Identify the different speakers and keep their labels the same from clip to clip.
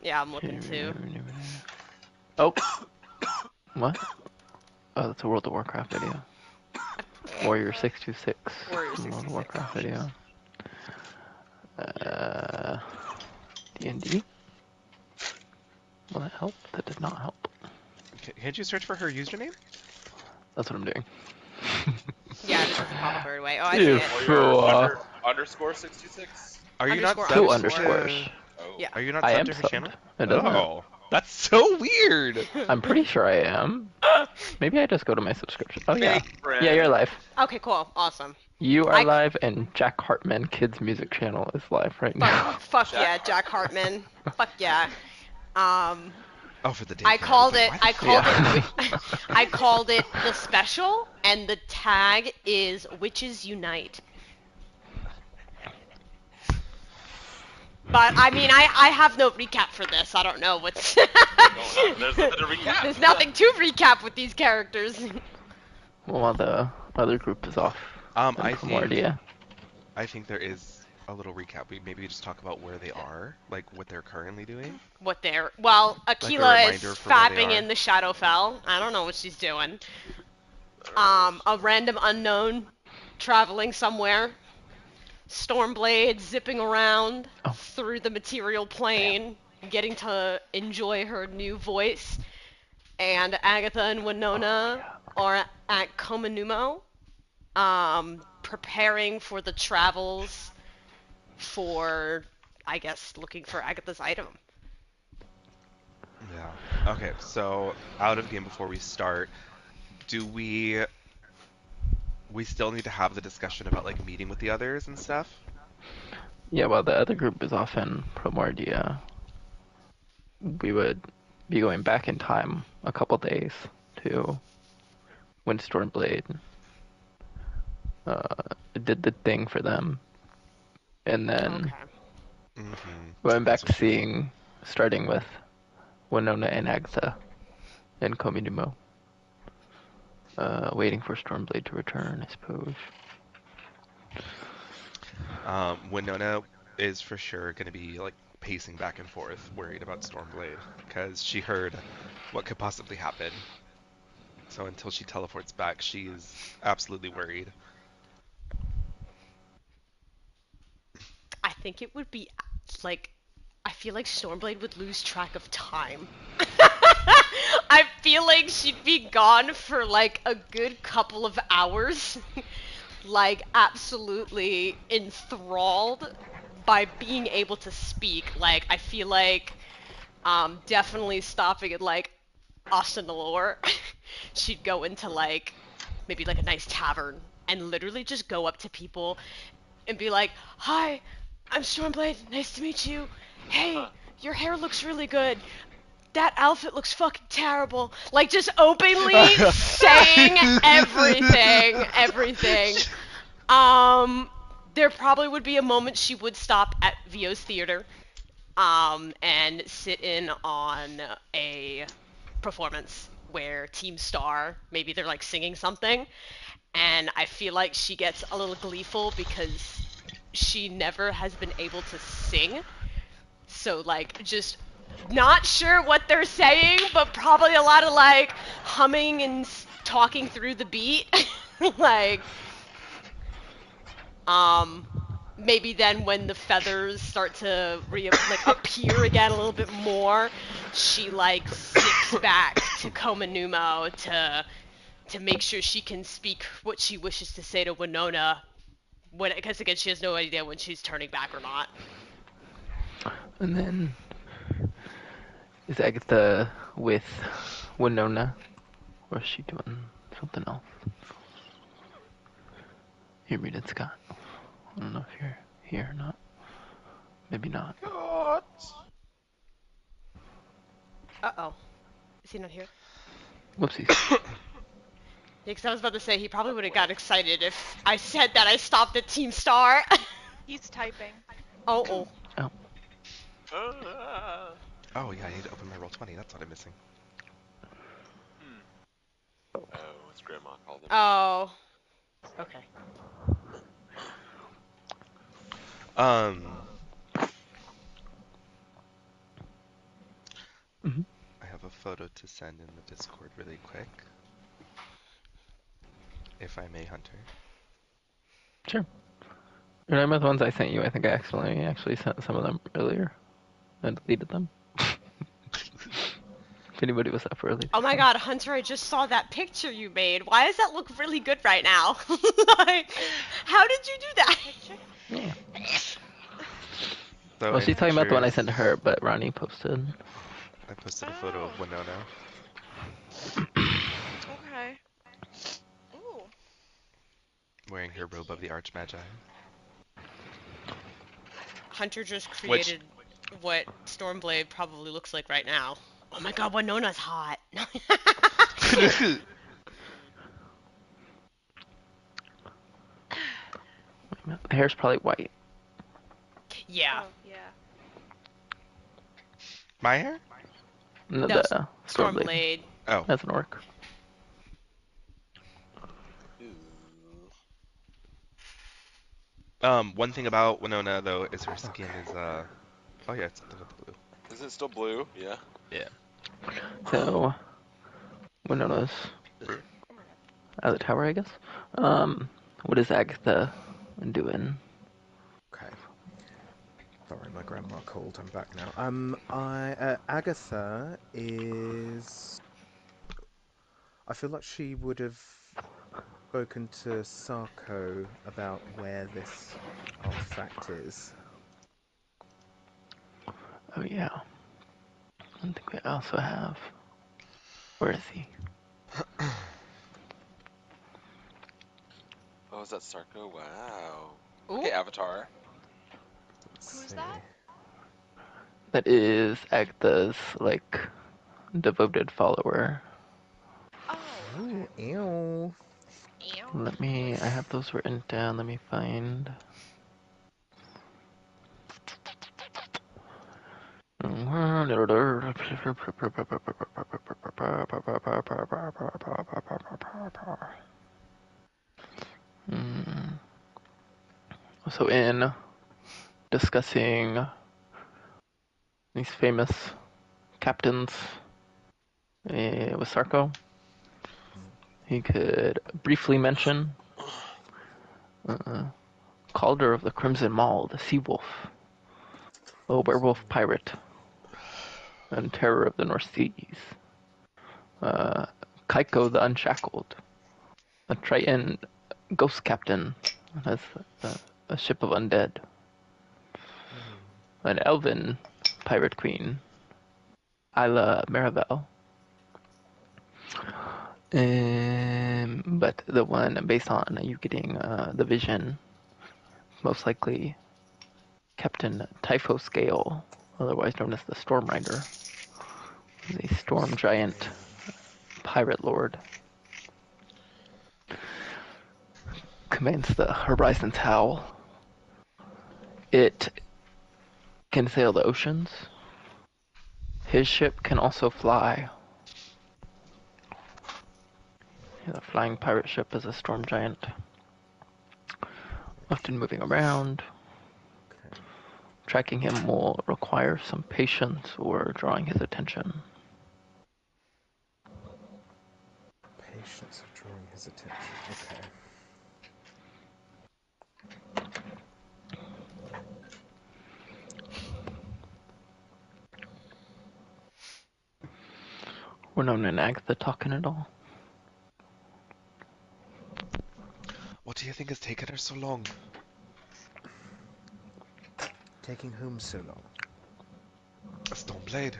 Speaker 1: Yeah, I'm looking too.
Speaker 2: Oh, what? Oh, that's a World of Warcraft video. Warrior 626.
Speaker 1: Warrior
Speaker 2: World of
Speaker 1: 66.
Speaker 2: Warcraft video. DND. Will that help? That did not help.
Speaker 3: Can't you search for her username?
Speaker 2: That's what I'm doing.
Speaker 1: Yeah, it doesn't pop up right away. Oh, I see it.
Speaker 4: Warrior underscore 626.
Speaker 3: Are you not
Speaker 1: Underscore,
Speaker 3: subbed
Speaker 1: underscore.
Speaker 2: underscores.
Speaker 3: to...
Speaker 4: Oh.
Speaker 1: Yeah.
Speaker 3: Are you not
Speaker 2: I
Speaker 3: subbed
Speaker 2: am
Speaker 3: to her
Speaker 2: subbed.
Speaker 3: channel?
Speaker 2: It doesn't.
Speaker 3: Oh, that's so weird.
Speaker 2: I'm pretty sure I am. Maybe I just go to my subscription. Oh yeah.
Speaker 4: Fake friend.
Speaker 2: Yeah, you're live.
Speaker 1: Okay, cool. Awesome.
Speaker 2: You are live, and Jack Hartman Kids Music Channel is live right now.
Speaker 1: Fuck yeah, Jack Hartman. Fuck yeah.
Speaker 3: Oh, for the day.
Speaker 1: I called it.
Speaker 3: Why the
Speaker 1: I called it the special, and the tag is Witches Unite. But I mean, I have no recap for this. I don't know what's.
Speaker 4: There's nothing to recap.
Speaker 1: There's nothing to recap with these characters.
Speaker 2: Well, while the other group is off.
Speaker 3: I think there is a little recap. We maybe just talk about where they are, like what they're currently doing.
Speaker 1: Aquila is fapping
Speaker 3: in
Speaker 1: the Shadowfell. I don't know what she's doing. A random unknown traveling somewhere. Stormblade zipping around through the material plane, getting to enjoy her new voice. And Agatha and Winona are at Komanumo, preparing for the travels for, I guess, looking for Agatha's item.
Speaker 3: Yeah. Okay, so out of game before we start, do we still need to have the discussion about like meeting with the others and stuff?
Speaker 2: Yeah, while the other group is off in Primordia, we would be going back in time a couple days to when Stormblade did the thing for them, and then going back to seeing, starting with Winona and Agatha and Kominumo. Waiting for Stormblade to return, I suppose.
Speaker 3: Winona is for sure going to be like pacing back and forth, worried about Stormblade, because she heard what could possibly happen. So until she teleports back, she is absolutely worried.
Speaker 1: I think it would be, like, I feel like Stormblade would lose track of time. I feel like she'd be gone for, like, a good couple of hours. Like, absolutely enthralled by being able to speak. Like, I feel like, definitely stopping at, like, Asanalor, she'd go into, like, maybe, like, a nice tavern and literally just go up to people and be like, "Hi, I'm Stormblade, nice to meet you. Hey, your hair looks really good. That outfit looks fucking terrible." Like, just openly saying everything. There probably would be a moment she would stop at Vio's theater, and sit in on a performance where Team Star, maybe they're, like, singing something, and I feel like she gets a little gleeful because she never has been able to sing. So, like, just not sure what they're saying, but probably a lot of, like, humming and talking through the beat. Like, maybe then when the feathers start to appear again a little bit more, she, like, zips back to Komanumo to make sure she can speak what she wishes to say to Winona, because again, she has no idea when she's turning back or not.
Speaker 2: And then is Agatha with Winona, or is she doing something else? Here, read it, Scott. I don't know if you're here or not. Maybe not.
Speaker 4: What?
Speaker 1: Uh-oh. Is he not here?
Speaker 2: Whoopsies.
Speaker 1: Yeah, because I was about to say, he probably would have got excited if I said that I stopped at Team Star.
Speaker 5: He's typing.
Speaker 1: Oh.
Speaker 3: Oh yeah, I need to open my Roll20. That's what I'm missing.
Speaker 4: Oh, it's Grandma called him.
Speaker 1: Oh. Okay.
Speaker 3: Um,
Speaker 2: Mhm.
Speaker 3: I have a photo to send in the Discord really quick, if I may, Hunter.
Speaker 2: Sure. Remember the ones I sent you? I think I accidentally actually sent some of them earlier and deleted them. If anybody was up early.
Speaker 1: Oh my god, Hunter, I just saw that picture you made. Why does that look really good right now? Like, how did you do that?
Speaker 2: Yeah.
Speaker 3: So
Speaker 2: Well,
Speaker 3: in
Speaker 2: she's talking about the one I
Speaker 3: pictures,
Speaker 2: sent to her, but Ronnie posted.
Speaker 3: I posted a photo of
Speaker 5: Oh,
Speaker 3: Winona.
Speaker 5: okay. Ooh.
Speaker 3: Wearing her robe of the Archmagi.
Speaker 1: Hunter just
Speaker 3: Which,
Speaker 1: created what Stormblade probably looks like right now. Oh my god, Winona's hot.
Speaker 2: The hair's probably white.
Speaker 1: Yeah.
Speaker 5: Oh, yeah.
Speaker 3: my hair?
Speaker 2: No,
Speaker 1: No,
Speaker 2: the Stormblade
Speaker 1: Stormblade.
Speaker 3: Oh,
Speaker 2: as an orc.
Speaker 4: Ooh.
Speaker 3: one thing about Winona though is her skin is oh yeah, it's still got the blue.
Speaker 4: Is it still blue? Yeah.
Speaker 3: Yeah.
Speaker 2: So, Winona's at the tower, I guess. What is Agatha doing?
Speaker 6: Okay. Sorry, my grandma called. I'm back now. Agatha is. I feel like she would have spoken to Sarko about where this artifact is.
Speaker 2: Oh yeah. I think we also have. Where is he?
Speaker 4: Oh, is that Sarko? Wow.
Speaker 1: Ooh.
Speaker 4: Okay, Avatar.
Speaker 6: Let's
Speaker 5: Who's
Speaker 6: see.
Speaker 5: that?
Speaker 2: That is Agatha's like devoted follower.
Speaker 5: Oh,
Speaker 6: Oh,
Speaker 5: okay.
Speaker 6: ew.
Speaker 5: Ew.
Speaker 2: I have those written down. Let me find. So in discussing these famous captains with Sarko, he could briefly mention Calder of the Crimson Maul, the Sea Wolf, a werewolf pirate, and terror of the North Seas. Kaiko the Unshackled, a Triton ghost captain, that's a ship of undead. An elven pirate queen, Isla Maribel. But the one based on you getting the vision, most likely Captain Typhos Gale, otherwise known as the Storm Rider, the storm giant pirate lord. Commands the Horizon's Howl. It can sail the oceans. His ship can also fly. The flying pirate ship is a storm giant, often moving around.
Speaker 6: Okay.
Speaker 2: Tracking him will require some patience or drawing his attention.
Speaker 6: Patience of drawing his attention. Okay.
Speaker 2: We're known in Agatha talking it all.
Speaker 3: What do you think has taken her so long?
Speaker 6: Taking whom so long?
Speaker 3: A Stormblade.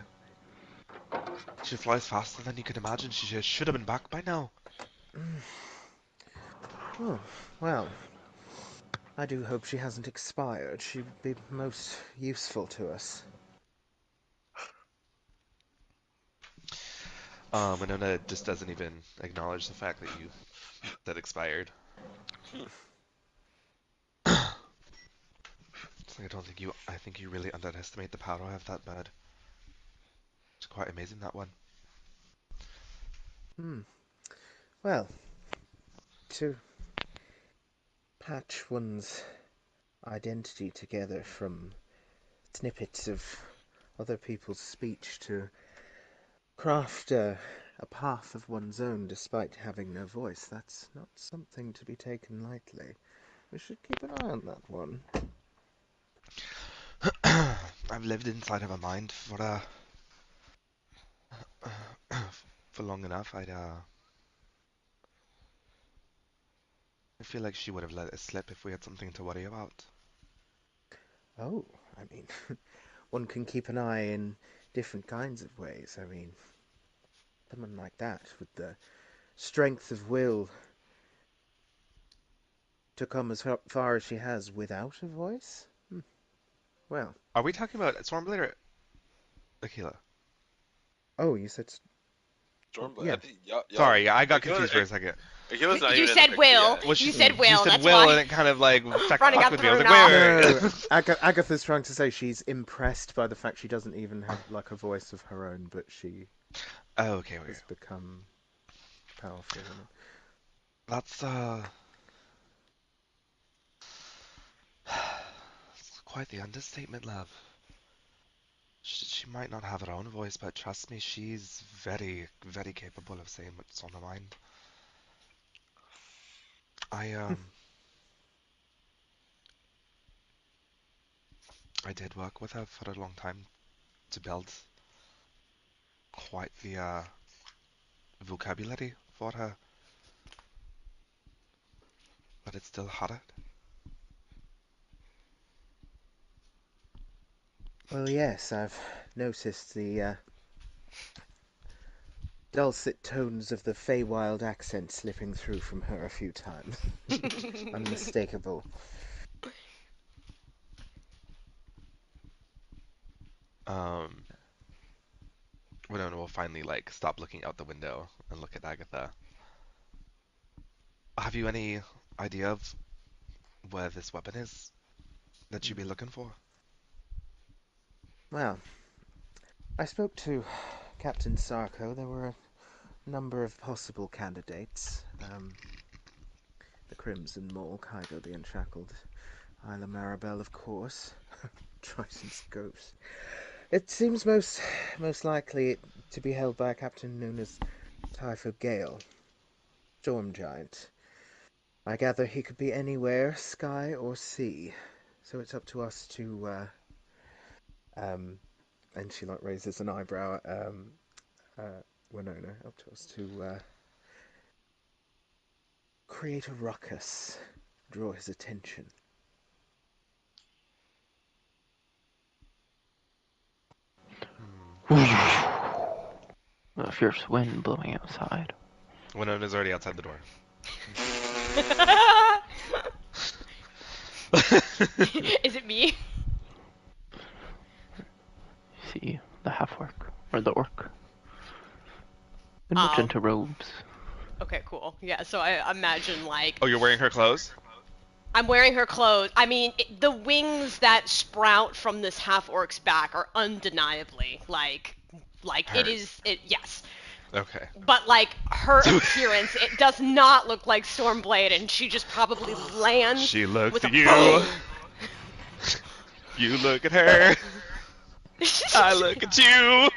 Speaker 3: She flies faster than you can imagine. She should have been back by now.
Speaker 6: Oh, well. I do hope she hasn't expired. She would be most useful to us.
Speaker 3: Winona just doesn't even acknowledge the fact that that expired. It's like I think you really underestimate the power I have that bird. It's quite amazing, that one.
Speaker 6: Well, to patch one's identity together from snippets of other people's speech to craft a path of one's own despite having no voice. That's not something to be taken lightly. We should keep an eye on that one.
Speaker 3: I've lived inside of a mind for for long enough. I feel like she would have let it slip if we had something to worry about.
Speaker 6: Oh, I mean, one can keep an eye in different kinds of ways. I mean, someone like that with the strength of will to come as far as she has without a voice? Well,
Speaker 3: Are we talking about Stormblade or Aquila?
Speaker 6: oh, you said...
Speaker 4: Stormblade.
Speaker 6: yeah.
Speaker 4: I think, y'all,
Speaker 3: Sorry, I got
Speaker 4: Aquila-
Speaker 3: confused for a second.
Speaker 4: Aquila's not
Speaker 1: You
Speaker 4: even in the
Speaker 1: said
Speaker 4: picture
Speaker 1: Will.
Speaker 4: yet.
Speaker 3: Well,
Speaker 1: You said Will,
Speaker 3: You said
Speaker 1: that's
Speaker 3: Will,
Speaker 1: why.
Speaker 3: and it kind of like
Speaker 1: Ronnie got
Speaker 3: with me. I was like,
Speaker 1: thrown
Speaker 3: wait, wait, wait.
Speaker 6: No, Agatha's trying to say she's impressed by the fact she doesn't even have like a voice of her own, but she
Speaker 3: Oh, okay, okay.
Speaker 6: has become a powerful woman.
Speaker 3: That's it's quite the understatement, love. She might not have her own voice, but trust me, she's very, very capable of saying what's on her mind. I I did work with her for a long time to build quite the vocabulary for her, but it's still hard.
Speaker 6: Well, yes, I've noticed the dulcet tones of the Feywild accent slipping through from her a few times. Unmistakable.
Speaker 3: Winona will finally like stop looking out the window and look at Agatha. Have you any idea of where this weapon is that you'd be looking for?
Speaker 6: Well, I spoke to Captain Sarko. There were a number of possible candidates. The Crimson Mole, Kaido the Unshackled, Isla Maribel, of course, Triton's Ghost. It seems most likely to be held by a captain known as Typho Gale, Storm Giant. I gather he could be anywhere, sky or sea. So it's up to us to, and she like raises an eyebrow at Winona, up to us to create a ruckus, draw his attention.
Speaker 2: A fierce wind blowing outside.
Speaker 3: Winona's already outside the door.
Speaker 1: Is it me?
Speaker 2: See the half-orc, or the orc, in
Speaker 1: Um,
Speaker 2: magenta robes.
Speaker 1: Okay, cool. Yeah, so I imagine like
Speaker 3: Oh, you're wearing her clothes?
Speaker 1: I'm wearing her clothes. I mean, the wings that sprout from this half orc's back are undeniably like it
Speaker 3: Hers.
Speaker 1: is it yes.
Speaker 3: Okay.
Speaker 1: But like her appearance, it does not look like Stormblade, and she just probably lands
Speaker 3: She looks
Speaker 1: with
Speaker 3: at
Speaker 1: a
Speaker 3: you.
Speaker 1: boom.
Speaker 3: You look at her. I look at you.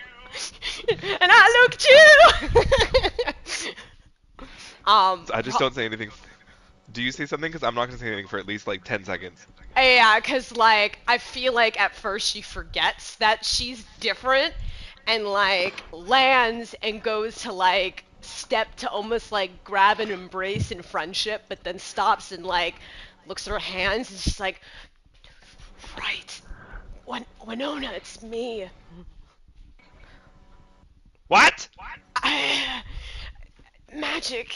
Speaker 1: And I look too.
Speaker 3: I just don't say anything. Do you say something? Because I'm not going to say anything for at least like 10 seconds.
Speaker 1: Yeah, because like I feel like at first she forgets that she's different, and like lands and goes to like step to almost like grab and embrace in friendship, but then stops and like looks at her hands and she's like, right, Winona, it's me.
Speaker 3: What?
Speaker 1: I, magic.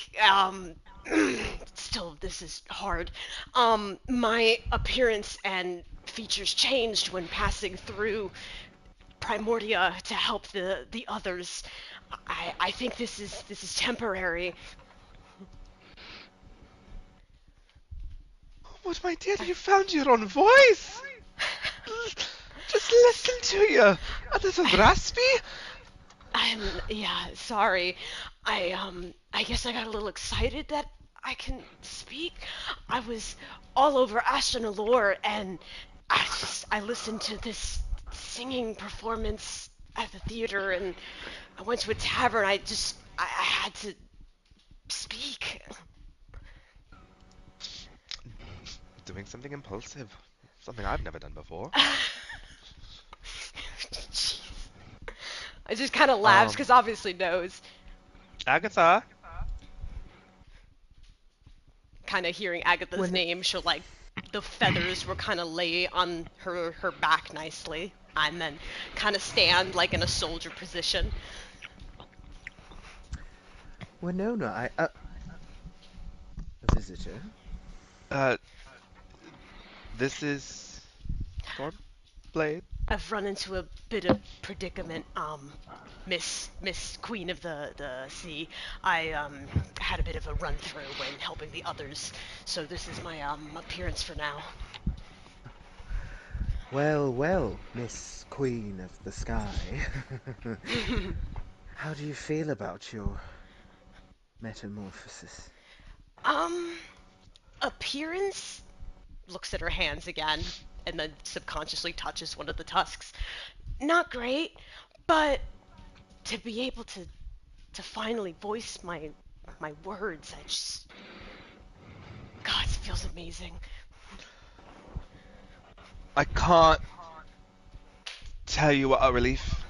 Speaker 1: Still, this is hard. My appearance and features changed when passing through Primordia to help the others. I think this is temporary.
Speaker 3: What, my dear? You found your own voice. Just listen to you. A little raspy.
Speaker 1: Yeah, sorry. I guess I got a little excited that I can speak. I was all over Ashton and I listened to this singing performance at the theater, and I went to a tavern. I had to speak.
Speaker 3: Doing something impulsive. Something I've never done before.
Speaker 1: Jeez. I just kind of laughs because obviously knows.
Speaker 3: Agatha?
Speaker 1: Kind of hearing Agatha's name, she'll like the feathers will kind of lay on her back nicely, and then kind of stand like in a soldier position.
Speaker 6: Winona, a visitor?
Speaker 3: This is Stormblade.
Speaker 1: I've run into a bit of predicament, Miss Queen of the Sea. I had a bit of a run through when helping the others, so this is my appearance for now.
Speaker 6: Well, well, Miss Queen of the Sky. How do you feel about your metamorphosis?
Speaker 1: Appearance? Looks at her hands again, and then subconsciously touches one of the tusks. Not great, but to be able to finally voice my words, God, it feels amazing.
Speaker 3: I can't tell you what a relief.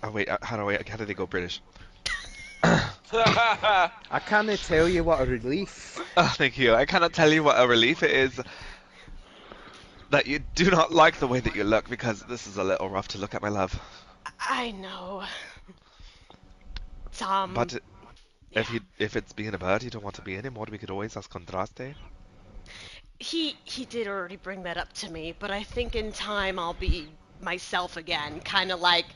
Speaker 3: Oh wait, how do they go British?
Speaker 6: I cannot tell you what a relief.
Speaker 3: Oh, thank you. I cannot tell you what a relief it is that you do not like the way that you look, because this is a little rough to look at, my love.
Speaker 1: I know.
Speaker 3: But
Speaker 1: yeah.
Speaker 3: if it's being a bird you don't want to be anymore, we could always ask Contraste.
Speaker 1: He did already bring that up to me, but I think in time I'll be myself again. Kind of like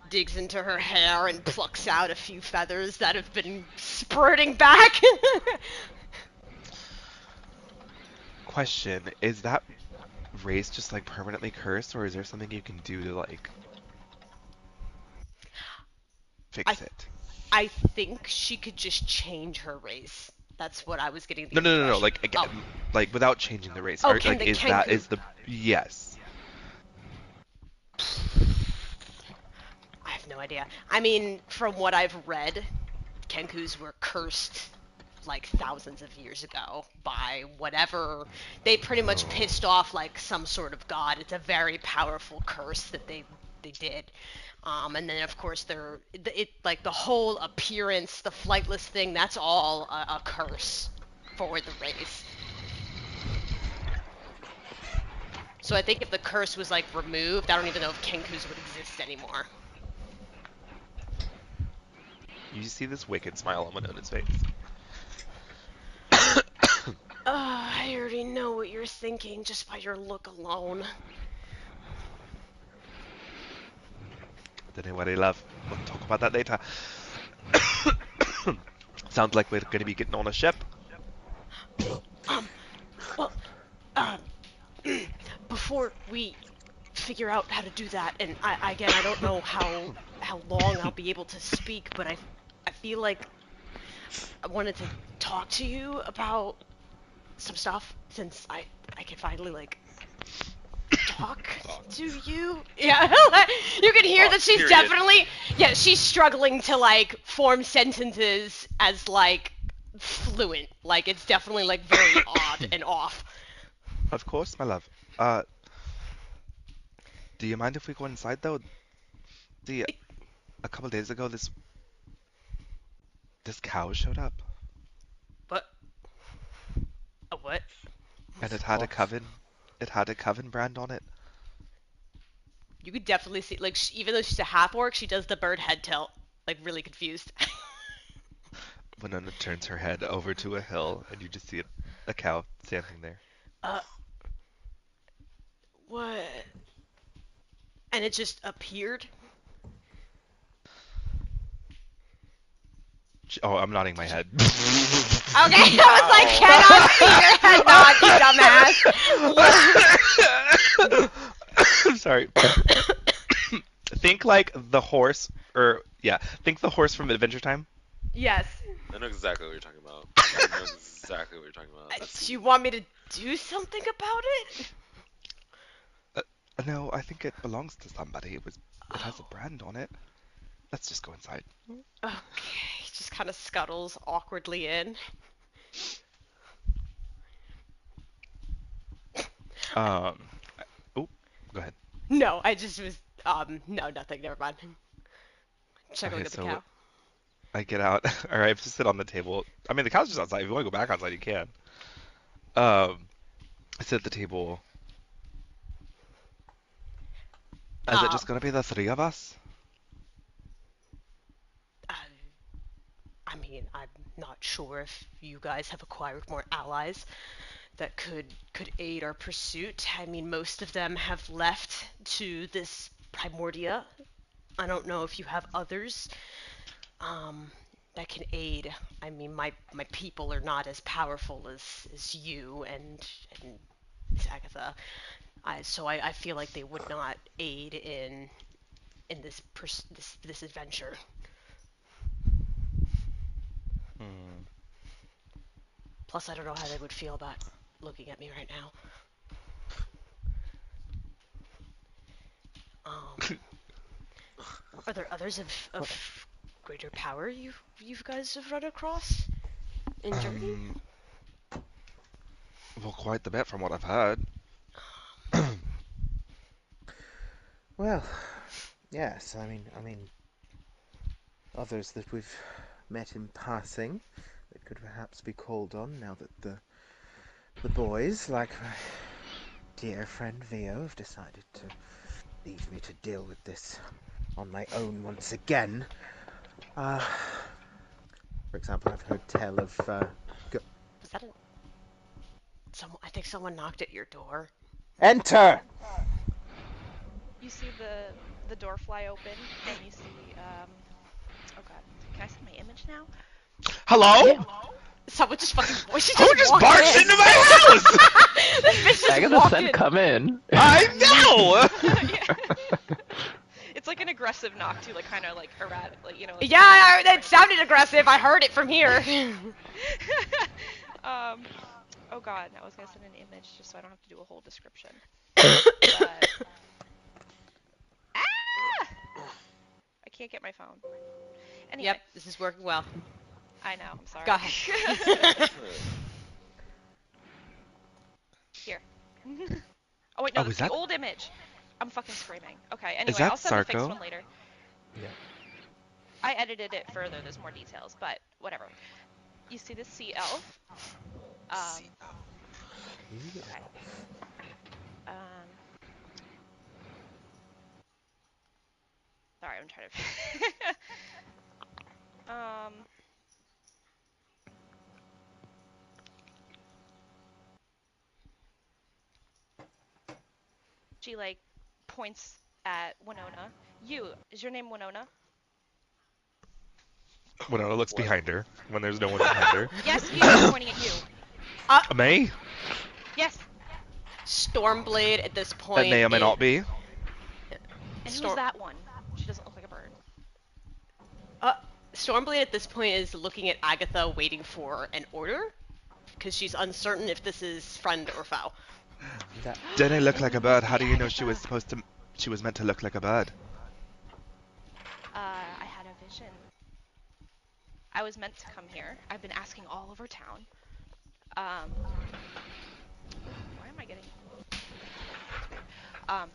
Speaker 1: digs into her hair and plucks out a few feathers that have been spurting back.
Speaker 3: Question, is that race just like permanently cursed, or is there something you can do to like fix it?
Speaker 1: I think she could just change her race. That's what I was getting the
Speaker 3: No.
Speaker 1: impression.
Speaker 3: Like again, like without changing the race.
Speaker 1: Oh,
Speaker 3: Yes.
Speaker 1: I have no idea. I mean, from what I've read, Kenkus were cursed like thousands of years ago by whatever. They pretty much pissed off like some sort of god. It's a very powerful curse that they did. And then of course like the whole appearance, the flightless thing, that's all a curse for the race. So I think if the curse was like removed, I don't even know if Kenkus would exist anymore.
Speaker 3: You see this wicked smile on Winona's face.
Speaker 1: I already know what you're thinking just by your look alone.
Speaker 3: Don't worry, love. We'll talk about that later. Sounds like we're going to be getting on a ship.
Speaker 1: Well, before we figure out how to do that, and I don't know how long I'll be able to speak, but I feel like I wanted to talk to you about some stuff, since I can finally like talk to you. Yeah, you can hear that she's definitely, she's struggling to like form sentences as like fluent. Like it's definitely like very odd and off.
Speaker 3: Of course, my love. Do you mind if we go inside though? A couple days ago, this cow showed up.
Speaker 1: What? A what?
Speaker 3: And it had a coven. It had a coven brand on it.
Speaker 1: You could definitely see, like, even though she's a half-orc, she does the bird head tilt, like, really confused.
Speaker 3: Winona turns her head over to a hill, and you just see a cow standing there.
Speaker 1: What? And it just appeared?
Speaker 3: Oh, I'm nodding my head.
Speaker 1: Okay, I was like, cannot see your head nod, you dumbass.
Speaker 3: I'm sorry. Think like the horse, think the horse from Adventure Time.
Speaker 1: Yes.
Speaker 4: I know exactly what you're talking about. I know exactly what you're talking about. That's
Speaker 1: Do you want me to do something about it?
Speaker 3: No, I think it belongs to somebody. It has a
Speaker 1: Oh,
Speaker 3: brand on it. Let's just go inside.
Speaker 1: okay. Just kind of scuttles awkwardly in.
Speaker 3: Um. Oh, go ahead.
Speaker 1: No, I just was, no, nothing, never mind. Chuckling
Speaker 3: Okay,
Speaker 1: at the
Speaker 3: so
Speaker 1: cow.
Speaker 3: I get out, or I have to sit on the table. I mean, the couch is outside. If you want to go back outside, you can. I sit at the table. Is it
Speaker 1: Uh,
Speaker 3: just gonna be the three of us?
Speaker 1: uh, I mean, I'm not sure if you guys have acquired more allies that could aid our pursuit. I mean, most of them have left to this Primordia. I don't know if you have others um that can aid. I mean, my people are not as powerful as you and Agatha. I feel like they would not aid in this adventure.
Speaker 3: Hmm.
Speaker 1: Plus, I don't know how they would feel about looking at me right now. Um, are there others of greater power you guys have run across in Journey?
Speaker 3: Um. Well, quite the bit from what I've heard.
Speaker 6: Well, yes. I mean, others that we've met in passing that could perhaps be called on now that the boys, like my dear friend Vio, have decided to leave me to deal with this on my own once again. Uh, for example, I've heard tell of
Speaker 1: Was that a I think someone knocked at your door.
Speaker 6: enter.
Speaker 5: You see the door fly open, and you see oh god, can I send my image now?
Speaker 3: Hello?
Speaker 1: Someone just fucking. She
Speaker 3: Who
Speaker 1: just
Speaker 3: just
Speaker 1: walked
Speaker 3: barged
Speaker 1: in.
Speaker 3: into my house?
Speaker 1: This bitch just
Speaker 2: Agatha
Speaker 1: walked
Speaker 2: said,
Speaker 1: in.
Speaker 2: "Come in."
Speaker 3: I know.
Speaker 5: Yeah. It's like an aggressive knock too, like kind of like erratic, like like
Speaker 1: Yeah, that sounded aggressive. I heard it from here.
Speaker 5: um. Oh god, I was gonna send an image just so I don't have to do a whole description. But ah, I can't get my phone. Anyway,
Speaker 1: Yep, this is working well.
Speaker 5: I know. I'm sorry.
Speaker 1: Go ahead.
Speaker 5: Here. Oh wait, no,
Speaker 3: Oh,
Speaker 5: that's
Speaker 3: is
Speaker 5: the
Speaker 3: that
Speaker 5: old image. I'm fucking screaming. Okay.
Speaker 3: is
Speaker 5: Anyway,
Speaker 3: that
Speaker 5: I'll send the fixed
Speaker 3: Sarko?
Speaker 5: one later.
Speaker 6: Yeah.
Speaker 5: I edited it further. There's more details, but whatever. You see the sea elf. Um. Okay. Um. Sorry, I'm trying to. She like points at Winona. Is your name Winona?
Speaker 3: Winona looks
Speaker 4: what?
Speaker 3: behind her when there's no one behind her.
Speaker 5: Yes, you. I'm pointing at you.
Speaker 3: May?
Speaker 5: Yes.
Speaker 1: Stormblade at this
Speaker 3: That
Speaker 1: point
Speaker 3: may or may not be.
Speaker 5: And who's
Speaker 1: Storm
Speaker 5: that one? She doesn't look like a bird.
Speaker 1: uh Stormblade at this point is looking at Agatha waiting for an order because she's uncertain if this is friend or foe.
Speaker 6: That
Speaker 3: Didn't look
Speaker 5: Then
Speaker 3: like
Speaker 5: you
Speaker 3: a
Speaker 5: must
Speaker 3: bird.
Speaker 5: be
Speaker 3: How do you know
Speaker 5: Agatha.
Speaker 3: she was meant to look like a bird?
Speaker 5: I had a vision. I was meant to come here. I've been asking all over town. Um, why am I getting? That's weird. Um,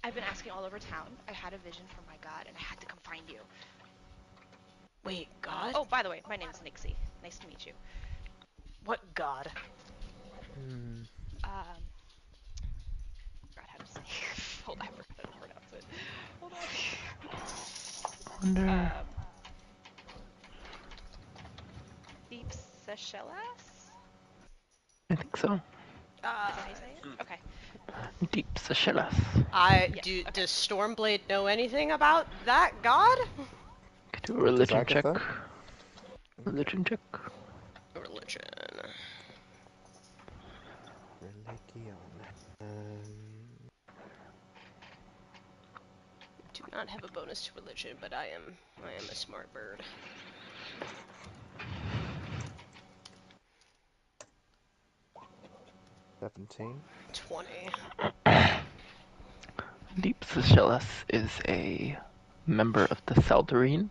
Speaker 5: I've been asking all over town. I had a vision from my god, and I had to come find you.
Speaker 1: Wait, God?
Speaker 5: Oh, by the way, my name is Nixie. Nice to meet you.
Speaker 1: What God?
Speaker 6: hmm,
Speaker 5: Um, forgot how to say. Hold on, I forgot how to pronounce it. Hold on.
Speaker 2: Wonder.
Speaker 5: Deep Seychelles?
Speaker 2: I think so.
Speaker 5: Is that how you say it? Okay.
Speaker 2: Deep Seychelles.
Speaker 5: Yes. Okay.
Speaker 1: Does Stormblade know anything about that God?
Speaker 2: Could do a
Speaker 6: does
Speaker 2: religion check.
Speaker 6: Agatha?
Speaker 2: Religion check.
Speaker 1: Religion.
Speaker 6: Religion. Um,
Speaker 1: Do not have a bonus to religion, but I am a smart bird.
Speaker 6: $17.
Speaker 1: 20.
Speaker 2: Deep Seychelles is a member of the Saldarine,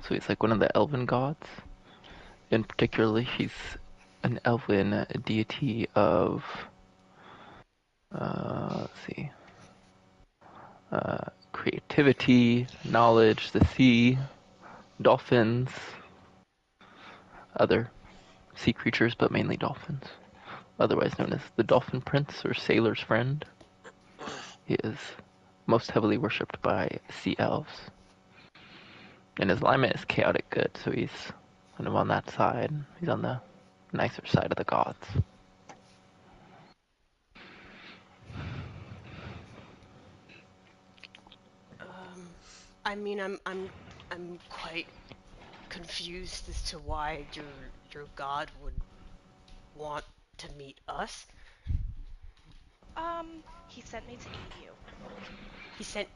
Speaker 2: so he's like one of the elven gods. In particular, he's an elven deity of, let's see, creativity, knowledge, the sea, dolphins, other sea creatures, but mainly dolphins. Otherwise known as the Dolphin Prince or Sailor's Friend. He is most heavily worshipped by sea elves. And his alignment is chaotic good, so he's kind of on that side. He's on the nicer side of the gods.
Speaker 1: I mean, I'm quite confused as to why your god would want to meet us.
Speaker 5: He sent me to eat you.
Speaker 1: He sent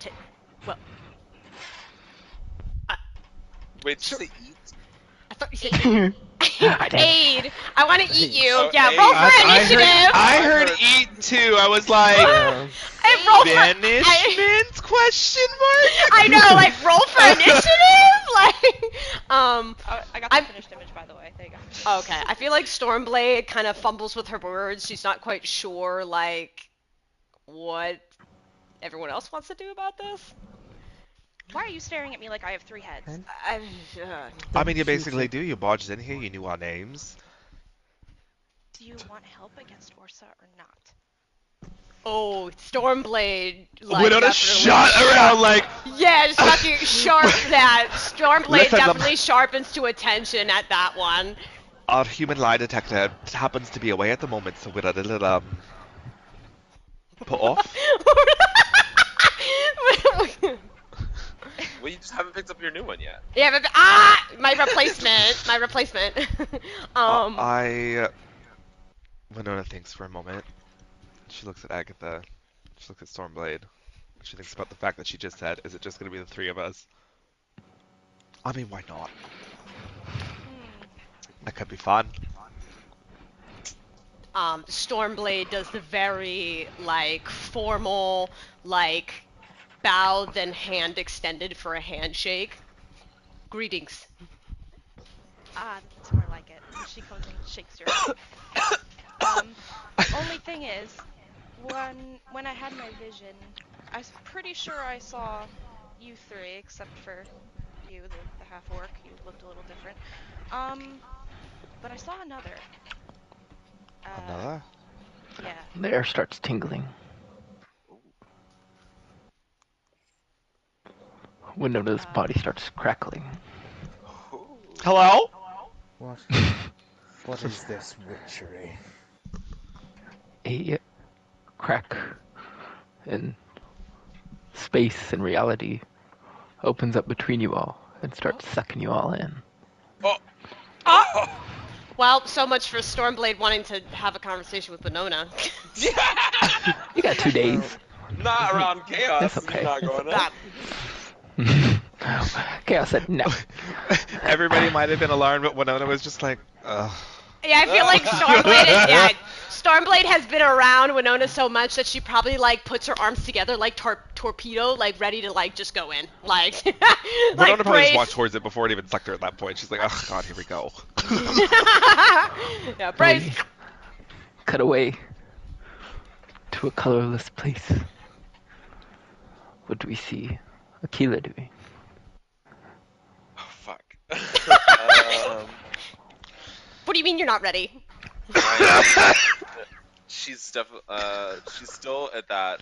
Speaker 1: to, well, I,
Speaker 4: Wait, did
Speaker 1: sure,
Speaker 4: you say eat?
Speaker 1: I thought you said
Speaker 5: Aid.
Speaker 2: I did.
Speaker 1: aid. I want to eat you.
Speaker 4: Oh,
Speaker 1: Yeah,
Speaker 4: aid.
Speaker 1: roll for
Speaker 3: I
Speaker 1: initiative.
Speaker 3: heard eat too. I was like,
Speaker 1: I roll for
Speaker 3: banishment? Question mark?
Speaker 1: I know, like roll for initiative.
Speaker 5: I got the
Speaker 1: I'm
Speaker 5: finished image, by the way. There you go.
Speaker 1: okay. I feel like Stormblade kind of fumbles with her words. She's not quite sure, like, what everyone else wants to do about this.
Speaker 5: Why are you staring at me like I have 3 heads?
Speaker 6: And
Speaker 1: I,
Speaker 3: I mean, you
Speaker 6: don't you
Speaker 3: basically
Speaker 6: think-
Speaker 3: do. You barged in here, you knew our names.
Speaker 5: Do you want help against Orsa or not?
Speaker 1: oh, Stormblade. Like,
Speaker 3: Winona
Speaker 1: definitely
Speaker 3: shot around like,
Speaker 1: Yeah, just fucking sharp that. Stormblade
Speaker 3: Listen,
Speaker 1: definitely sharpens to attention at that one.
Speaker 3: our human lie detector happens to be away at the moment, so we're a little, put off.
Speaker 4: Well, you just haven't picked up your new one yet.
Speaker 1: yeah, but my replacement.
Speaker 3: Winona thinks for a moment. She looks at Agatha. She looks at Stormblade. She thinks about the fact that she just said, "Is it just going to be the 3 of us?" I mean, why not? That could be fun.
Speaker 1: Stormblade does the very like formal like bow then hand extended for a handshake. Greetings.
Speaker 5: That's more like it. And she comes and shakes your hand. Only thing is, when I had my vision, I was pretty sure I saw you 3, except for you, the half orc. You looked a little different. But I saw another.
Speaker 3: Another?
Speaker 5: Yeah.
Speaker 2: The air starts tingling. Winona's body starts crackling.
Speaker 4: Ooh.
Speaker 3: Hello?
Speaker 6: What? What is this witchery?
Speaker 2: A crack in space and reality opens up between you all and starts sucking you all in.
Speaker 4: Oh.
Speaker 1: Well, so much for Stormblade wanting to have a conversation with Winona.
Speaker 2: You got 2 days.
Speaker 4: Not around chaos.
Speaker 2: That's okay.
Speaker 4: You're not going
Speaker 1: That-
Speaker 2: Chaos said no.
Speaker 3: Everybody might have been alarmed, but Winona was just like, ugh.
Speaker 1: Yeah, I feel like Stormblade has been around Winona so much that she probably like puts her arms together like torpedo, like ready to like just go in, like
Speaker 3: Winona
Speaker 1: like
Speaker 3: probably just
Speaker 1: brace.
Speaker 3: walked towards it before it even sucked her at that point. She's like, oh god, here we go.
Speaker 1: Yeah, brace.
Speaker 2: We cut away to a colorless place. What do we see? Aquila doing?
Speaker 4: Oh, fuck.
Speaker 1: What do you mean you're not ready?
Speaker 4: She's definitely she's still at that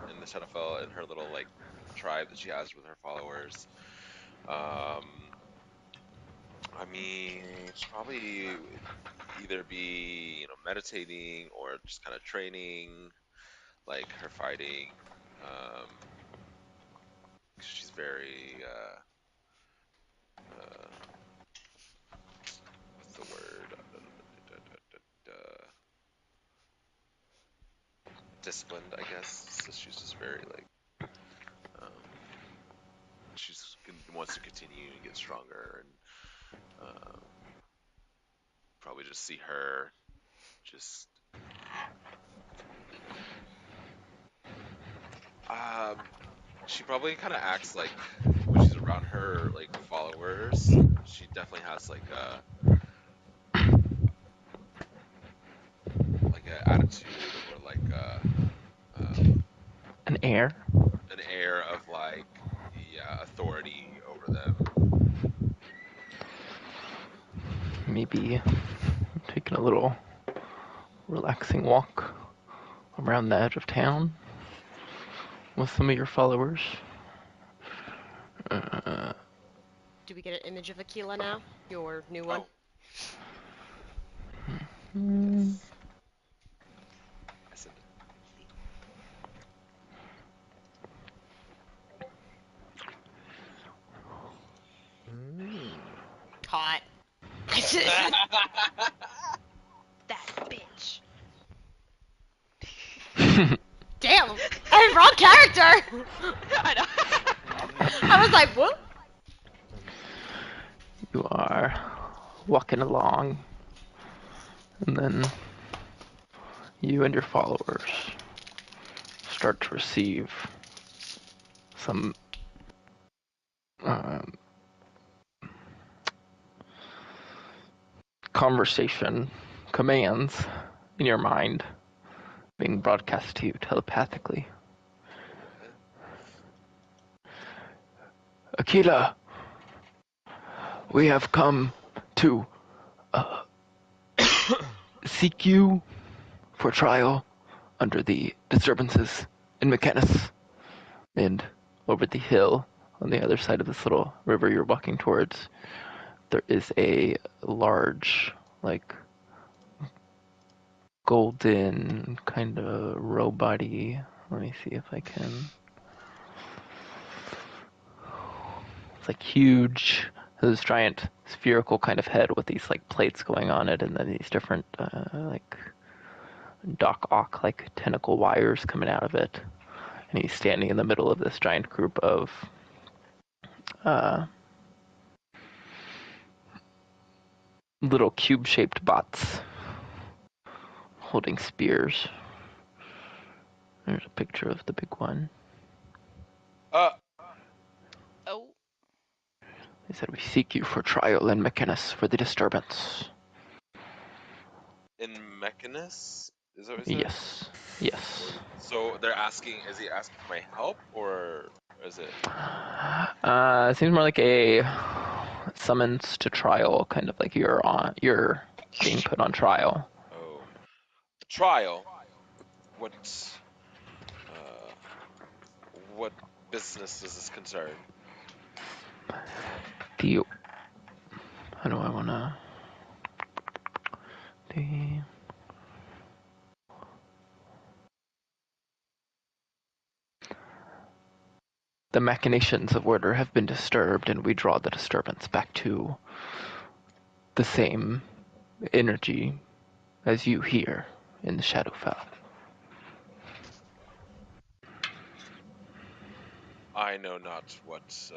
Speaker 4: in the Shadowfell in her little like tribe that she has with her followers. I mean, she'll probably either be meditating or just kind of training, like her fighting. Um, she's very what's the word? Disciplined, I guess. So she's just very like, she's wants to continue and get stronger, and probably just see her just she probably kind of acts like when she's around her like followers, she definitely has like a attitude or like
Speaker 2: An air?
Speaker 4: an air of like authority over them.
Speaker 2: Maybe taking a little relaxing walk around the edge of town with some of your followers.
Speaker 1: Do we get an image of Aquila now? Your new one?
Speaker 4: Oh,
Speaker 2: Hmm.
Speaker 4: yes. I sent it.
Speaker 1: Hot.
Speaker 5: That bitch.
Speaker 1: Damn! Hey, wrong character!
Speaker 5: I know.
Speaker 1: I was like, what?
Speaker 2: You are walking along, and then you and your followers start to receive some conversation commands in your mind being broadcast to you telepathically. Aquila, we have come to seek you for trial under the disturbances in McKennis. And over the hill on the other side of this little river you're walking towards, there is a large, like, golden kind of robot-y. Let me see if I can. It's like huge, this giant spherical kind of head with these like plates going on it, and then these different like Doc Ock like tentacle wires coming out of it. And he's standing in the middle of this giant group of little cube-shaped bots holding spears. There's a picture of the big one.
Speaker 5: Oh.
Speaker 2: They said, we seek you for trial in McKennis for the disturbance.
Speaker 4: In Mechanus? Is that what you said?
Speaker 2: Yes. Yes.
Speaker 4: So they're asking, is he asking for my help, or is it?
Speaker 2: It seems more like a summons to trial, kind of like you're being put on trial.
Speaker 4: Oh, trial. Uh, what business does this concern?
Speaker 2: The how do I wanna the machinations of order have been disturbed, and we draw the disturbance back to the same energy as you here in the Shadowfell.
Speaker 4: I know not what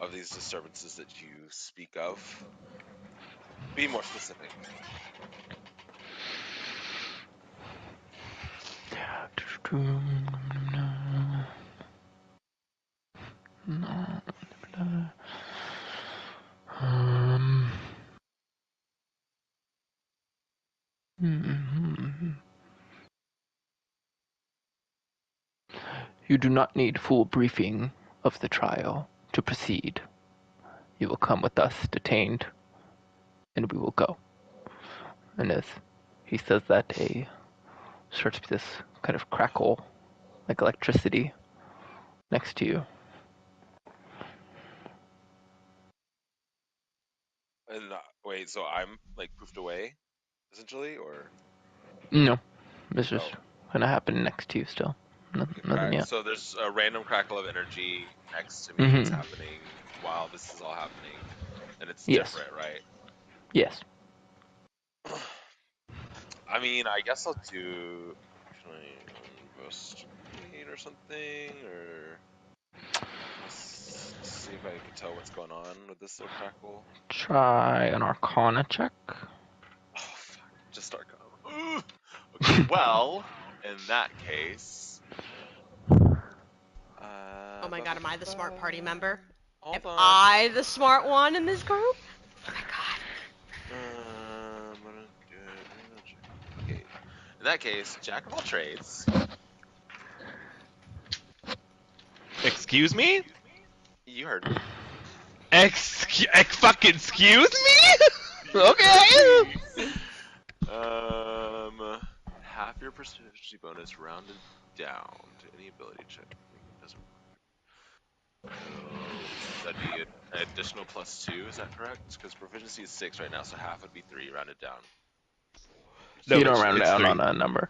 Speaker 4: of these disturbances that you speak of. Be more specific.
Speaker 2: You do not need full briefing of the trial to proceed. You will come with us detained, and we will go. And as he says that, starts to be this kind of crackle, like electricity, next to you.
Speaker 4: And wait, so I'm like poofed away, essentially, or?
Speaker 2: No, this is
Speaker 4: Oh,
Speaker 2: gonna happen next to you still. Nothing yet.
Speaker 4: so there's a random crackle of energy next to me. It's
Speaker 2: Mm-hmm.
Speaker 4: happening while this is all happening, and it's
Speaker 2: Yes.
Speaker 4: different, right?
Speaker 2: Yes.
Speaker 4: I mean, I guess I'll do. Can I investigate or something, or? Let's see if I can tell what's going on with this little crackle.
Speaker 2: Try an Arcana check.
Speaker 4: Oh, fuck. Just start going. Okay, well, in that case.
Speaker 1: Oh my god, am I the smart party member? Am
Speaker 4: Hold on.
Speaker 1: I the smart one in this group? Oh my god.
Speaker 4: I'm gonna check. Okay. In that case, Jack of all trades.
Speaker 3: Excuse me?
Speaker 4: You heard me.
Speaker 3: Fucking excuse me? Okay.
Speaker 4: Half your proficiency bonus rounded down to any ability check. Doesn't. So that'd be an additional +2. Is that correct? Because proficiency is 6 right now, so half would be 3 rounded down.
Speaker 3: No,
Speaker 2: You don't round
Speaker 3: it's
Speaker 2: down
Speaker 3: 3.
Speaker 2: on a number.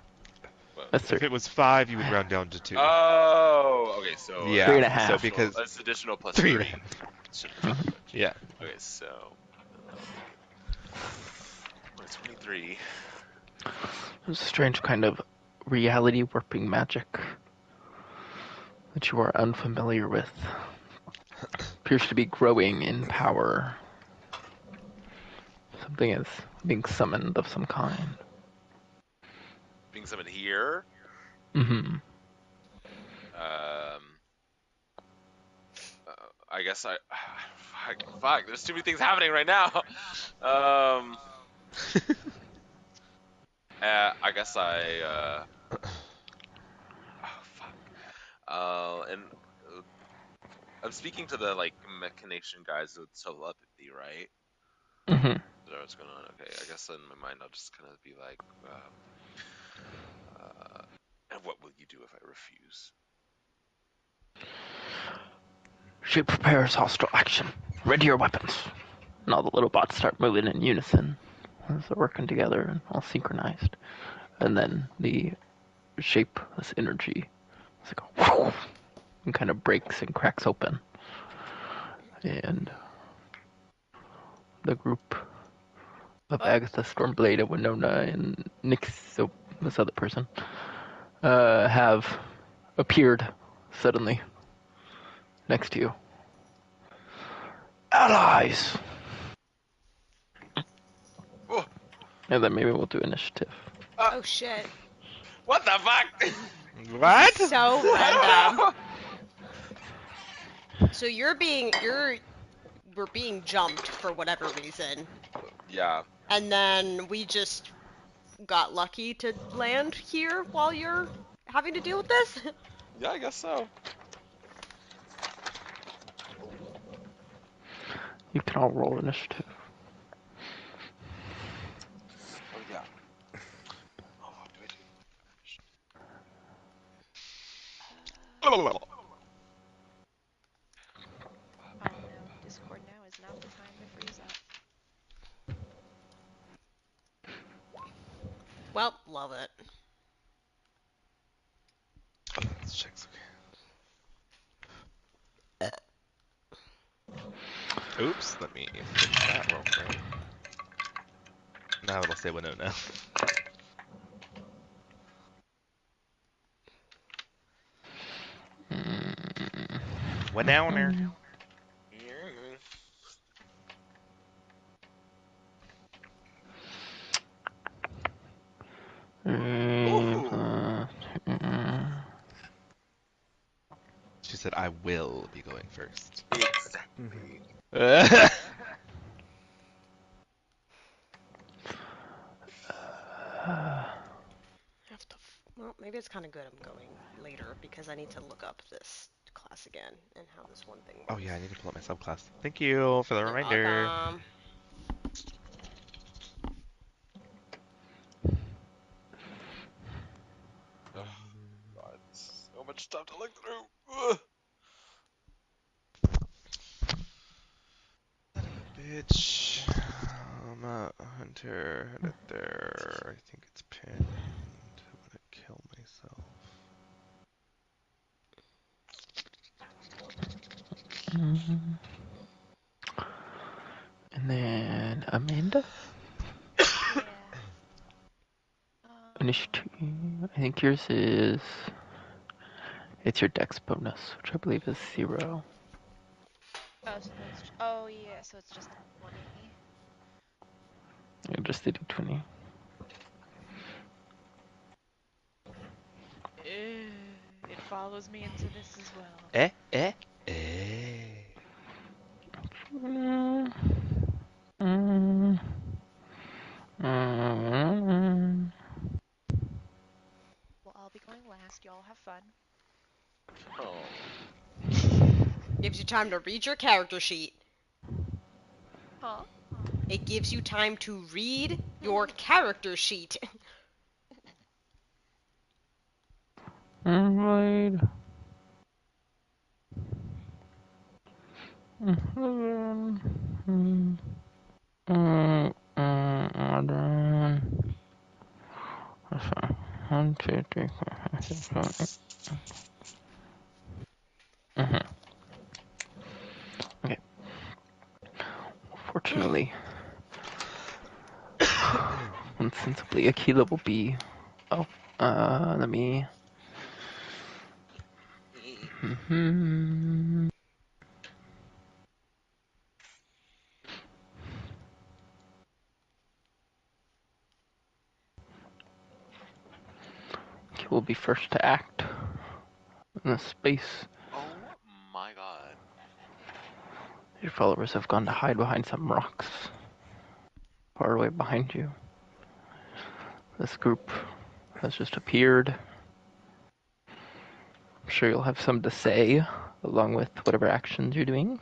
Speaker 4: What?
Speaker 2: That's
Speaker 3: If
Speaker 2: 3.
Speaker 3: it was 5, you would round down to 2.
Speaker 4: Oh, okay. So
Speaker 3: Yeah.
Speaker 2: 3.5.
Speaker 3: So because
Speaker 4: that's additional +3.
Speaker 3: 3.5.
Speaker 4: Shouldn't have changed much.
Speaker 3: Yeah.
Speaker 4: Okay, so 23.
Speaker 2: There's a strange kind of reality warping magic that you are unfamiliar with. Appears to be growing in power. Something is being summoned of some kind.
Speaker 4: Being summoned here.
Speaker 2: Mm-hmm.
Speaker 4: I guess fuck. There's too many things happening right now. I guess oh fuck. And I'm speaking to the mechanician guys with telepathy, right?
Speaker 2: Mm-hmm.
Speaker 4: Is that what's going on? Okay, I guess in my mind I'll just kind of be like, and what will you do if I refuse?
Speaker 2: She prepares hostile action. Ready your weapons. And all the little bots start moving in unison as they're working together and all synchronized. And then the shape, this energy, it's like a whoosh, and kind of breaks and cracks open. And the group of Agatha, Stormblade, and Winona, and Nix, so this other person, have appeared suddenly next to you. Allies!
Speaker 4: Oh,
Speaker 2: And then maybe we'll do initiative.
Speaker 1: Oh shit.
Speaker 4: what the fuck?
Speaker 3: What?
Speaker 1: So random. So we're being jumped for whatever reason.
Speaker 4: Yeah.
Speaker 1: And then we just got lucky to land here while you're having to deal with this?
Speaker 4: Yeah, I guess so.
Speaker 2: You can all roll initiative.
Speaker 4: Oh yeah. Oh, what do I do?
Speaker 5: Oh no, Discord now is not the time to freeze up.
Speaker 1: Well, love it.
Speaker 3: This check's okay. Oops, let me fix that real quick. Now it'll say Winona. Winona.
Speaker 4: Ooh.
Speaker 3: She said, I will be going first.
Speaker 4: Exactly.
Speaker 1: Well, maybe it's kind of good I'm going later because I need to look up this class again and how this one thing
Speaker 3: Oh
Speaker 1: works.
Speaker 3: yeah, I need to pull up my subclass. Thank you for the
Speaker 1: You're
Speaker 3: reminder.
Speaker 1: welcome.
Speaker 4: Oh, God, so much stuff to look through. Ugh.
Speaker 3: Bitch. I'm a hunter. Headed there. I think it's pinned. I'm gonna kill myself.
Speaker 2: And then Amanda?
Speaker 5: Yeah.
Speaker 2: Initiative. I think yours is. It's your dex bonus, which I believe is 0.
Speaker 5: Oh, so that's. Oh yeah, so it's just the 20.
Speaker 2: Yeah, just the d20.
Speaker 5: It follows me into this as well.
Speaker 3: Eh, eh, eh.
Speaker 2: Mm, mm, mm.
Speaker 5: Well, I'll be going last. Y'all have fun.
Speaker 4: Oh.
Speaker 1: Gives you time to read your character sheet.
Speaker 5: Huh?
Speaker 1: It gives you time to read your character sheet.
Speaker 2: Blade. Mm, modern. That's fine. 1, 2, 3, 4, 5, 6, 7, 8. Okay. Fortunately, insensibly, Akila will be. Oh, let me. He will be first to act in this space.
Speaker 4: Oh my god.
Speaker 2: Your followers have gone to hide behind some rocks far away behind you. This group has just appeared. I'm sure you'll have some to say, along with whatever actions you're doing.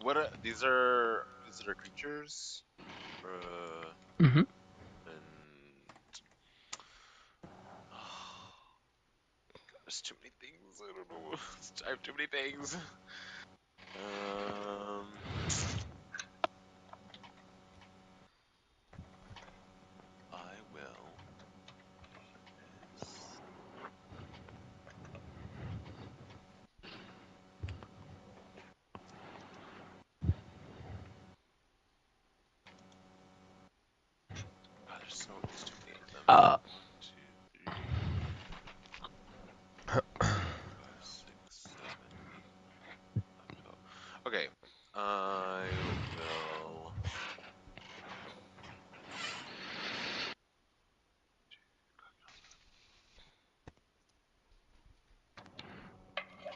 Speaker 4: What are these? Are creatures?
Speaker 2: Mm-hmm.
Speaker 4: And there's too many things. I don't know. I have too many things. Um, I will. God, there's too many of them.
Speaker 2: Uh,
Speaker 4: 1, 2, 3, 5, 6, 7, 8, 9, 12. Okay, I will.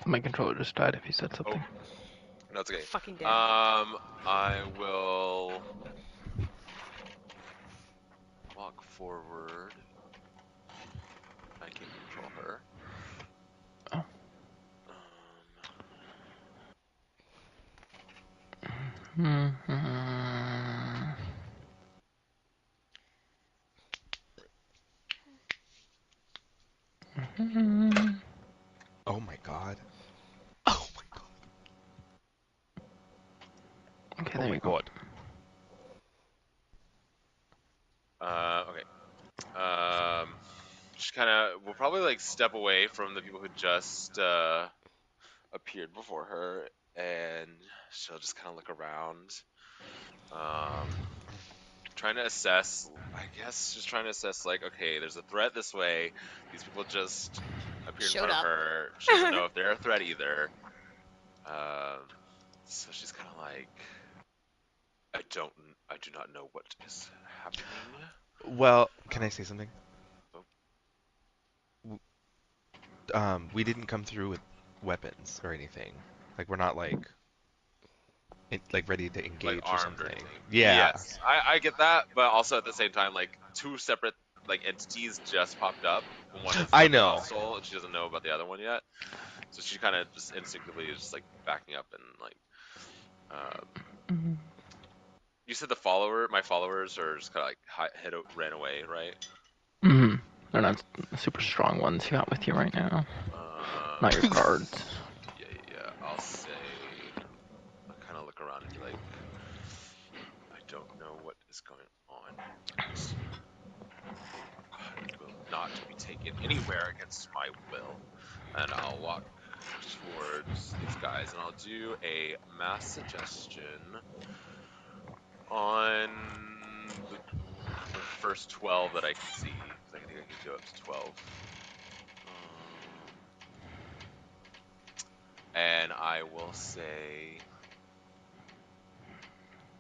Speaker 2: my controller just died if you said
Speaker 4: Oh,
Speaker 2: something.
Speaker 4: no, it's okay.
Speaker 1: Fucking dead.
Speaker 4: I will walk forward. I can control her.
Speaker 2: Oh. Mm-hmm.
Speaker 3: Oh my god. Oh my god.
Speaker 2: Okay,
Speaker 3: Oh
Speaker 2: there
Speaker 3: my
Speaker 2: you go.
Speaker 3: god.
Speaker 4: Okay. Just kind of, we'll probably like step away from the people who just appeared before her, and she'll just kind of look around, um, trying to assess. I guess just trying to assess, like, okay, there's a threat this way. These people just appeared in
Speaker 1: Showed
Speaker 4: front of
Speaker 1: up.
Speaker 4: her. She doesn't know if they're a threat either. Um, so she's kind of like, I don't, I do not know what is happening.
Speaker 3: Well, can I say something?
Speaker 4: Oh,
Speaker 3: We didn't come through with weapons or anything. Like we're not like ready to
Speaker 4: like
Speaker 3: engage or
Speaker 4: armed or
Speaker 3: something.
Speaker 4: anything.
Speaker 3: Yeah.
Speaker 4: Yes, I get that, but also at the same time, like two separate like entities just popped up. One is
Speaker 3: I
Speaker 4: like a
Speaker 3: know.
Speaker 4: hostile, and she doesn't know about the other one yet. So she kind of just instinctively is just like backing up and like. Um, you said my followers are just kind of like ran away, right?
Speaker 2: Mm-hmm. They're not super strong ones you got with you right now. Not your guards.
Speaker 4: Yeah. I'll say. I'll kind of look around and be like, I don't know what is going on, but I will not be taken anywhere against my will, and I'll walk. towards these guys, and I'll do a mass suggestion on the first 12 that I can see, because I think I can do up to 12. And I will say,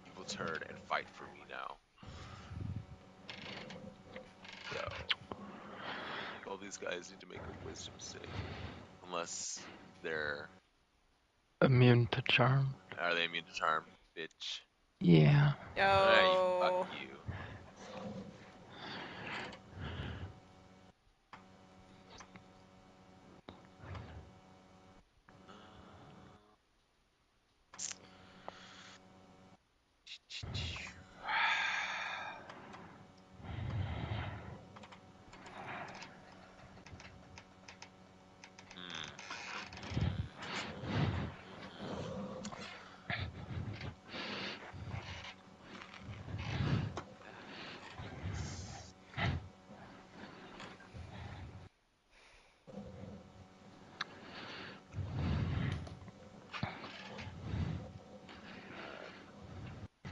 Speaker 4: you will turn and fight for me now. So, I think all these guys need to make a wisdom save, unless they're
Speaker 2: Immune to charm.
Speaker 4: are they immune to charm, bitch?
Speaker 2: Yeah.
Speaker 1: Oh.
Speaker 4: Fuck you.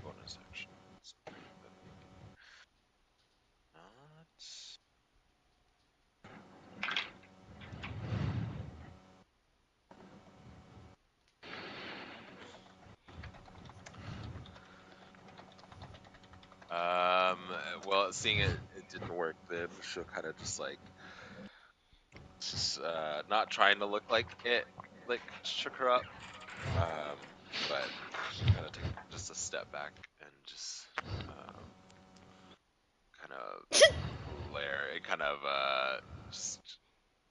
Speaker 4: Bonus action. Not. Well, seeing it didn't work, then she'll kind of just like, not trying to look like it, like shook her up, but she'll kind of take just a step back and just, kind of glare and kind of, just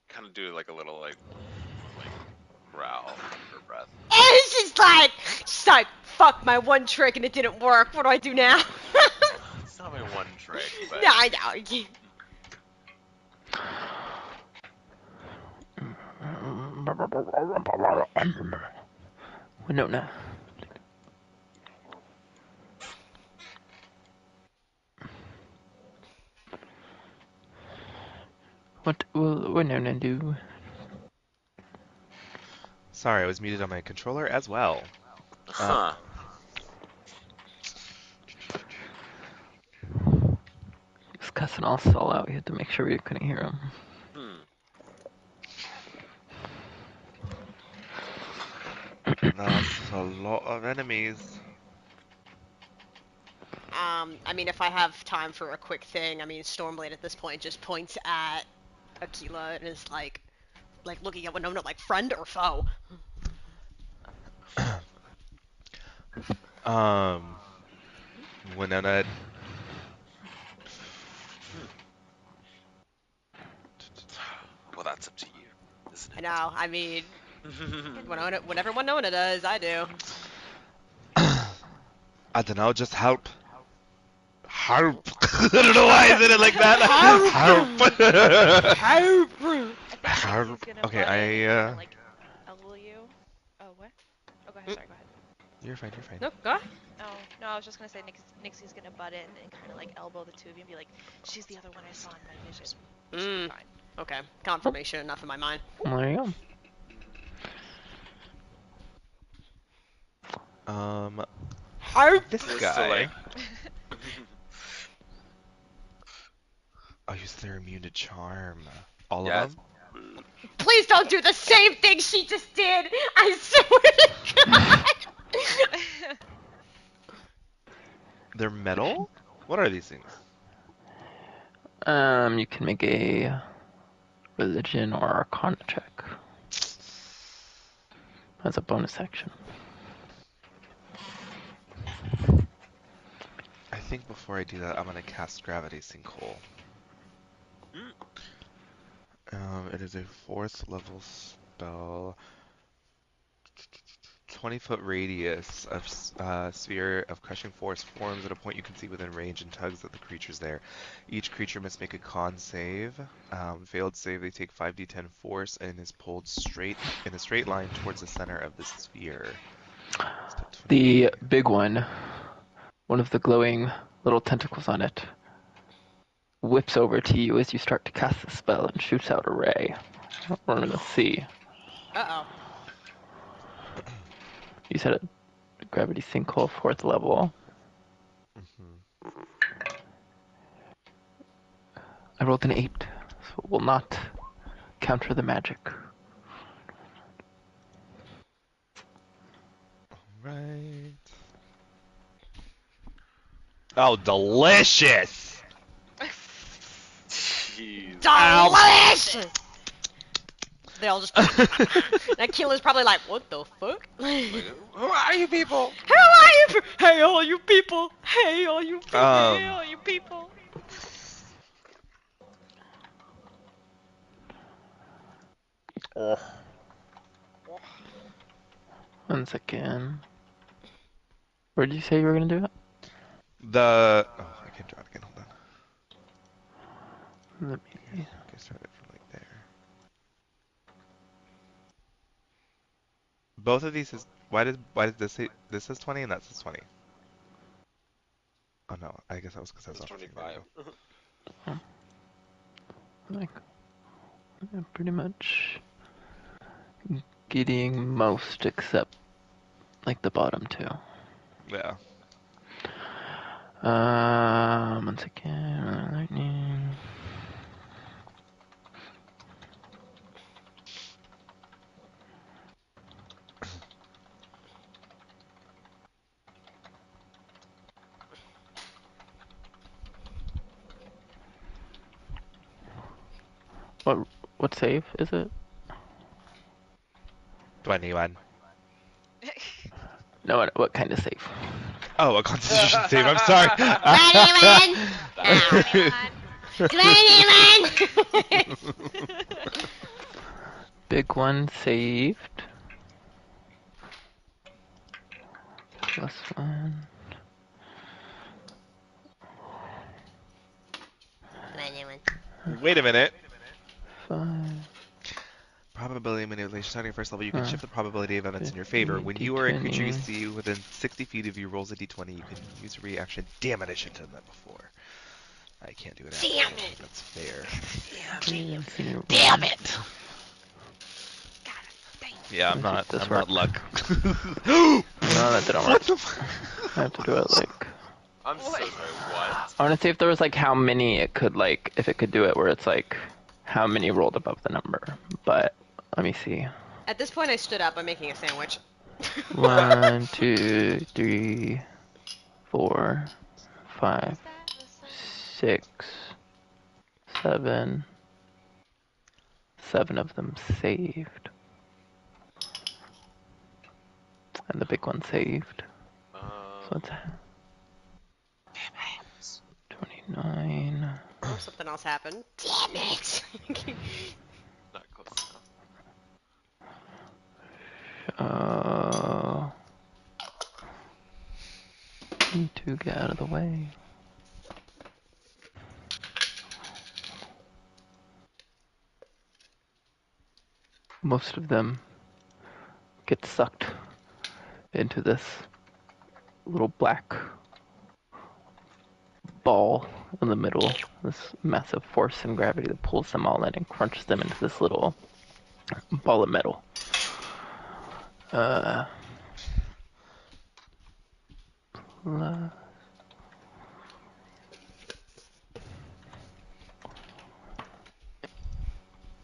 Speaker 4: kind of do like a little like growl under her breath.
Speaker 1: And she's like, fuck my one trick and it didn't work. What do I do now?
Speaker 4: It's not my one trick, but
Speaker 1: No, I know.
Speaker 2: Winona. What will Winona do?
Speaker 3: Sorry, I was muted on my controller as well.
Speaker 4: huh.
Speaker 2: He was cussing all Saul out. He had to make sure we couldn't hear him.
Speaker 3: That's a lot of enemies.
Speaker 1: I mean, if I have time for a quick thing, I mean, Stormblade at this point just points at Aquila and is like looking at Winona like friend or foe.
Speaker 3: Winona.
Speaker 4: Well, that's up to you, isn't
Speaker 1: I
Speaker 4: it?
Speaker 1: know. I mean, whatever Winona does, I do.
Speaker 3: I don't know, just help. Help! I don't know why I said it like that. Help!
Speaker 1: Help!
Speaker 5: I think Nixie's gonna
Speaker 3: Okay,
Speaker 5: butt in and kinda,
Speaker 3: I.
Speaker 5: like elbow you. Oh, what? Oh, go ahead. Sorry, go ahead.
Speaker 3: You're fine. You're fine.
Speaker 1: No, go ahead.
Speaker 5: Oh, no, I was just gonna say Nixie's gonna butt in and kind of like elbow the two of you and be like, "She's the other one I saw in my vision. You should be fine."
Speaker 1: Okay, confirmation enough in my mind.
Speaker 2: There you
Speaker 3: Um,
Speaker 1: Help!
Speaker 3: this
Speaker 4: Just
Speaker 3: guy.
Speaker 4: to like,
Speaker 3: Oh, you said they're immune to charm. All
Speaker 4: yeah.
Speaker 3: of them?
Speaker 1: Please don't do the same thing she just did! I swear to God!
Speaker 3: They're metal? What are these things?
Speaker 2: go. You can make a religion or arcana check. As a bonus action.
Speaker 3: I think before I do that, I'm gonna cast Gravity Sinkhole. It is a 4th level spell. 20-foot radius of sphere of crushing force forms at a point you can see within range and tugs at the creatures there. Each creature must make a con save. Failed save, they take 5d10 force and is pulled straight in a straight line towards the center of the sphere.
Speaker 2: The big one of the glowing little tentacles on it, whips over to you as you start to cast the spell and shoots out a ray. We're gonna see.
Speaker 1: Uh-oh.
Speaker 2: You said it. Gravity sinkhole, 4th level.
Speaker 3: Mm-hmm.
Speaker 2: I rolled an 8, so it will not counter the magic.
Speaker 3: Right. Oh, delicious!
Speaker 4: Jeez.
Speaker 1: Delicious! They all just. That killer's probably like, what the fuck?
Speaker 4: Like, who are you people?
Speaker 1: How are you? Hey, all you people! Hey, all you people!
Speaker 3: Um,
Speaker 5: Ew, you people.
Speaker 3: oh.
Speaker 2: 1 second. Where did you say you were gonna do it?
Speaker 3: I can't draw it again. Hold on.
Speaker 2: Let me.
Speaker 3: Okay, start it from like there. Both of these is why did this say this says 20 and that says 20? Oh no, I guess that was because I was
Speaker 4: It's
Speaker 3: off. There
Speaker 4: 25.
Speaker 3: we go.
Speaker 2: Like, pretty much getting most except like the bottom two.
Speaker 3: Yeah.
Speaker 2: Once again, lightning. What save is it?
Speaker 3: 21.
Speaker 2: No, what kind of save?
Speaker 3: Oh, a Constitution save. I'm sorry.
Speaker 1: 21! 21!
Speaker 2: Big one saved. +1.
Speaker 1: 21.
Speaker 3: Wait a minute.
Speaker 2: 5.
Speaker 3: Probability manipulation. Starting at first level, you can shift the probability of events in your
Speaker 2: 50,
Speaker 3: favor. When you or a creature you
Speaker 2: D20.
Speaker 3: see within 60 feet of you rolls a d20, you can use a reaction. Damn it, I should have done that before. I can't do it after.
Speaker 1: Damn
Speaker 3: I don't think
Speaker 1: it.
Speaker 3: that's fair.
Speaker 1: Damn it!
Speaker 3: Yeah, I'm
Speaker 2: Let's see if this
Speaker 3: not
Speaker 2: works.
Speaker 3: luck.
Speaker 2: No, that didn't work.
Speaker 3: What the f-
Speaker 2: I have to do it like.
Speaker 4: I'm so sorry, what?
Speaker 2: I want to see if there was like how many it could like if it could do it where it's like how many rolled above the number. But let me see.
Speaker 1: At this point, I stood up. I'm making a sandwich.
Speaker 2: 1, 2, 3, 4, 5, 6, 7. 7 of them saved. And the big one saved. So it's 29.
Speaker 1: Oh, something else happened. Damn it!
Speaker 4: Not close enough.
Speaker 2: Need to get out of the way. Most of them get sucked into this little black ball in the middle, this massive force and gravity that pulls them all in and crunches them into this little ball of metal.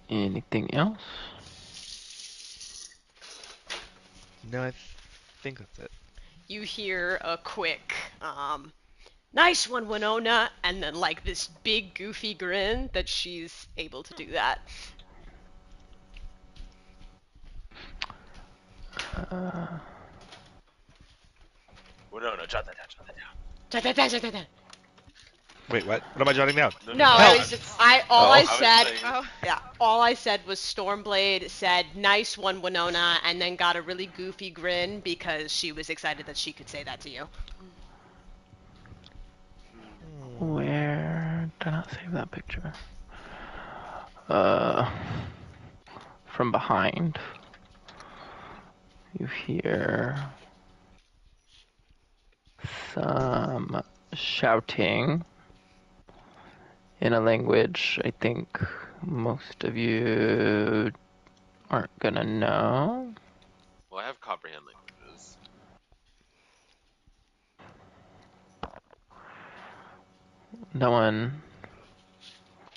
Speaker 2: Anything else?
Speaker 3: No, I think that's it.
Speaker 1: You hear a quick, nice one, Winona, and then like this big goofy grin that she's able to do that.
Speaker 4: Well, no, jot that down, jot that down.
Speaker 3: Wait, what? What am I jotting down?
Speaker 1: No,
Speaker 3: Help!
Speaker 1: all I
Speaker 3: Oh.
Speaker 1: said,
Speaker 5: Oh.
Speaker 1: yeah, all I said was Stormblade said, nice one, Winona, and then got a really goofy grin because she was excited that she could say that to you.
Speaker 2: Where did I not save that picture? From behind, you hear some shouting in a language I think most of you aren't gonna know.
Speaker 4: Well, I have comprehend languages.
Speaker 2: That one.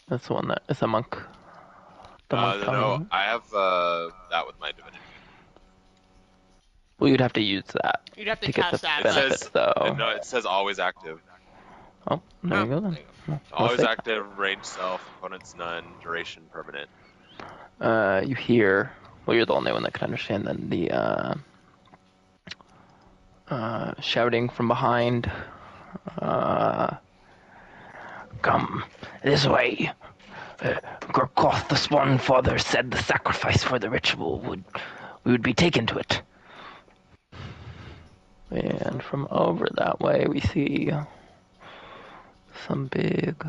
Speaker 2: That's the one that is a monk. The monk
Speaker 4: No,
Speaker 2: tongue.
Speaker 4: I have that with my divinity.
Speaker 2: Well, you'd have to use that
Speaker 1: You'd have to
Speaker 2: get the
Speaker 1: cast that,
Speaker 4: It
Speaker 1: but
Speaker 2: benefits,
Speaker 4: says
Speaker 2: though.
Speaker 4: no, it says always active.
Speaker 2: Oh, there you go then. Well, let's
Speaker 4: Always
Speaker 2: take
Speaker 4: active, range self, opponent's none, duration permanent.
Speaker 2: that. You hear. Well, you're the only one that can understand then the shouting from behind. Come this way. Gorkoth, the Swan Father, said the sacrifice for the ritual we would be taken to it. And from over that way, we see some big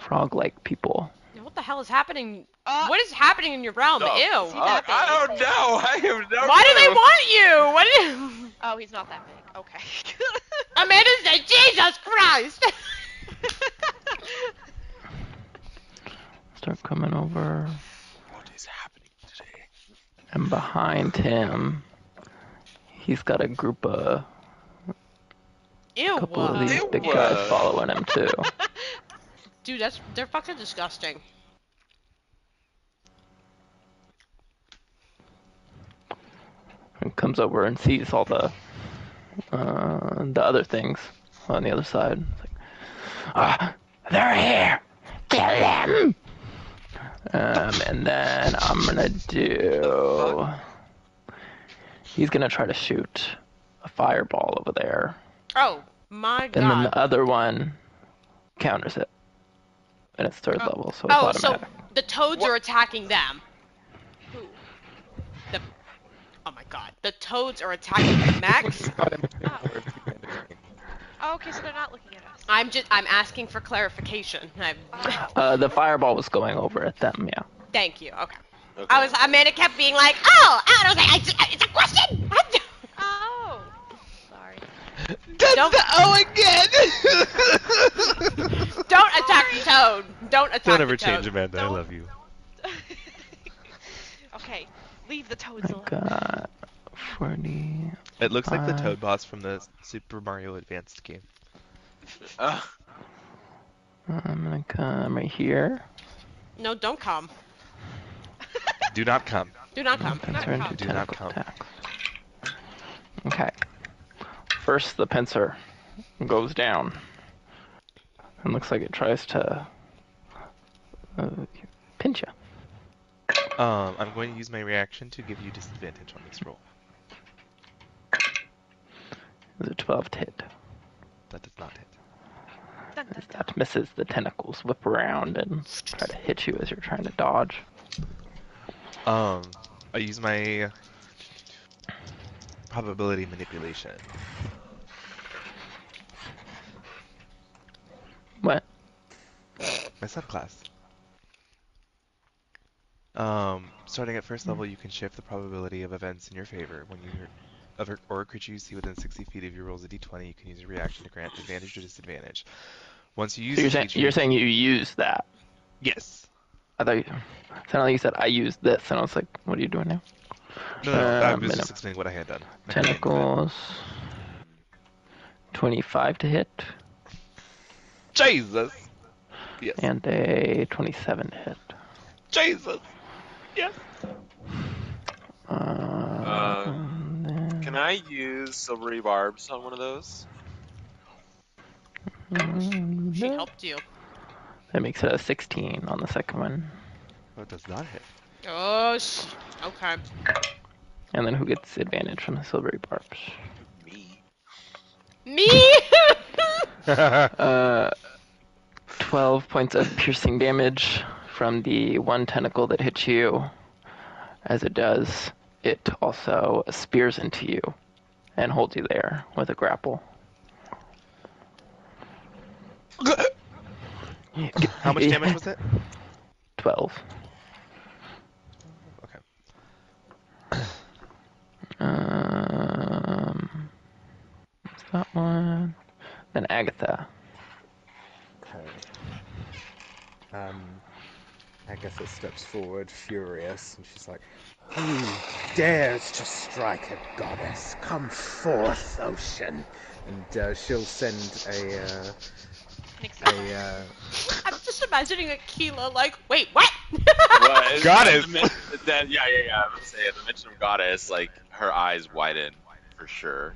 Speaker 2: frog-like people.
Speaker 1: what the hell is happening? What is happening in your realm?
Speaker 4: No,
Speaker 1: Ew.
Speaker 5: that big?
Speaker 4: I don't know. I have no
Speaker 1: Why do they
Speaker 4: clue.
Speaker 1: want you? What? Is...
Speaker 5: Oh, he's not that big. Okay.
Speaker 1: Amanda said, Jesus Christ!
Speaker 2: Start coming over,
Speaker 4: What is happening today?
Speaker 2: and behind him, he's got a group of
Speaker 1: Ew.
Speaker 2: couple of these
Speaker 4: Ew.
Speaker 2: big guys following him too.
Speaker 1: Dude, they're fucking disgusting.
Speaker 2: And comes over and sees all the other things on the other side. It's like, they're here! Kill them! And then I'm gonna do... He's gonna try to shoot a fireball over there.
Speaker 1: Oh, my God.
Speaker 2: And then the other one counters it. And it's third level, so it's
Speaker 1: Oh, so
Speaker 2: automatic.
Speaker 1: the toads are attacking them.
Speaker 5: Who?
Speaker 1: Oh my God. The toads are attacking the mechs.
Speaker 5: Oh, okay, so they're not looking at us.
Speaker 1: I'm asking for clarification.
Speaker 2: The fireball was going over at them, yeah.
Speaker 1: Thank you. Okay.
Speaker 4: Okay.
Speaker 1: Amanda kept being like, oh, I was like, it's a question.
Speaker 5: Oh, sorry.
Speaker 1: Don't,
Speaker 3: again!
Speaker 1: don't attack the toad. Don't attack
Speaker 3: Don't
Speaker 1: the
Speaker 3: ever
Speaker 1: toad.
Speaker 3: change, Amanda. I
Speaker 5: Don't.
Speaker 3: love you.
Speaker 5: Okay, leave the toads
Speaker 2: I
Speaker 5: alone.
Speaker 2: got 40.
Speaker 3: It looks like the Toad boss from the Super Mario Advanced game.
Speaker 2: I'm gonna come right here.
Speaker 1: No, don't come.
Speaker 3: Do not come.
Speaker 1: Do not come.
Speaker 2: Pincer into
Speaker 3: Do not
Speaker 2: tentacle
Speaker 3: come.
Speaker 2: attacks. Okay. First, the pincer goes down. And looks like it tries to pinch you.
Speaker 3: I'm going to use my reaction to give you disadvantage on this roll.
Speaker 2: Is a 12 to hit.
Speaker 3: That does not hit.
Speaker 5: Dun, dun, dun.
Speaker 2: That misses. The tentacles whip around and try to hit you as you're trying to dodge.
Speaker 3: I use my probability manipulation.
Speaker 2: What?
Speaker 3: My subclass. Starting at first level, you can shift the probability of events in your favor. When or a creature you see within 60 feet of you rolls a d20, you can use a reaction to grant advantage or disadvantage. Once you use
Speaker 2: So
Speaker 3: this feature,
Speaker 2: you're saying you use that?
Speaker 3: yes.
Speaker 2: I thought you sounded like you said I used this, and I was like, what are you doing now?
Speaker 3: No, I was
Speaker 2: minimum.
Speaker 3: just explaining what I had done. I had named it.
Speaker 2: Tentacles. 25 to hit,
Speaker 3: Jesus. Yes.
Speaker 2: and a 27 to hit.
Speaker 3: Jesus. Yes.
Speaker 4: Can I use silvery barbs on one of those?
Speaker 1: She helped you.
Speaker 2: That makes it a 16 on the second one.
Speaker 3: Oh, it does not hit.
Speaker 1: Oh, okay.
Speaker 2: And then who gets advantage from the silvery barbs?
Speaker 4: Me.
Speaker 1: Me?
Speaker 2: 12 points of piercing damage from the one tentacle that hits you. As it does, it also spears into you and holds you there with a grapple.
Speaker 3: How much damage was it?
Speaker 2: 12.
Speaker 3: Okay.
Speaker 2: What's that one? Then Agatha.
Speaker 6: Okay. Agatha steps forward, furious, and she's like, "Who dares to strike a goddess? Come forth, Ocean!" And she'll send a
Speaker 5: Makes sense.
Speaker 1: I'm just imagining Aquila like, wait, what?
Speaker 4: What?
Speaker 3: Goddess!
Speaker 4: Yeah. I was gonna say, at the mention of goddess, like her eyes widen for sure.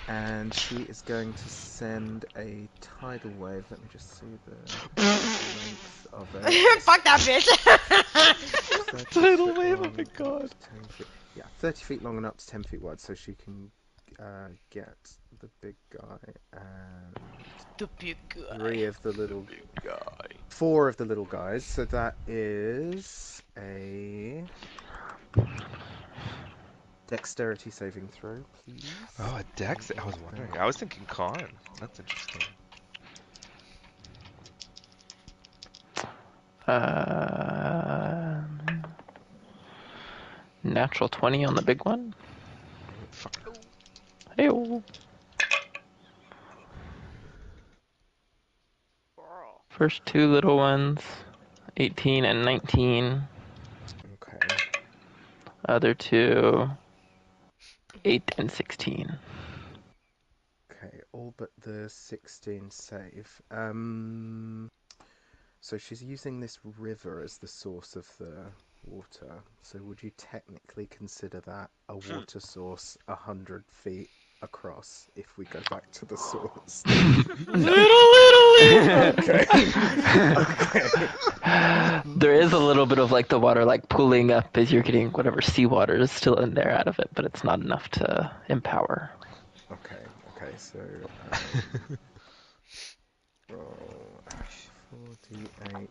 Speaker 6: And she is going to send a tidal wave. Let me just see the length of it.
Speaker 1: Fuck that bitch.
Speaker 6: 30
Speaker 3: Tidal
Speaker 6: foot
Speaker 3: wave, oh
Speaker 6: long,
Speaker 3: my
Speaker 6: up
Speaker 3: god.
Speaker 6: to 10 feet. Yeah, 30 feet long and up to 10 feet wide, so she can get the big guy and
Speaker 1: The big guy.
Speaker 6: 4 of the little guys. So that is a dexterity saving throw, please.
Speaker 3: Oh, a dex? I was wondering. I was thinking con. That's interesting.
Speaker 2: Natural 20 on the big one.
Speaker 3: Fuck.
Speaker 2: Hey-o.
Speaker 5: Girl.
Speaker 2: First 2 little ones, 18 and 19.
Speaker 6: Okay.
Speaker 2: Other 2, 8 and 16.
Speaker 6: Okay, all but the 16 save. So she's using this river as the source of the water. So would you technically consider that a water source 100 feet across if we go back to the source? Okay. Okay.
Speaker 2: There is a little bit of like the water like pooling up as you're getting whatever seawater is still in there out of it, but it's not enough to empower.
Speaker 6: Okay, so roll 4d8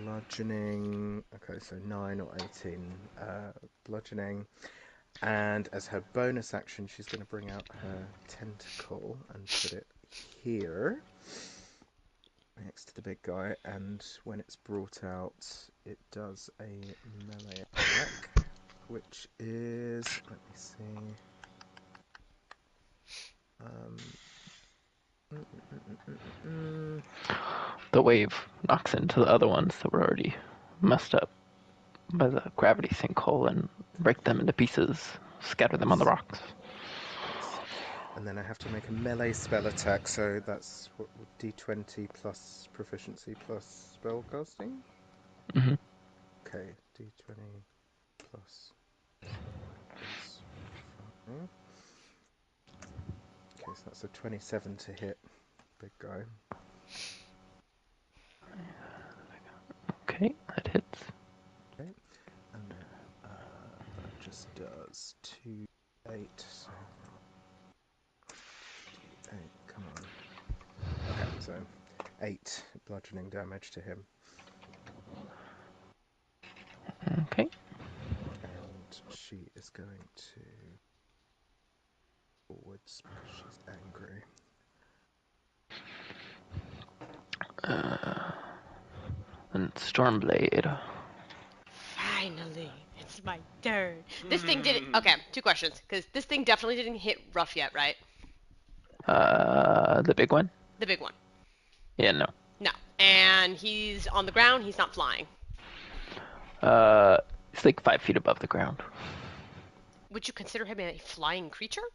Speaker 6: bludgeoning. Okay, so 9 or 18 bludgeoning. And as her bonus action, she's going to bring out her tentacle and put it here next to the big guy. And when it's brought out, it does a melee attack, which is, let me see.
Speaker 2: The wave knocks into the other ones that were already messed up by the gravity sinkhole and break them into pieces, scatter them on the rocks.
Speaker 6: And then I have to make a melee spell attack, so that's what d20 plus proficiency plus spellcasting?
Speaker 2: Mm-hmm.
Speaker 6: Okay, d20 plus. Okay, so that's a 27 to hit, big guy.
Speaker 2: Okay, that hits.
Speaker 6: Okay, and then that just does 2, 8. So 8, come on. Okay, so 8 bludgeoning damage to him.
Speaker 2: Okay.
Speaker 6: And she is going to forwards because she's angry.
Speaker 2: And Stormblade.
Speaker 1: Finally, it's my turn. This thing didn't. Okay, 2 questions, because this thing definitely didn't hit rough yet, right?
Speaker 2: The big one?
Speaker 1: The big one.
Speaker 2: Yeah, no.
Speaker 1: No. And he's on the ground. He's not flying.
Speaker 2: It's like 5 feet above the ground.
Speaker 1: Would you consider him a flying creature?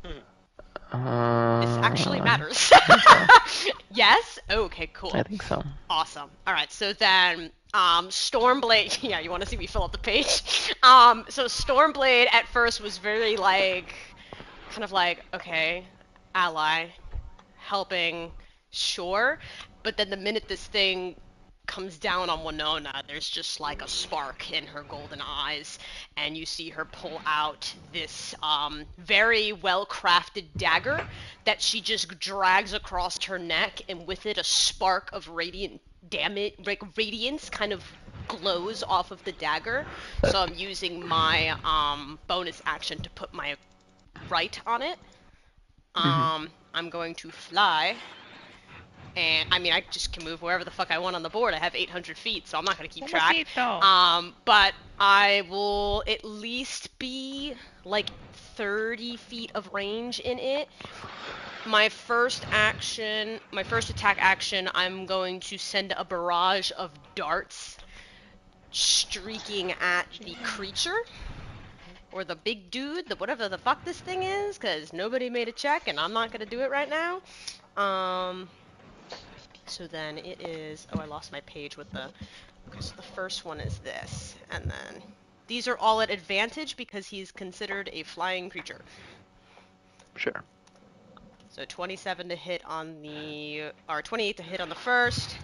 Speaker 2: This
Speaker 1: This actually matters. Yes? Okay, cool.
Speaker 2: I think so.
Speaker 1: Awesome. Alright, so then, Stormblade, yeah, you want to see me fill up the page? So Stormblade at first was very, like, kind of like, okay, ally, helping, sure, but then the minute this thing comes down on Winona, there's just like a spark in her golden eyes, and you see her pull out this very well crafted dagger that she just drags across her neck, and with it a spark of radiant damage, like radiance kind of glows off of the dagger. So I'm using my bonus action to put my right on it. I'm going to fly. And I mean, I just can move wherever the fuck I want on the board. I have 800 feet, so I'm not gonna keep track. But I will at least be like 30 feet of range in it. My first attack action, I'm going to send a barrage of darts streaking at the creature. or the big dude, the whatever the fuck this thing is, because nobody made a check and I'm not gonna do it right now. So then it is. Oh, I lost my page with the. Okay, so the first one is this, and then these are all at advantage because he's considered a flying creature.
Speaker 2: Sure.
Speaker 1: So 27 to hit on the, or 28 to hit on the first,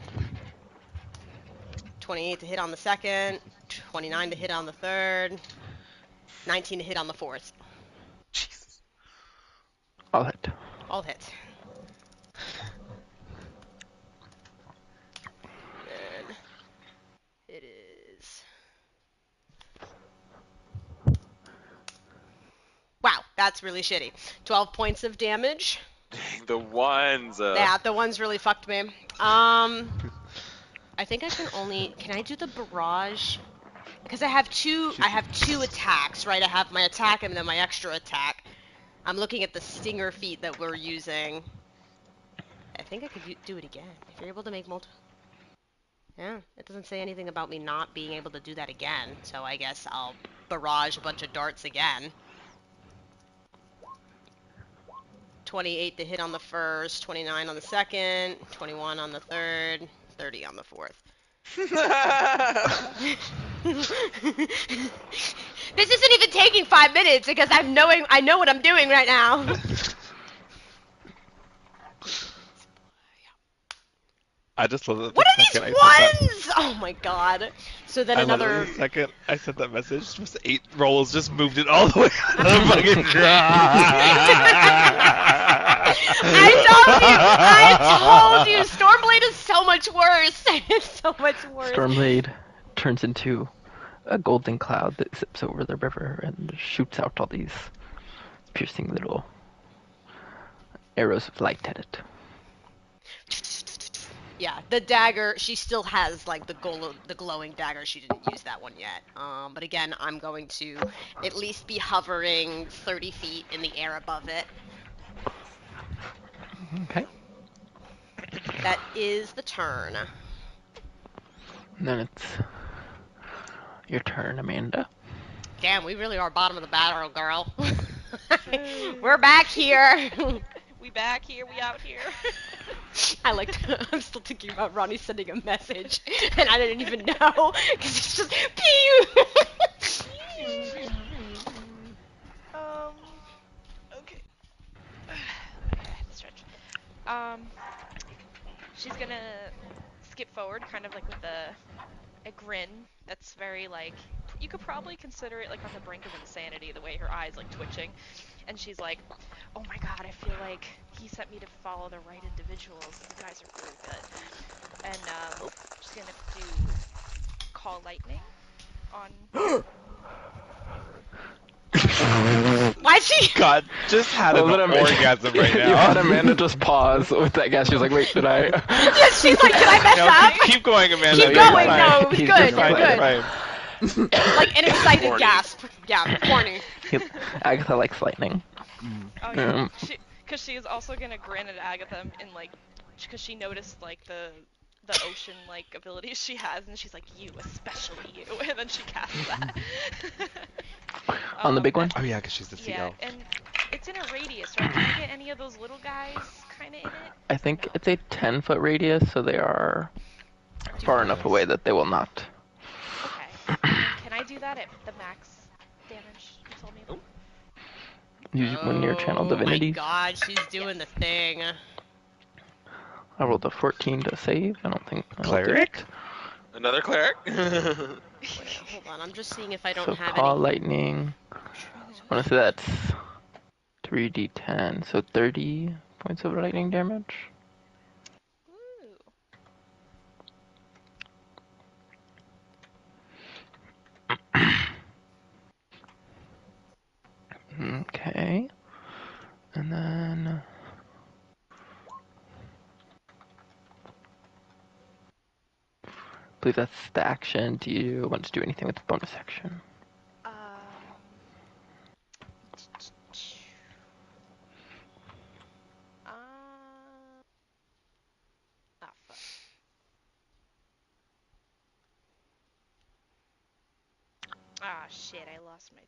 Speaker 1: 28 to hit on the second, 29 to hit on the third, 19 to hit on the fourth.
Speaker 4: Jesus.
Speaker 2: I'll hit.
Speaker 1: All hit. Then it is. Wow, that's really shitty. 12 points of damage.
Speaker 4: Dang, the ones.
Speaker 1: Yeah, the ones really fucked me. I think I can only. Can I do the barrage? Because I have two attacks, right? I have my attack and then my extra attack. I'm looking at the stinger feat that we're using. I think I could do it again. If you're able to make multiple. Yeah, it doesn't say anything about me not being able to do that again. So I guess I'll barrage a bunch of darts again. 28 to hit on the first, 29 on the second, 21 on the third, 30 on the fourth. This isn't even taking 5 minutes because I know what I'm doing right now.
Speaker 3: I just love that.
Speaker 1: What
Speaker 3: The
Speaker 1: are these
Speaker 3: second I said
Speaker 1: ones? Oh my god. So then
Speaker 3: that, I love
Speaker 1: another.
Speaker 3: that the second I sent that message, just 8 rolls just moved it all the way out of the fucking
Speaker 1: I told you, Stormblade is so much worse. It's so much worse.
Speaker 2: Stormblade turns into a golden cloud that zips over the river and shoots out all these piercing little arrows of light at it.
Speaker 1: Yeah, the dagger, she still has like the glowing dagger. She didn't use that one yet. But again, I'm going to at least be hovering 30 feet in the air above it.
Speaker 2: Okay.
Speaker 1: That is the turn.
Speaker 2: And then it's your turn, Amanda.
Speaker 1: Damn, we really are bottom of the barrel, girl. We're back here.
Speaker 5: We back here, we out here.
Speaker 1: I'm still thinking about Ronnie sending a message, and I didn't even know, because it's just, pew!
Speaker 5: Okay. Stretch. She's gonna skip forward, kind of like with a grin that's very like, you could probably consider it like on the brink of insanity, the way her eyes like twitching, and she's like, oh my god, I feel like he sent me to follow the right individuals. You guys are really good. And she's gonna do call lightning on.
Speaker 1: Why'd she?
Speaker 3: God, just had an
Speaker 2: Well, then
Speaker 3: orgasm right
Speaker 2: You had
Speaker 3: now.
Speaker 2: Amanda just pause with that guess. She was like, wait, did I?
Speaker 1: Yeah, she's like, did I mess
Speaker 3: No,
Speaker 1: up?
Speaker 3: keep going, Amanda.
Speaker 1: Keep
Speaker 3: You're
Speaker 1: going,
Speaker 3: fine.
Speaker 1: no, it was
Speaker 2: He's
Speaker 1: good,
Speaker 2: just
Speaker 1: you're
Speaker 2: fine,
Speaker 1: good.
Speaker 3: Fine.
Speaker 1: Like an excited
Speaker 4: Horny.
Speaker 1: gasp. Yeah, horny.
Speaker 2: Agatha likes lightning.
Speaker 5: Oh yeah,
Speaker 2: Um,
Speaker 5: because she is also gonna grin at Agatha and like, because she noticed like the ocean like abilities she has, and she's like, you, especially you, and then she casts that.
Speaker 2: On the big one?
Speaker 3: Oh yeah, because she's the
Speaker 5: Yeah,
Speaker 3: CEO.
Speaker 5: and it's in a radius, right? Can I get any of those little guys kind of in it?
Speaker 2: I think it's a 10-foot radius, so they are far enough away that they will not.
Speaker 5: Okay. Can I do that at the max damage you told me about?
Speaker 2: When you're channel
Speaker 1: Oh my
Speaker 2: divinities.
Speaker 1: god, she's doing the thing.
Speaker 2: I rolled a 14 to save. I don't think I'll do
Speaker 3: Cleric?
Speaker 2: it.
Speaker 4: Another cleric?
Speaker 1: Wait, hold on, I'm just seeing if I don't
Speaker 2: So
Speaker 1: have
Speaker 2: call
Speaker 1: any.
Speaker 2: lightning. I want to say that's 3d10, so 30 points of lightning damage. Okay. And then I believe that's the action. Do you want to do anything with the bonus action?
Speaker 5: Um. Ah, fuck. Ah, shit, I lost my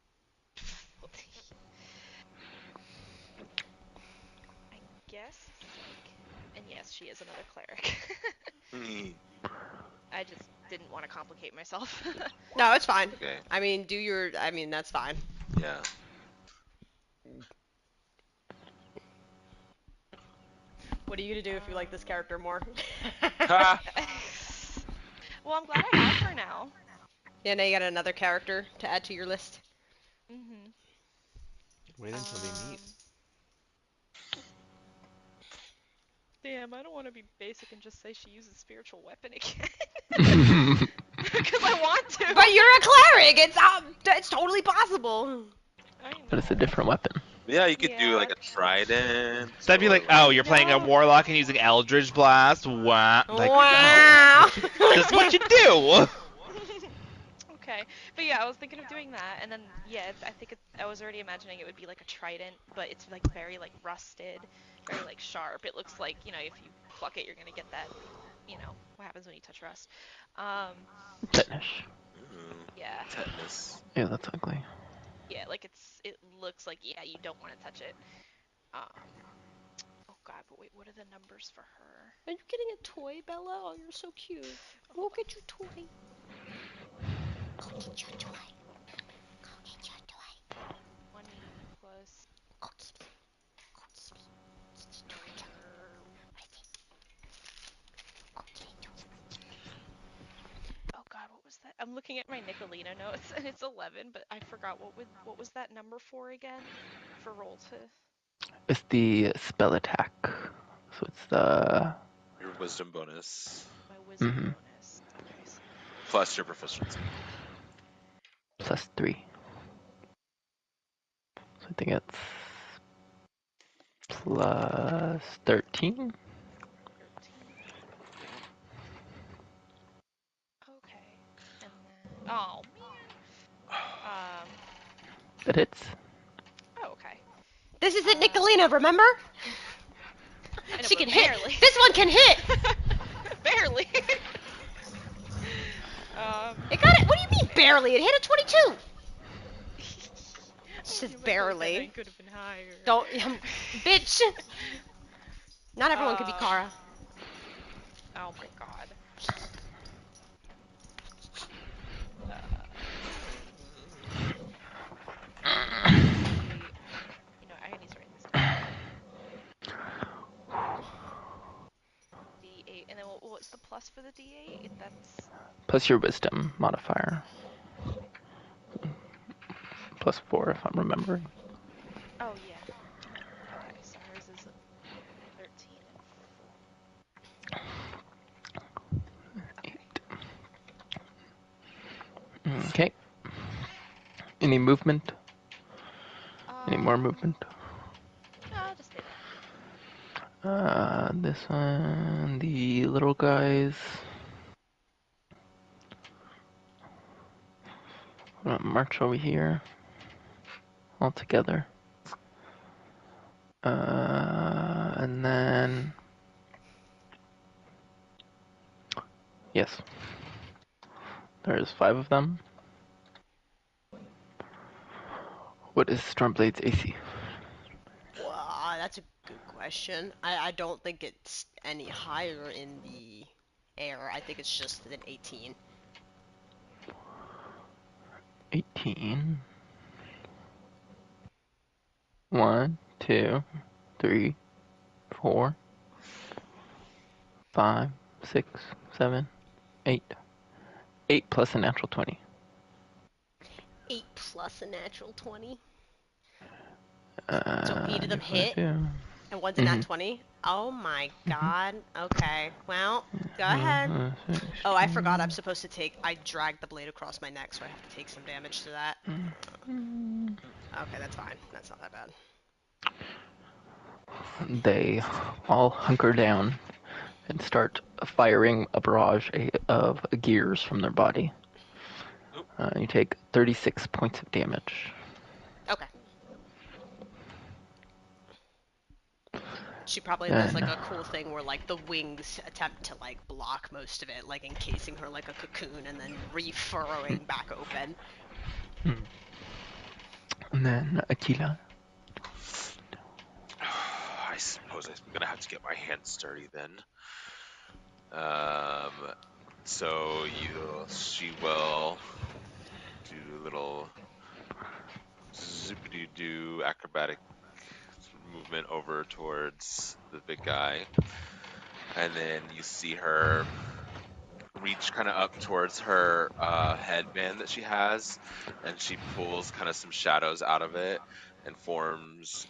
Speaker 5: I guess, like, and yes, she is another cleric. I just didn't want to complicate myself.
Speaker 1: No, it's fine.
Speaker 4: Okay.
Speaker 1: I mean, that's fine.
Speaker 4: Yeah.
Speaker 1: What are you gonna do if you like this character more?
Speaker 4: Ha!
Speaker 5: Well, I'm glad I have her now.
Speaker 1: Yeah, now you got another character to add to your list.
Speaker 5: Mhm.
Speaker 3: Wait until they meet.
Speaker 5: Damn, I don't want to be basic and just say she uses spiritual weapon again. Because I want to.
Speaker 1: But you're a cleric. It's totally possible.
Speaker 5: I
Speaker 2: But it's a
Speaker 5: know.
Speaker 2: different weapon.
Speaker 4: Yeah, you could do
Speaker 5: Yeah,
Speaker 4: like a trident.
Speaker 3: That'd be
Speaker 4: or,
Speaker 3: like, oh, you're playing a
Speaker 5: No.
Speaker 3: warlock and using Eldritch Blast. Wow. Like,
Speaker 1: Wow.
Speaker 3: no. This is what you do.
Speaker 5: Okay, but yeah, I was thinking of doing that, and then yeah, I think I was already imagining it would be like a trident, but it's like very like rusted, very like sharp. It looks like, you know, if you pluck it, you're gonna get that, you know, what happens when you touch rust.
Speaker 2: Tetanus.
Speaker 5: Yeah,
Speaker 4: tetanus.
Speaker 2: Yeah, that's ugly.
Speaker 5: yeah, like it looks like, yeah, you don't want to touch it. Oh god, but wait, what are the numbers for her?
Speaker 1: Are you getting a toy, Bella? Oh, you're so cute.
Speaker 5: Hold
Speaker 1: Go get your toy. Go get your toy. Go get your toy.
Speaker 5: 20 plus.
Speaker 1: Go get it. Go get it.
Speaker 5: Oh god, what was that? I'm looking at my Nicolino notes and it's 11, but I forgot what was that number for again? For roll to
Speaker 2: It's the spell attack. So it's the
Speaker 4: Your wisdom bonus
Speaker 5: my wisdom
Speaker 2: Mhm.
Speaker 5: bonus. Okay, so
Speaker 4: plus your proficiency.
Speaker 2: +3. So I think it's +13.
Speaker 5: 13. Okay. And then oh man.
Speaker 2: It hits.
Speaker 5: Oh okay.
Speaker 1: This isn't Nicolina, remember?
Speaker 5: I know,
Speaker 1: She
Speaker 5: but
Speaker 1: can
Speaker 5: barely.
Speaker 1: hit. This one can hit.
Speaker 5: Barely.
Speaker 1: It got it. What do you mean barely? It hit a 22. It's
Speaker 5: Yeah,
Speaker 1: just
Speaker 5: my dice
Speaker 1: barely.
Speaker 5: could have been higher.
Speaker 1: Don't, bitch. Not everyone can be
Speaker 5: Um,
Speaker 1: Kara.
Speaker 5: Oh my god. D8. You know, I need to write this down. D8, and then what's the plus for the D8? That's
Speaker 2: Plus your wisdom modifier. +4 if I'm remembering.
Speaker 5: oh yeah. Okay, so hers is 13 and 4. Okay.
Speaker 2: Okay. Any movement? Any more
Speaker 5: Um,
Speaker 2: movement?
Speaker 5: no, I'll just stay there.
Speaker 2: This one, the little guys. I'm gonna march over here all together. And then yes, there's 5 of them. What is Stormblade's AC?
Speaker 1: Wow, that's a good question. I don't think it's any higher in the air. I think it's just an 18.
Speaker 2: 18. 1, 2, 3, 4, 5, 6, 7, 8. 8 plus a natural 20.
Speaker 1: 8 plus a natural 20.
Speaker 2: Uh,
Speaker 1: So 8 of them hit,
Speaker 2: 22.
Speaker 1: and one's a nat 20. Oh my god. Okay, well, go ahead. Oh, I forgot I'm supposed to take... I dragged the blade across my neck, so I have to take some damage to that. Okay, that's fine. That's not that bad.
Speaker 2: They all hunker down and start firing a barrage of gears from their body. You take 36 points of damage.
Speaker 1: Okay. She probably does like
Speaker 2: Then,
Speaker 1: a cool thing where like the wings attempt to like block most of it, like encasing her like a cocoon and then re-furrowing back open.
Speaker 2: And then Aquila.
Speaker 4: I suppose I'm gonna have to get my hands dirty then. So she will do a little zoopity doo acrobatic movement over towards the big guy, and then you see her reach kind of up towards her headband that she has, and she pulls kind of some shadows out of it and forms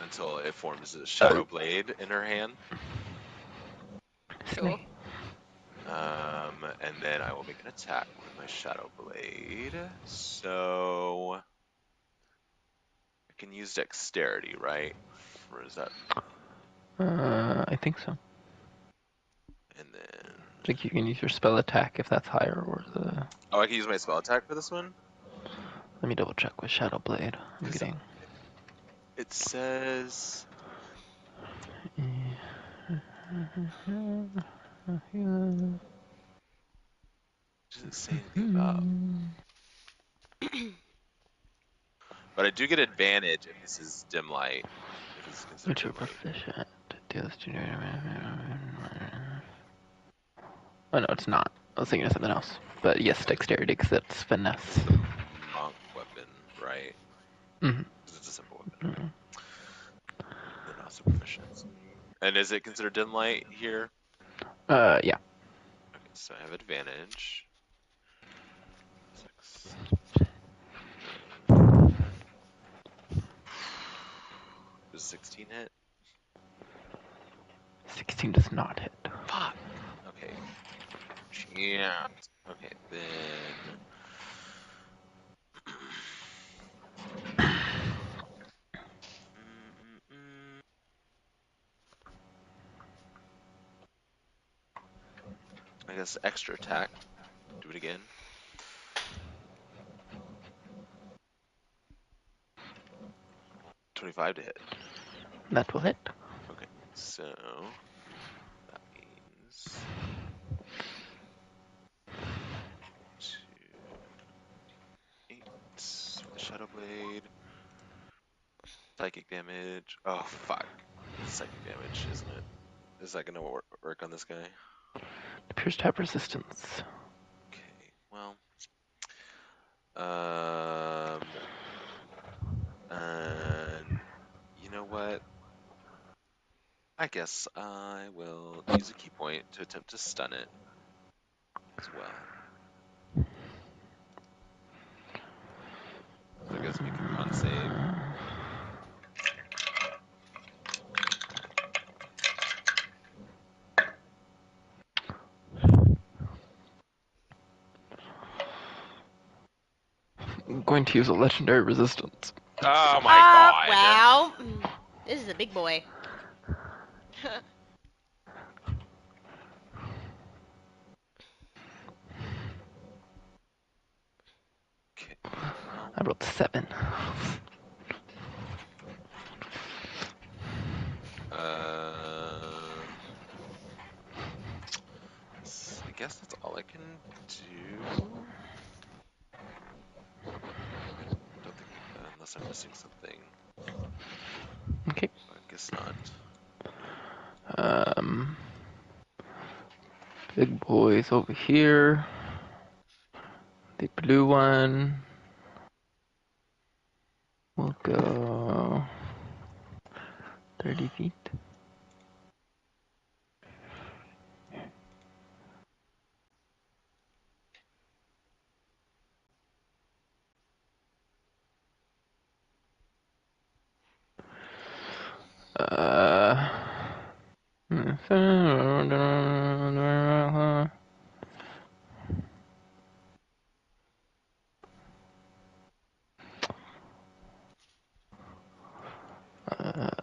Speaker 4: until it forms a shadow blade in her hand.
Speaker 1: Cool.
Speaker 4: And then I will make an attack with my shadow blade. So I can use dexterity, right? Or is that?
Speaker 2: I think so.
Speaker 4: And then
Speaker 2: I think you can use your spell attack if that's higher, or the.
Speaker 4: oh, I can use my spell attack for this one.
Speaker 2: Let me double check with Shadow Blade. I'm
Speaker 4: 'Cause
Speaker 2: getting.
Speaker 4: it says it doesn't say anything about. But I do get advantage if this is dim light. If this is considered
Speaker 2: Which are
Speaker 4: dim light.
Speaker 2: proficient. Oh no, it's not. I was thinking of something else. But yes, dexterity, because it's finesse.
Speaker 4: It's a monk weapon, right?
Speaker 2: Mm-hmm.
Speaker 4: Because it's a simple weapon. Okay. And then also proficiency. And is it considered dim light here?
Speaker 2: Yeah.
Speaker 4: Okay, so I have advantage. 6. Does 16 hit?
Speaker 2: 16 does not hit.
Speaker 4: Fuck. Okay. Yeah. Okay, then. I guess extra attack. Do it again. 25 to hit.
Speaker 2: That will hit.
Speaker 4: Okay, so that means 8 with the Shadow Blade. Psychic damage. Oh, fuck. It's psychic damage, isn't it? Is that gonna work on this guy?
Speaker 2: It appears to have resistance.
Speaker 4: Okay, well. And you know what? I guess I will use a key point to attempt to stun it as well. So I guess make a con save.
Speaker 2: I'm going to use a legendary resistance.
Speaker 4: Oh my god!
Speaker 1: Wow. This is a big boy.
Speaker 4: Okay, well,
Speaker 2: I rolled 7.
Speaker 4: I guess that's all I can do. I don't think, unless I'm missing something.
Speaker 2: Okay.
Speaker 4: I guess not.
Speaker 2: Big boy's over here. The blue one will go 30 feet.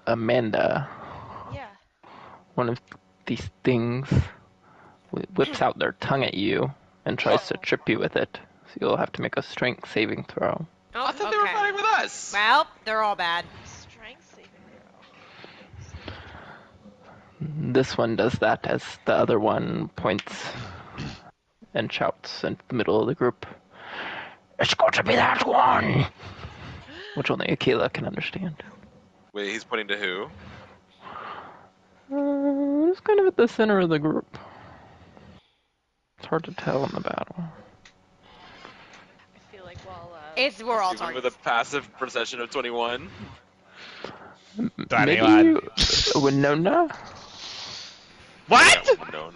Speaker 2: Amanda,
Speaker 5: Yeah.
Speaker 2: one of these things whips out their tongue at you and tries to trip you with it. So you'll have to make a strength saving throw.
Speaker 1: Oh,
Speaker 4: I thought they were
Speaker 1: okay.
Speaker 4: fighting with us!
Speaker 1: Well, they're all bad.
Speaker 5: Strength saving throw.
Speaker 2: This one does that as the other one points and shouts in the middle of the group. It's got to be that one! which only Aquila can understand.
Speaker 4: Wait, he's pointing to who?
Speaker 2: It's kind of at the center of the group. It's hard to tell in the battle.
Speaker 5: I feel like while
Speaker 1: We're all
Speaker 4: Even with a
Speaker 1: targets.
Speaker 4: passive perception of 21.
Speaker 2: Maybe
Speaker 3: 21.
Speaker 2: Winona?
Speaker 3: What?
Speaker 4: Yeah, no.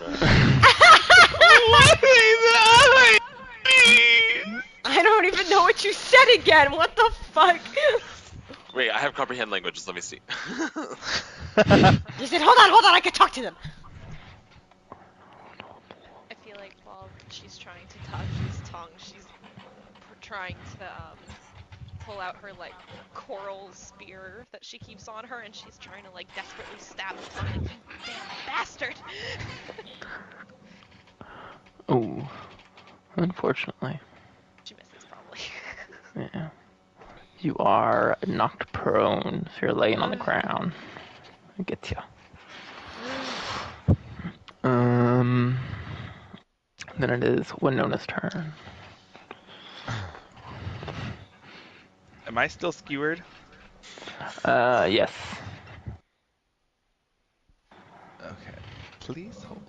Speaker 3: What is
Speaker 1: I don't even know what you said again. What the fuck?
Speaker 4: Wait, I have comprehend languages. Let me see.
Speaker 1: You said, hold on, I can talk to them.
Speaker 5: I feel like while she's trying to touch his tongue, she's trying to pull out her like coral spear that she keeps on her, and she's trying to like desperately stab his tongue. Like, you damn bastard!
Speaker 2: Oh, unfortunately.
Speaker 5: She misses probably.
Speaker 2: Yeah. You are knocked prone, so you're laying on the ground. I get you. Then it is Winona's turn.
Speaker 3: Am I still skewered?
Speaker 2: Yes.
Speaker 3: Okay. Please hold.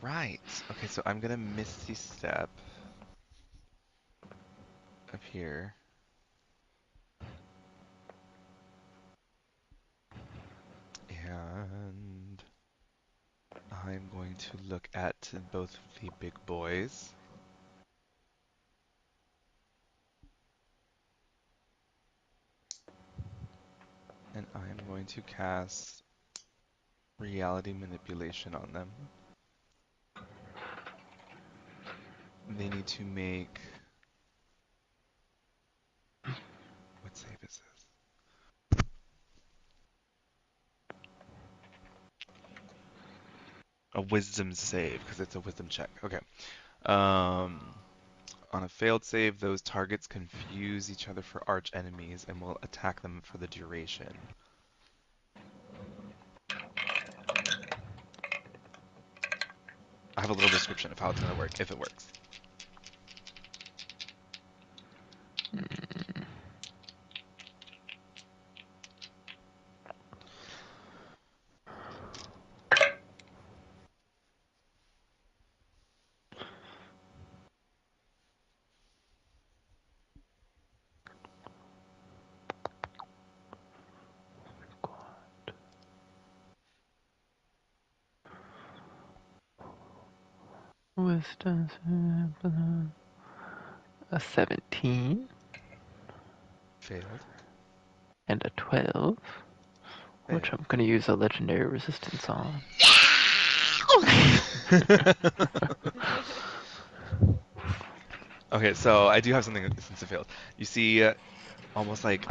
Speaker 3: Right. Okay, so I'm gonna Misty Step up here. And I'm going to look at both of the big boys. And I'm going to cast reality manipulation on them. They need to make... What save is this? A wisdom save, because it's a wisdom check. Okay. On a failed save, those targets confuse each other for arch enemies and will attack them for the duration. I have a little description of how it's going to work, if it works.
Speaker 2: Wisdom a 17
Speaker 3: Failed.
Speaker 2: and a 12, which I'm going to use a legendary resistance on.
Speaker 3: Okay, so I do have something since it failed. You see, almost like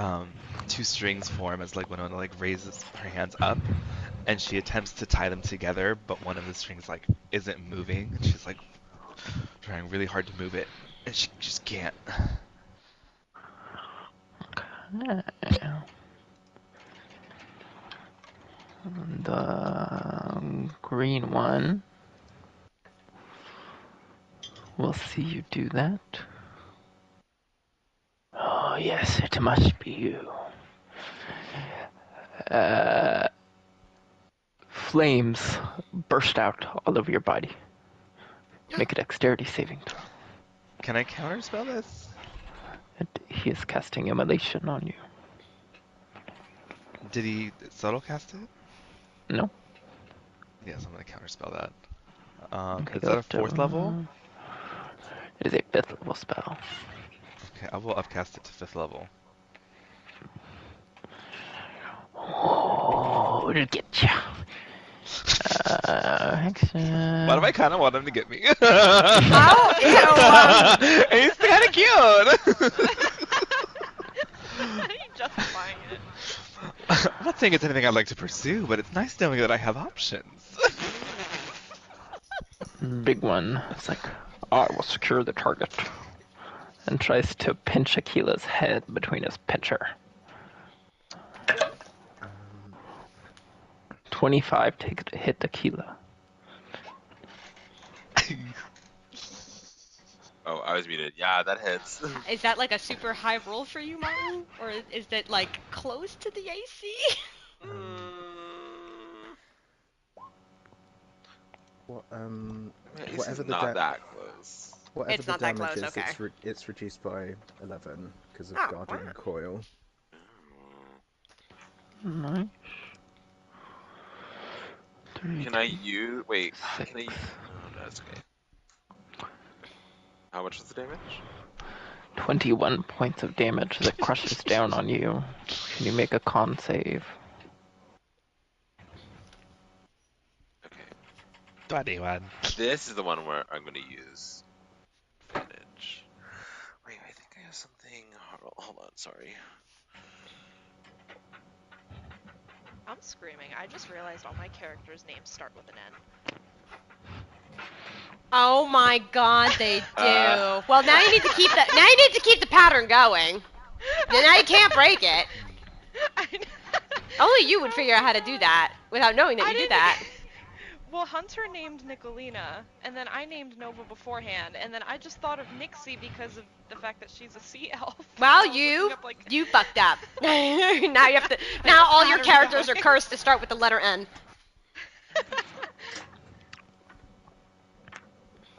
Speaker 3: two strings form as like Winona like raises her hands up, and she attempts to tie them together, but one of the strings like isn't moving. She's like trying really hard to move it, and she just can't.
Speaker 2: The green one. We'll see you do that. Oh, yes, it must be you. Flames burst out all over your body. Make a dexterity saving throw.
Speaker 3: Can I counterspell this?
Speaker 2: And he is casting immolation on you.
Speaker 3: Did he subtle cast it?
Speaker 2: No?
Speaker 3: Yes, I'm gonna counterspell that.
Speaker 2: Okay,
Speaker 3: Is that a 4th level?
Speaker 2: It is a 5th level spell.
Speaker 3: Okay, I will upcast it to 5th level.
Speaker 2: Oh, it'll get you. Action.
Speaker 3: Why do I kind of want him to get me?
Speaker 1: Oh, ew.
Speaker 3: He's kind of cute.
Speaker 5: You're justifying it.
Speaker 3: I'm not saying it's anything I'd like to pursue, but it's nice knowing that I have options.
Speaker 2: Big one. It's like, I will secure the target. And tries to pinch Aquila's head between his pincher. 25 to hit Tequila.
Speaker 4: Oh, I was muted. Yeah, that hits.
Speaker 1: Is that like a super high roll for you, Martin? Or is that like close to the AC?
Speaker 4: Mm,
Speaker 6: What
Speaker 4: It's
Speaker 6: whatever the
Speaker 4: not that close.
Speaker 6: whatever
Speaker 1: It's
Speaker 6: the
Speaker 1: not that
Speaker 6: damage
Speaker 1: close,
Speaker 6: is,
Speaker 1: okay.
Speaker 6: it's reduced by 11 because of
Speaker 1: Oh,
Speaker 6: Guardian
Speaker 1: wow.
Speaker 6: Coil.
Speaker 2: Nice.
Speaker 4: Can I use? Wait,
Speaker 2: Six.
Speaker 4: can I? Oh, no, that's okay. How much was the damage?
Speaker 2: 21 points of damage as it crushes down on you. Can you make a con save?
Speaker 4: Okay.
Speaker 3: 21.
Speaker 4: This is the one where I'm going to use advantage. Wait, I think I have something. Hold on, sorry.
Speaker 5: I'm screaming. I just realized all my characters' names start with an N.
Speaker 1: Oh my god, they do. Well, now you need to keep that. Now
Speaker 5: I
Speaker 1: you need to keep the pattern going. Now you can't break it. Only you would figure out how to do that without knowing that
Speaker 5: I
Speaker 1: you did
Speaker 5: didn't-
Speaker 1: that.
Speaker 5: Well, Hunter named Nicolina, and then I named Nova beforehand, and then I just thought of Nixie because of the fact that she's a sea elf.
Speaker 1: Well,
Speaker 5: I was looking up, like,
Speaker 1: you fucked up. now you have to.
Speaker 5: I
Speaker 1: Now
Speaker 5: got
Speaker 1: all your
Speaker 5: pattern
Speaker 1: characters are
Speaker 5: going.
Speaker 1: cursed to start with the letter N.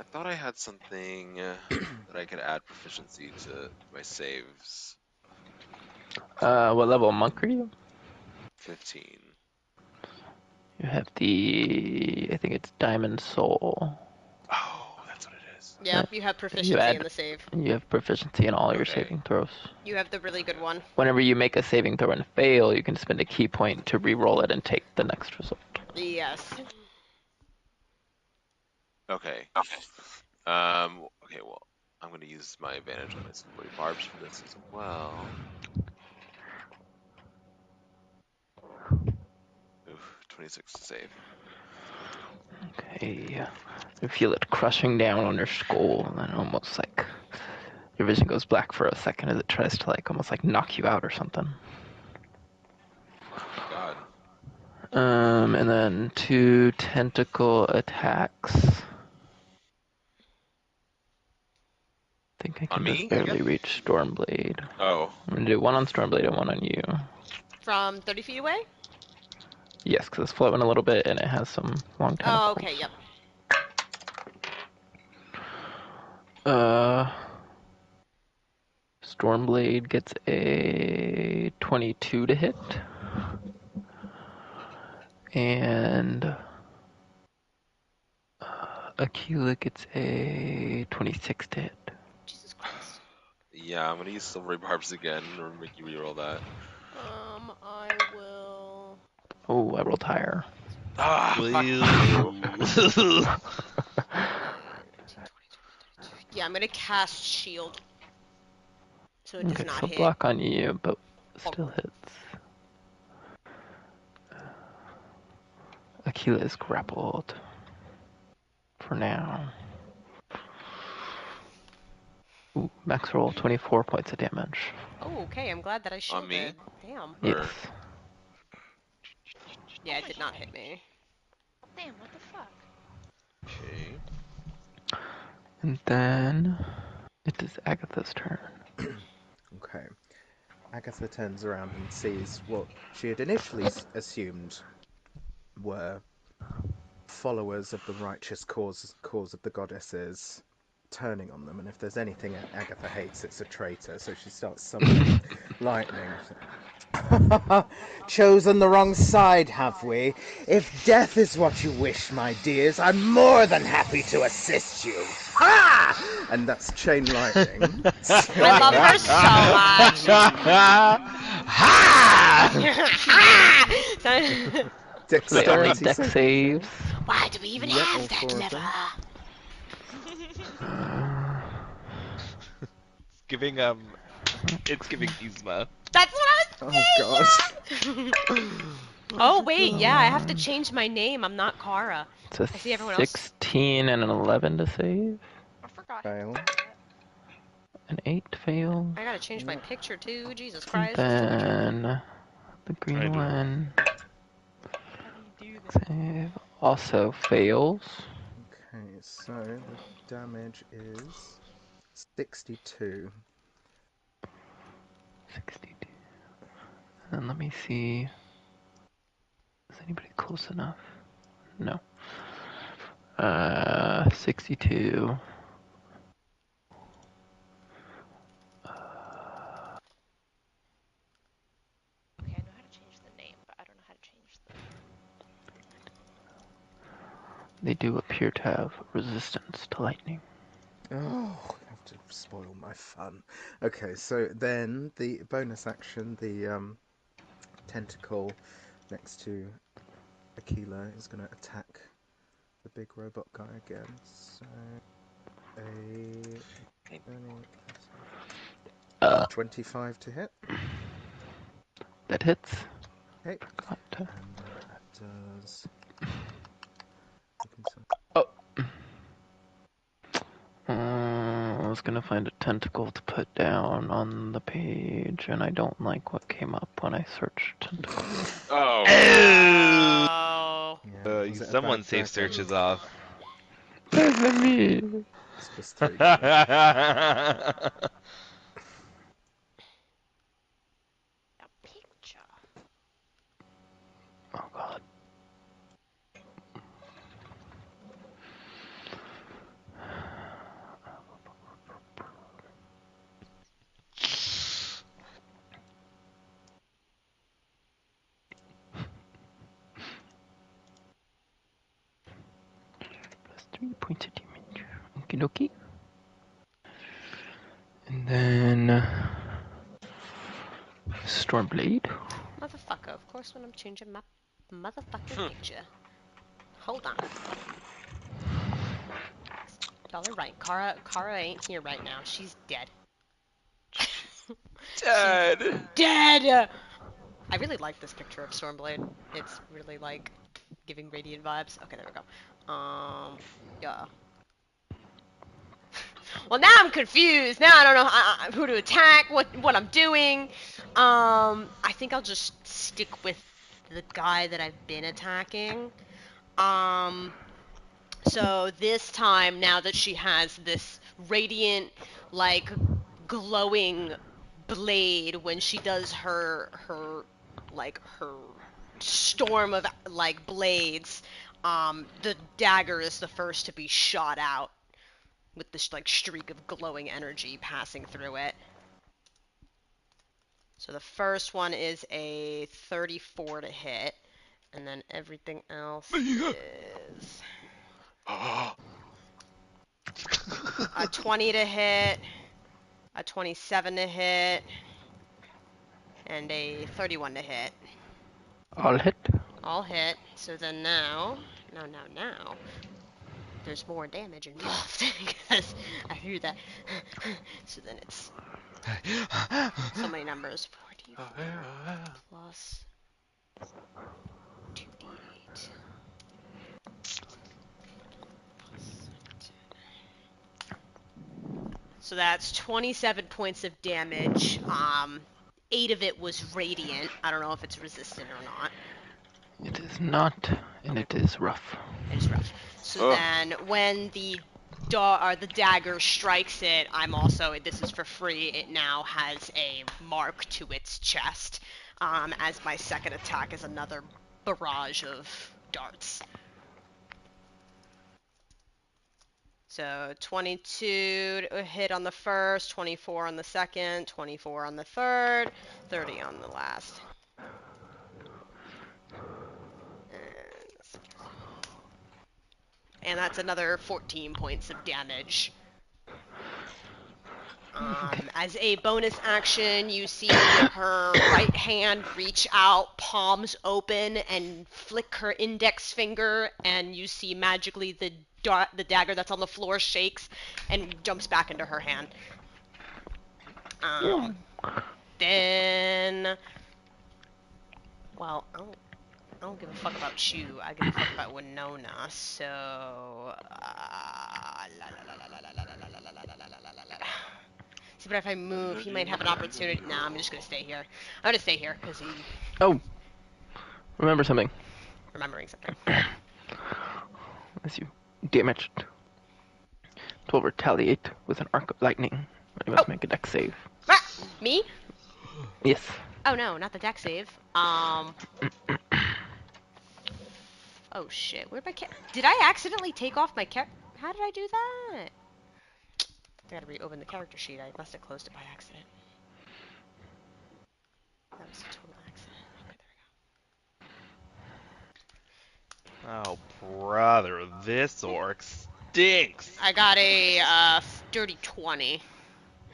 Speaker 4: I thought I had something that I could add proficiency to my saves.
Speaker 2: What level monk are you?
Speaker 4: 15.
Speaker 2: You have I think it's Diamond Soul.
Speaker 4: Oh, that's what it is.
Speaker 1: Yeah, you have proficiency in the save.
Speaker 2: You have proficiency in all your
Speaker 4: Okay.
Speaker 2: saving throws.
Speaker 1: You have the really good one.
Speaker 2: Whenever you make a saving throw and fail, you can spend a key point to re-roll it and take the next result.
Speaker 1: Yes.
Speaker 4: Okay. Okay, well, I'm going to use my advantage on my silvery barbs for this as well. Oof, 26 to save.
Speaker 2: Okay. You feel it crushing down on your skull, and then almost like your vision goes black for a second as it tries to like almost like knock you out or something.
Speaker 4: God.
Speaker 2: And then 2 tentacle attacks. I think I
Speaker 4: On
Speaker 2: can
Speaker 4: me,
Speaker 2: just barely
Speaker 4: again?
Speaker 2: reach Stormblade.
Speaker 4: Oh,
Speaker 2: I'm gonna do one on Stormblade and one on you.
Speaker 1: From 30 feet away?
Speaker 2: Yes, because it's floating a little bit and it has some long tentacles.
Speaker 1: Oh, okay, yep.
Speaker 2: Stormblade gets a 22 to hit. And Aquila gets a 26 to hit.
Speaker 1: Jesus Christ.
Speaker 4: yeah, I'm going to use silvery barbs again or make you reroll that.
Speaker 1: I will.
Speaker 2: Oh, I rolled higher.
Speaker 4: Ah, fuck you.
Speaker 1: Yeah, I'm gonna cast shield. So it does
Speaker 2: Okay,
Speaker 1: not
Speaker 2: so
Speaker 1: hit.
Speaker 2: block on you, but still hits. Aquila is grappled. For now. Ooh, max roll 24 points of damage.
Speaker 1: Oh, okay, I'm glad that I shielded.
Speaker 4: On me?
Speaker 1: Damn.
Speaker 2: Yes.
Speaker 1: Yeah, it did not hit me.
Speaker 5: Damn, what the fuck?
Speaker 4: Okay.
Speaker 2: And then it is Agatha's turn.
Speaker 6: Okay. Agatha turns around and sees what she had initially assumed were followers of the righteous cause of the goddesses turning on them, and if there's anything Agatha hates, it's a traitor, so she starts summoning lightning. Chosen the wrong side, have we? If death is what you wish, my dears, I'm more than happy to assist you. Ha! And that's chain lightning.
Speaker 1: I love her so much.
Speaker 2: They all need
Speaker 6: Dexterity
Speaker 2: deck
Speaker 6: saving
Speaker 2: saves.
Speaker 1: Why do we even
Speaker 6: Yep, all
Speaker 1: have that
Speaker 6: 4 of
Speaker 1: lever?
Speaker 6: them.
Speaker 3: It's giving Yzma.
Speaker 1: That's what I
Speaker 6: Oh god.
Speaker 1: was. Oh wait, yeah, I have to change my name. I'm not Kara.
Speaker 2: It's a
Speaker 1: I see everyone else.
Speaker 2: 16 and an 11 to save.
Speaker 5: I forgot.
Speaker 6: Fail.
Speaker 2: An 8 fails.
Speaker 1: I gotta change my picture too. Jesus
Speaker 2: And
Speaker 1: Christ.
Speaker 2: then the
Speaker 3: I
Speaker 2: green
Speaker 3: do.
Speaker 2: one.
Speaker 5: How do you do
Speaker 2: Save also fails.
Speaker 6: Okay, so the damage is 62.
Speaker 2: 62. And let me see. Is anybody close enough? No. 62.
Speaker 5: Okay, I know how to change the name, but I don't know how to change the.
Speaker 2: They do appear to have resistance to lightning.
Speaker 6: Oh, you have to spoil my fun. Okay, so then the bonus action, the tentacle next to Aquila is going to attack the big robot guy again. So a 25 to hit.
Speaker 2: That hits.
Speaker 6: Okay,
Speaker 2: Got
Speaker 6: and that does.
Speaker 2: Oh. I was gonna find a tentacle to put down on the page, and I don't like what came up when I searched tentacles.
Speaker 4: Oh.
Speaker 1: Oh.
Speaker 6: Yeah, was it a
Speaker 3: Someone
Speaker 6: bad
Speaker 3: safe
Speaker 6: dragon?
Speaker 3: searches off.
Speaker 2: That's me.
Speaker 6: It's plus 3.
Speaker 5: A picture.
Speaker 2: Oh god. Plus 3 points of damage. Okie dokie. And then Stormblade.
Speaker 1: Motherfucker, of course when I'm changing my motherfucking picture. Hold on. Y'all are right. Kara ain't here right now. She's dead.
Speaker 4: Dead.
Speaker 1: She's dead! I really like this picture of Stormblade. It's really like giving radiant vibes. Okay, there we go. Yeah. Well, now I'm confused. Now I don't know who to attack, what I'm doing. I think I'll just stick with the guy that I've been attacking. So this time, now that she has this radiant, like, glowing blade when she does her storm of, like, blades, the dagger is the first to be shot out with this, like, streak of glowing energy passing through it. So the first one is a 34 to hit, and then everything else is a 20 to hit, a 27 to hit, and a 31 to hit.
Speaker 2: All hit.
Speaker 1: All hit. So then now, there's more damage involved because I hear that. So then it's so many numbers. 4d4 plus 2d8 plus 10. So that's 27 points of damage. 8 of it was radiant. I don't know if it's resistant or not.
Speaker 2: It is not, and it is rough.
Speaker 1: It is rough. So then when the dagger strikes it, this is for free, it now has a mark to its chest. As my second attack is another barrage of darts. So 22 to hit on the first, 24 on the second, 24 on the third, 30 on the last. And that's another 14 points of damage. As a bonus action, you see her right hand reach out, palms open, and flick her index finger, and you see magically the dagger that's on the floor shakes and jumps back into her hand. Then, well, I don't give a fuck about you. I give a fuck about Winona. So, see, but if I move, he might have an opportunity. Nah, I'm just gonna stay here. I'm gonna stay here because he.
Speaker 2: Oh, remember something.
Speaker 1: remembering something.
Speaker 2: As you damaged, it will retaliate with an arc of lightning. You must make a dex save.
Speaker 1: Ah, me?
Speaker 2: Yes.
Speaker 1: Oh no, not the deck save. Oh shit, where'd my did I accidentally take off my how did I do that? I gotta reopen the character sheet. I must have closed it by accident. That was a total accident. Okay, there
Speaker 3: Oh, brother, this orc stinks.
Speaker 1: we go. I got a dirty 20,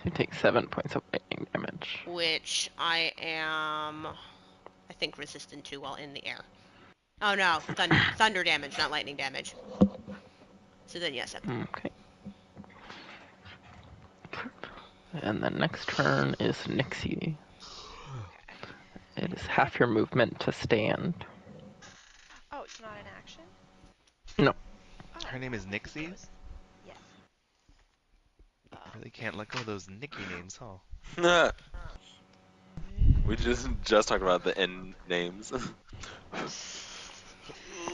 Speaker 2: You take 7 points of lightning damage.
Speaker 1: which I am, I think, resistant to while in the air. Oh no, thunder damage, not lightning damage. So then yes, 7.
Speaker 2: Okay. And the next turn is Nixie. It is half your movement to stand.
Speaker 5: Oh, it's not an action?
Speaker 2: No.
Speaker 5: Oh,
Speaker 3: Her name is Nixie?
Speaker 5: yes.
Speaker 3: Really can't let go of those Nicky names, huh?
Speaker 4: We just talked about the end names.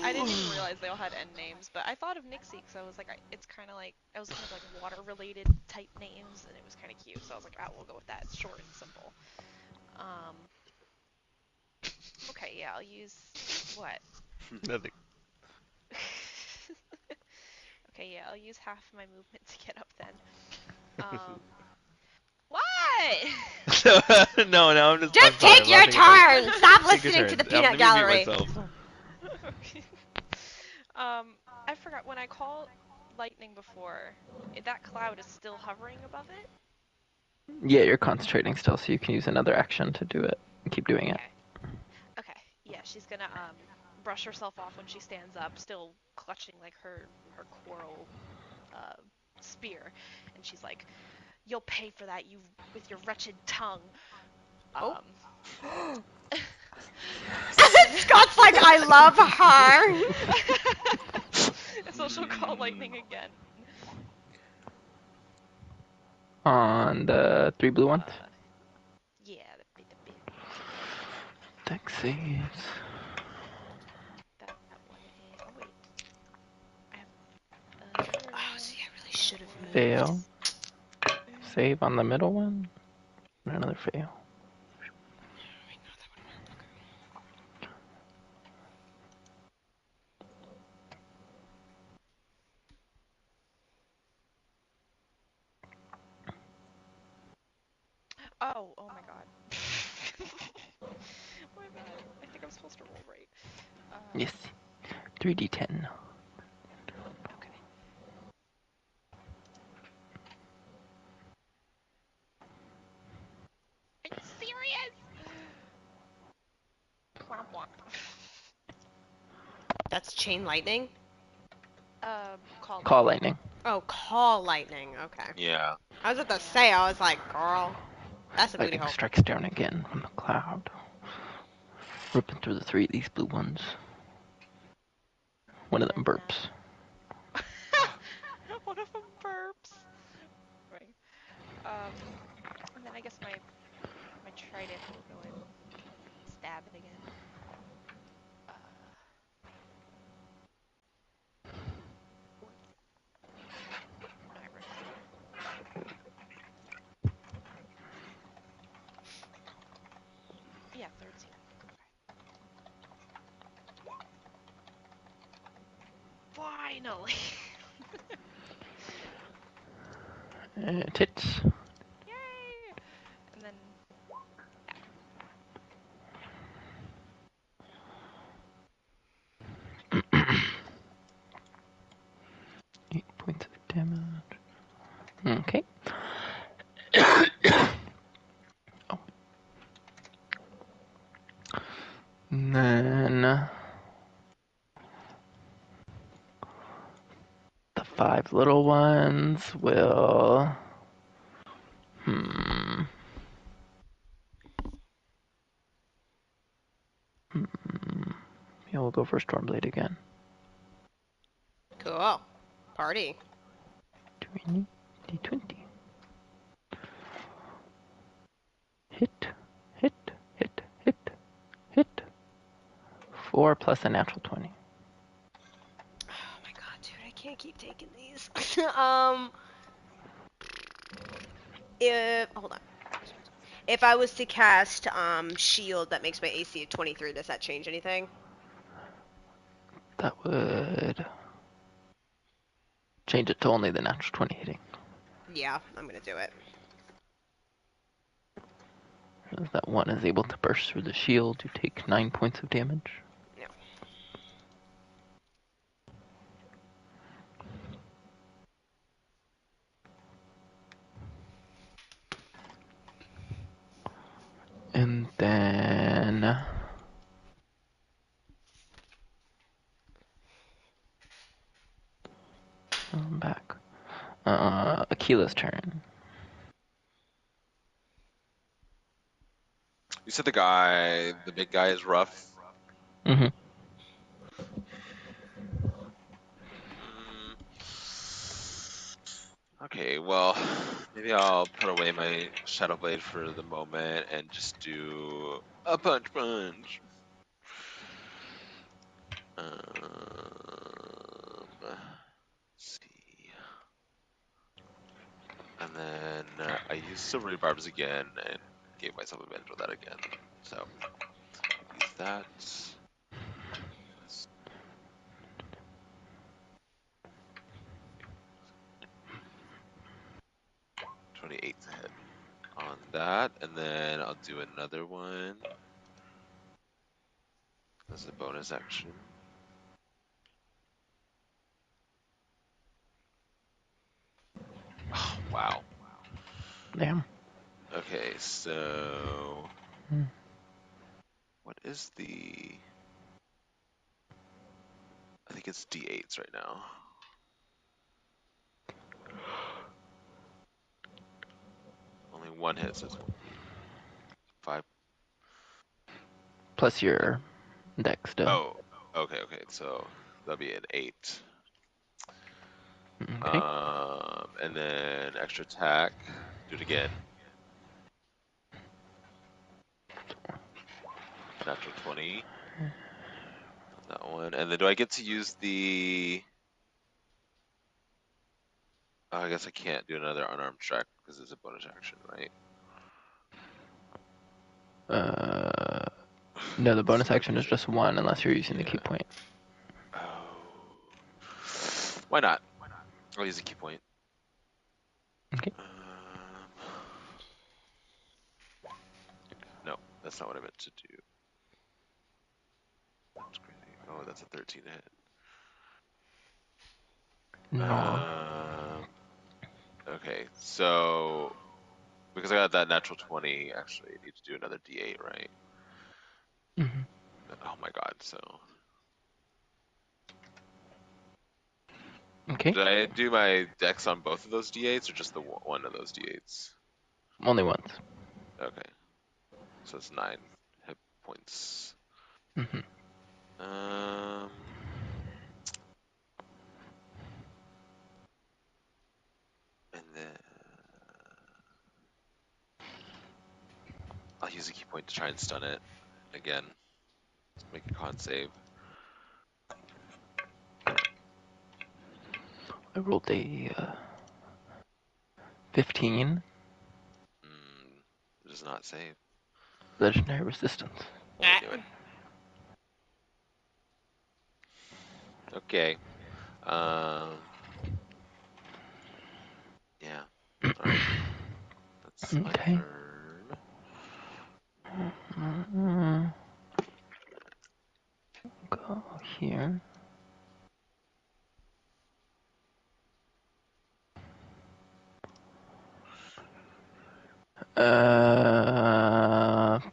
Speaker 5: I didn't even realize they all had end names, but I thought of Nixie because I was like, it's kind of like, I was kind of like water-related type names, and it was kind of cute, so I was like, we'll go with that. It's short and simple. Okay, yeah, I'll use, what?
Speaker 3: Nothing.
Speaker 5: Okay, yeah, I'll use half my movement to get up then. What?
Speaker 3: No, I'm just.
Speaker 1: Just
Speaker 3: I'm sorry,
Speaker 1: take your turn! Stop
Speaker 3: Take your
Speaker 1: listening to the
Speaker 3: turn.
Speaker 1: peanut
Speaker 3: Let me
Speaker 1: gallery!
Speaker 3: mute myself.
Speaker 5: Okay. I forgot, when I call lightning before, that cloud is still hovering above it?
Speaker 2: Yeah, you're concentrating still, so you can use another action to do it. Keep doing it.
Speaker 5: Okay, yeah, she's gonna brush herself off when she stands up, still clutching like her coral spear, and she's like, "You'll pay for that, you with your wretched tongue."
Speaker 1: Oh.
Speaker 5: Then-
Speaker 1: Scott's like, I love her!
Speaker 5: so she'll call lightning again.
Speaker 2: On the 3 blue ones.
Speaker 5: Yeah, the bit.
Speaker 2: Dex saves.
Speaker 5: That one is. Oh wait, I have.
Speaker 1: Oh, see, I really should have moved.
Speaker 2: Fail. Save on the middle one. And another fail.
Speaker 5: Oh my god. My bad. I think I'm supposed to roll right.
Speaker 2: Yes. 3d10.
Speaker 5: Okay. Are you serious? Womp womp.
Speaker 1: That's chain lightning?
Speaker 2: Call lightning.
Speaker 1: Oh, call lightning. Okay.
Speaker 4: Yeah.
Speaker 1: I was about to say, I was like, girl, that's a booty
Speaker 2: Lightning
Speaker 1: hole.
Speaker 2: strikes down again from the cloud, ripping through the 3 of these blue ones. One of them burps.
Speaker 5: One of them burps. Right. And then I guess my trident will go and stab it again. No, I resisted. Yeah, third scene. Okay. Finally.
Speaker 2: It hits.
Speaker 5: Yay! And then
Speaker 2: 8 points of damage. Okay. Oh. And then the 5 little ones will. Yeah, we'll go for Stormblade again.
Speaker 1: Cool. Party.
Speaker 2: 20, D20. Hit, hit, hit, hit, hit. 4 4 plus a natural 20.
Speaker 1: Oh my god, dude, I can't keep taking these. If hold on. If I was to cast shield that makes my AC a 23, does that change anything?
Speaker 2: That would change it to only the natural 20 hitting.
Speaker 1: Yeah, I'm gonna do it.
Speaker 2: As that one is able to burst through the shield, you take 9 points of damage.
Speaker 1: No.
Speaker 2: And then I'm back. Akila's turn.
Speaker 4: You said the big guy is rough.
Speaker 2: Mm-hmm.
Speaker 4: Okay, well, maybe I'll put away my Shadow Blade for the moment and just do a punch. Let's see. And then I used Silvery Barbs again and gave myself advantage with that again. So, use that. 28 to hit on that, and then I'll do another one as a bonus action. Oh, wow.
Speaker 2: Damn.
Speaker 4: Okay, so
Speaker 2: Hmm.
Speaker 4: what is I think it's D8s right now. Only one hit, so it's 5.
Speaker 2: Plus your dex still.
Speaker 4: Oh, okay, so that'll be an 8.
Speaker 2: Okay.
Speaker 4: And then extra attack. Do it again. Natural 20 on that one. And then do I get to use the... Oh, I guess I can't do another unarmed strike because it's a bonus action, right?
Speaker 2: No, the bonus
Speaker 4: So that'd
Speaker 2: action
Speaker 4: be
Speaker 2: is just 1 unless you're using the key point.
Speaker 4: Oh. Why not? I'll use a key point.
Speaker 2: Okay.
Speaker 4: No, that's not what I meant to do. That's crazy. Oh, that's a 13 to hit.
Speaker 2: No.
Speaker 4: Okay, so because I got that natural 20, actually, I need to do another D8, right?
Speaker 2: Mm-hmm.
Speaker 4: Oh my god, so.
Speaker 2: Okay.
Speaker 4: Did I do my dex on both of those D8s or just the one of those D8s?
Speaker 2: Only once.
Speaker 4: Okay, so it's 9 hit points.
Speaker 2: Mm-hmm.
Speaker 4: And then I'll use a key point to try and stun it again. Let's make a con save.
Speaker 2: I rolled a 15.
Speaker 4: It does not save.
Speaker 2: Legendary resistance.
Speaker 4: Yeah, I knew it. Okay. Yeah. Alright. That's my
Speaker 2: Okay.
Speaker 4: turn.
Speaker 2: Go here.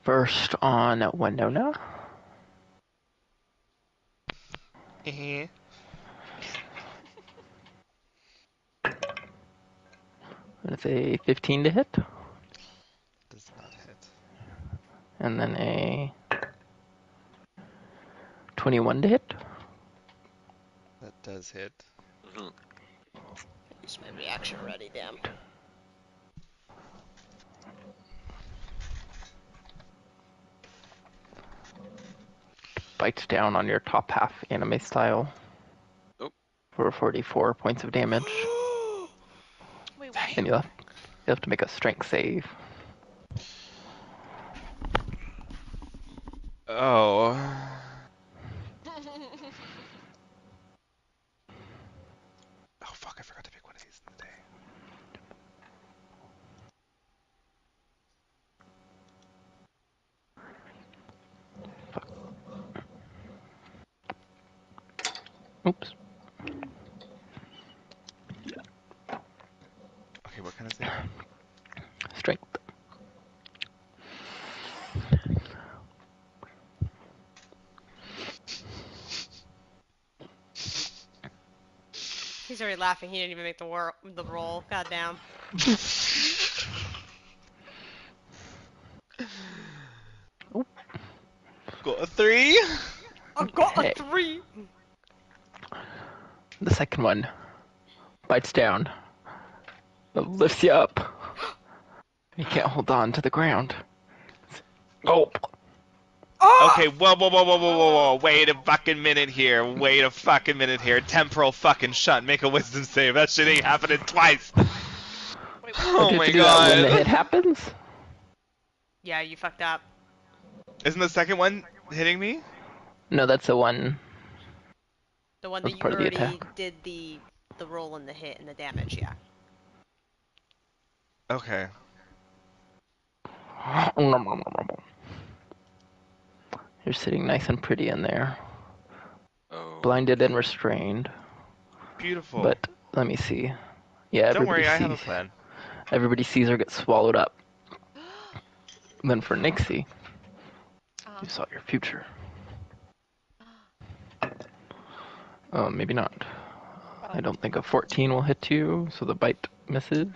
Speaker 2: First on Winona. It's a 15 to hit,
Speaker 3: Does not hit.
Speaker 2: and then a 21 to hit.
Speaker 3: That does hit.
Speaker 4: Mm-hmm.
Speaker 1: Use my reaction already, damn.
Speaker 2: bites down on your top half anime style
Speaker 4: Oop.
Speaker 2: for 44 points of damage.
Speaker 5: Wait, what?
Speaker 2: And you'll have to make a strength save.
Speaker 3: Oh. Oh fuck! I forgot to pick one of these in the day.
Speaker 2: Oops.
Speaker 3: Okay, what kind of save?
Speaker 2: Strength.
Speaker 1: He's already laughing. He didn't even make the roll. Goddamn.
Speaker 3: Got a 3.
Speaker 1: I got
Speaker 2: Okay.
Speaker 1: a 3.
Speaker 2: The second one bites down, but lifts you up. You can't hold on to the ground. Gulp.
Speaker 1: Oh!
Speaker 3: Okay, whoa. Wait a fucking minute here. Temporal fucking shut. Make a wisdom save. That shit ain't happening twice.
Speaker 5: Wait, what?
Speaker 3: Oh
Speaker 2: Did
Speaker 3: my
Speaker 2: you do that when the
Speaker 3: god.
Speaker 2: hit happens?
Speaker 1: Yeah, you fucked up.
Speaker 3: Isn't the second one hitting me?
Speaker 2: No, that's the one.
Speaker 1: The one
Speaker 2: That's
Speaker 1: that you
Speaker 2: part of the
Speaker 1: already
Speaker 2: attack.
Speaker 1: did the roll and the hit and the damage, yeah.
Speaker 3: Okay.
Speaker 2: You're sitting nice and pretty in there,
Speaker 4: Oh.
Speaker 2: blinded and restrained.
Speaker 3: Beautiful.
Speaker 2: But let me see. Yeah,
Speaker 3: Don't
Speaker 2: everybody
Speaker 3: worry, I
Speaker 2: sees.
Speaker 3: have a plan.
Speaker 2: Everybody sees her get swallowed up. Then for Nixie, you saw your future. Oh, maybe not. I don't think a 14 will hit you, so the bite misses.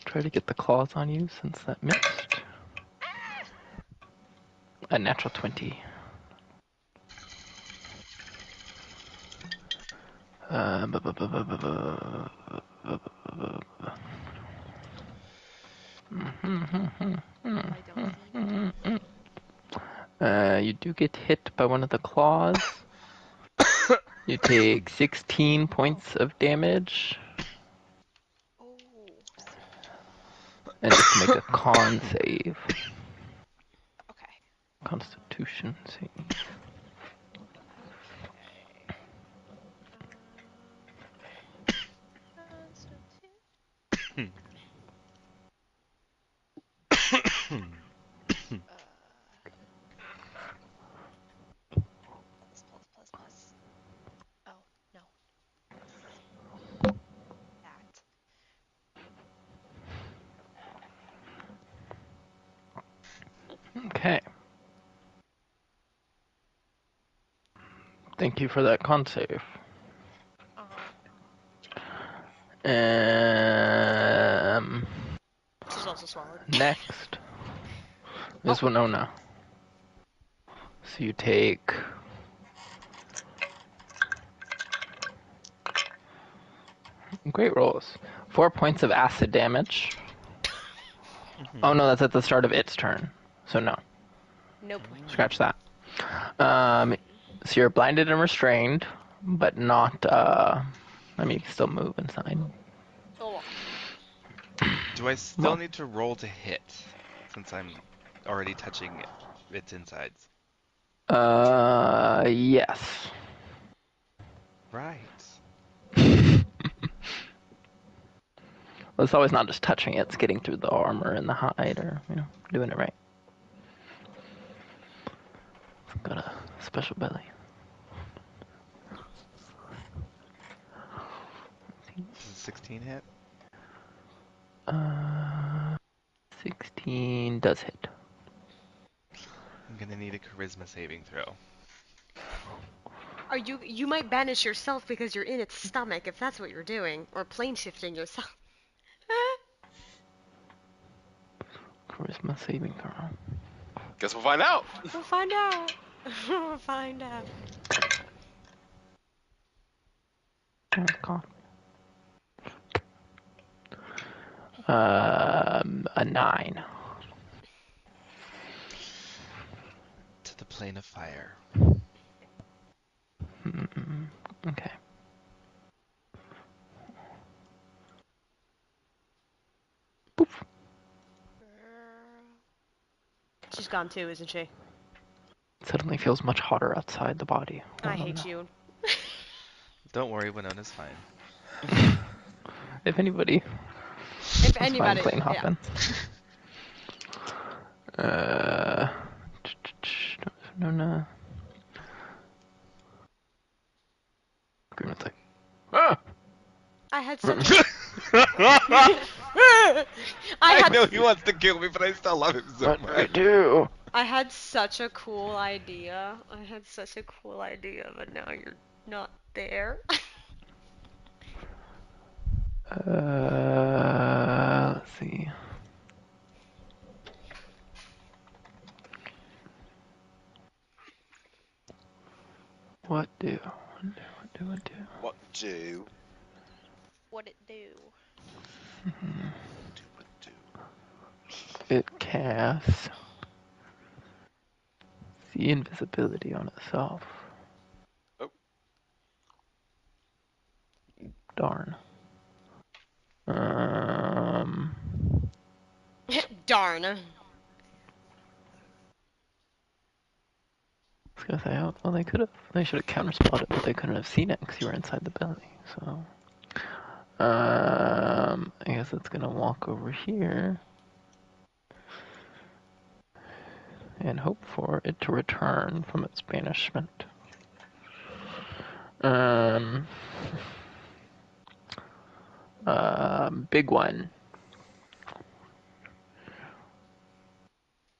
Speaker 2: Try to get the claws on you since that missed. A natural 20.
Speaker 5: I don't see me.
Speaker 2: You do get hit by one of the claws. You take 16 points of damage,
Speaker 5: Oh.
Speaker 2: and just make a con save.
Speaker 5: Okay.
Speaker 2: Constitution save.
Speaker 5: Okay. Plus. Oh, no. That.
Speaker 2: Okay. Thank you for that con save.
Speaker 1: She's also swallowed.
Speaker 2: Next is Winona. So you take great rolls. 4 points of acid damage. Oh no, that's at the start of its turn. So no,
Speaker 1: No point.
Speaker 2: scratch that. So you're blinded and restrained, but not. I mean, you can still move inside.
Speaker 1: Oh.
Speaker 3: Do I still need to roll to hit since I'm already touching its insides?
Speaker 2: Yes.
Speaker 3: Right.
Speaker 2: Well, it's always not just touching it; it's getting through the armor and the hide, or doing it right. Got a special belly.
Speaker 3: Does a 16 hit?
Speaker 2: 16 does hit.
Speaker 3: I'm gonna need a charisma saving throw.
Speaker 1: Are you might banish yourself because you're in its stomach if that's what you're doing, or plane shifting yourself.
Speaker 2: Charisma saving throw.
Speaker 4: Guess we'll find out.
Speaker 1: We'll find out. We'll find out.
Speaker 2: Oh God. A 9.
Speaker 3: To the plane of fire.
Speaker 2: Okay. Poof.
Speaker 1: She's gone too, isn't she?
Speaker 2: Suddenly feels much hotter outside the body.
Speaker 1: I hate you.
Speaker 3: Don't worry, Winona's fine.
Speaker 2: If anybody,
Speaker 1: If
Speaker 2: it's fine
Speaker 1: anybody,
Speaker 2: plane
Speaker 1: yeah.
Speaker 2: hopping. No. Agreement's like, ah!
Speaker 1: I had such.
Speaker 3: I know he wants to kill me, but I still love him so
Speaker 2: What do I
Speaker 3: much.
Speaker 2: do?
Speaker 1: I had such a cool idea. But now you're not there.
Speaker 2: Let's see. What do?
Speaker 4: What do?
Speaker 5: What it do?
Speaker 4: What do?
Speaker 2: It casts the invisibility on itself.
Speaker 4: Oh.
Speaker 2: Darn.
Speaker 1: Darn.
Speaker 2: I was gonna say, well, they should have counterspelled it, but they couldn't have seen it because you were inside the belly. So, I guess it's gonna walk over here and hope for it to return from its banishment. Big one.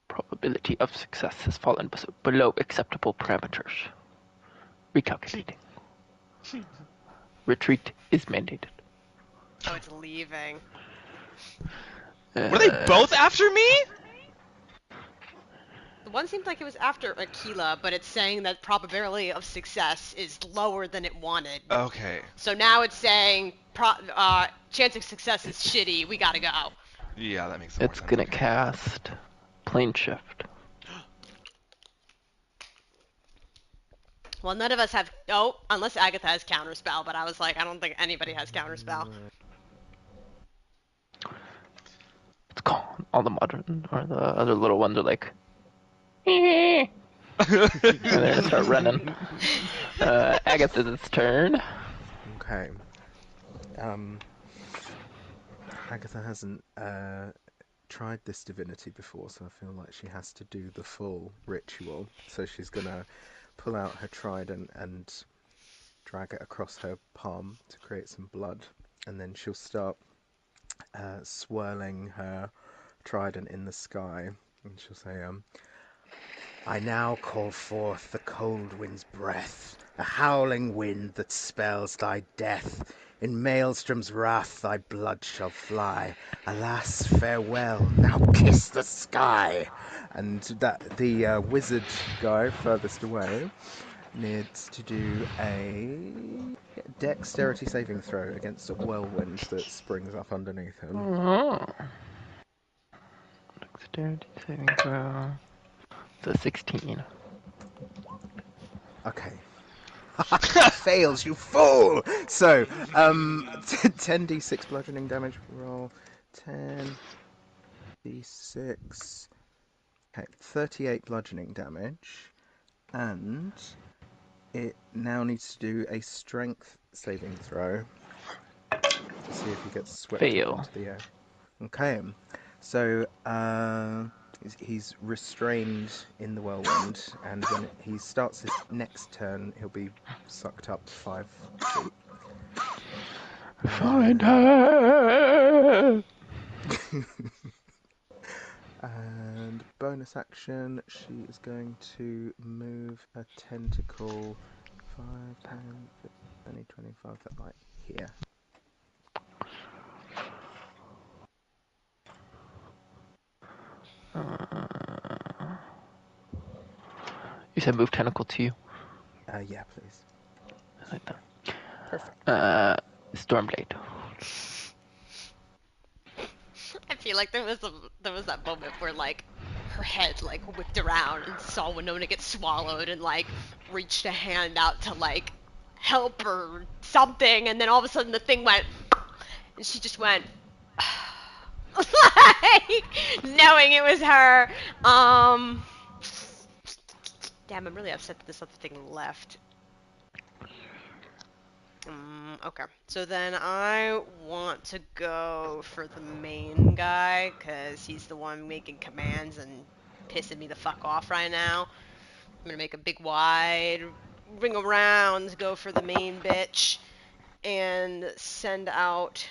Speaker 2: Probability of success has fallen below acceptable parameters. Recalculating. Retreat is mandated.
Speaker 1: Oh, it's leaving.
Speaker 3: Were they both after me?
Speaker 1: The one seemed like it was after Aquila, but it's saying that probability of success is lower than it wanted.
Speaker 3: Okay.
Speaker 1: So now it's saying chance of success is shitty. We gotta go.
Speaker 3: Yeah, that makes more
Speaker 2: It's
Speaker 3: sense.
Speaker 2: gonna
Speaker 3: Okay.
Speaker 2: cast plane shift.
Speaker 1: Well, none of us have. Oh, unless Agatha has counterspell, but I was like, I don't think anybody has counterspell.
Speaker 2: It's calm. All the modern or the other little ones are like, and they're gonna start running. Agatha's turn.
Speaker 6: Okay. Agatha hasn't tried this divinity before, so I feel like she has to do the full ritual. So she's gonna pull out her trident and drag it across her palm to create some blood, and then she'll start swirling her trident in the sky, and she'll say, I now call forth the cold wind's breath, a howling wind that spells thy death. In Maelstrom's wrath thy blood shall fly. Alas, farewell, now kiss the sky. And that the wizard guy furthest away needs to do a dexterity saving throw against a whirlwind that springs up underneath him.
Speaker 2: Oh. Dexterity saving throw. It's a 16.
Speaker 6: Okay. Fails, you fool! So, 10d6 bludgeoning damage. Roll 10d6. Okay, 38 bludgeoning damage. And it now needs to do a strength saving throw to see if he gets swept up
Speaker 2: Fail.
Speaker 6: into the air. Okay. So, he's restrained in the whirlwind, and when he starts his next turn, he'll be sucked up 5 feet.
Speaker 2: Find her!
Speaker 6: And bonus action, she is going to move a tentacle 5, 10, 20, 25, that right here.
Speaker 2: You said move tentacle to you?
Speaker 6: Yeah, please.
Speaker 2: Like that.
Speaker 6: Perfect.
Speaker 2: Stormblade.
Speaker 1: I feel like there was that moment where like her head like whipped around and saw Winona get swallowed and like reached a hand out to like help or something, and then all of a sudden the thing went, and she just went, like knowing it was her. Damn, I'm really upset that this other thing left. Okay, so then I want to go for the main guy, because he's the one making commands and pissing me the fuck off right now. I'm gonna make a big wide ring around, go for the main bitch, and send out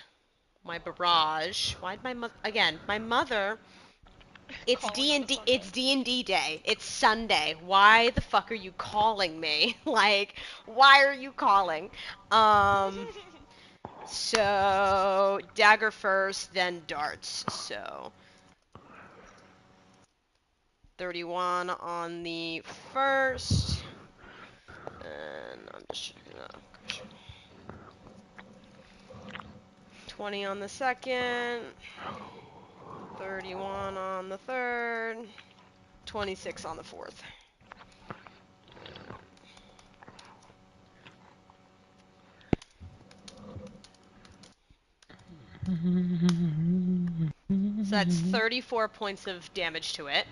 Speaker 1: my barrage. Why'd my mother, again, my mother, it's
Speaker 5: Calling on a
Speaker 1: D&D,
Speaker 5: Sunday.
Speaker 1: it's D&D day. It's Sunday. Why the fuck are you calling me? Like, why are you calling? So dagger first, then darts. So 31 on the first, and I'm just gonna 20 on the second, 31 on the third, 26 on the fourth. So that's 34 points of damage to it.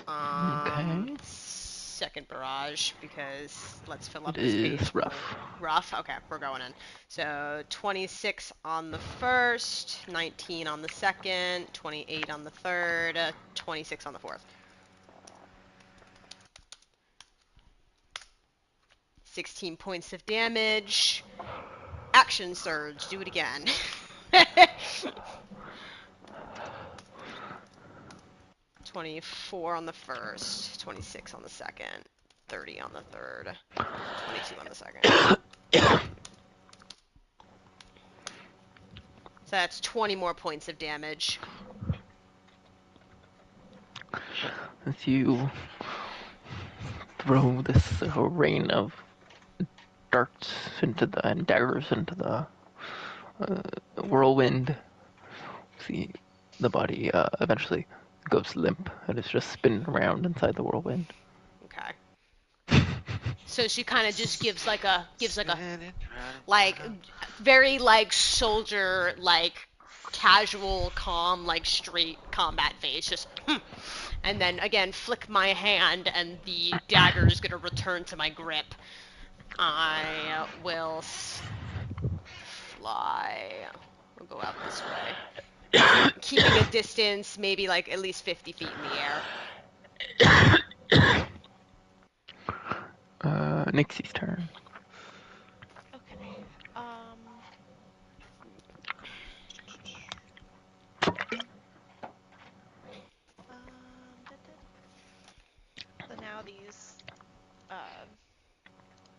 Speaker 2: Okay.
Speaker 1: Second barrage, because let's fill up
Speaker 2: It
Speaker 1: this page.
Speaker 2: is rough.
Speaker 1: Rough? Okay, we're going in. So 26 on the first, 19 on the second, 28 on the third, 26 on the fourth. 16 points of damage. Action surge, do it again. 24 on the first, 26 on the second, 30 on the third, 22 on the second. So that's 20 more points of damage.
Speaker 2: As you throw this rain of darts into the and daggers into the whirlwind, see the body eventually goes limp and is just spinning around inside the whirlwind.
Speaker 1: Okay. So she kind of just gives like a
Speaker 4: Spinning
Speaker 1: like
Speaker 4: round.
Speaker 1: very like soldier like casual calm like straight combat face, just and then again flick my hand and the dagger is gonna return to my grip. I will fly. We'll go out this way, keeping a distance, maybe like at least 50 feet in the air.
Speaker 2: Nixie's turn.
Speaker 5: Okay. So now these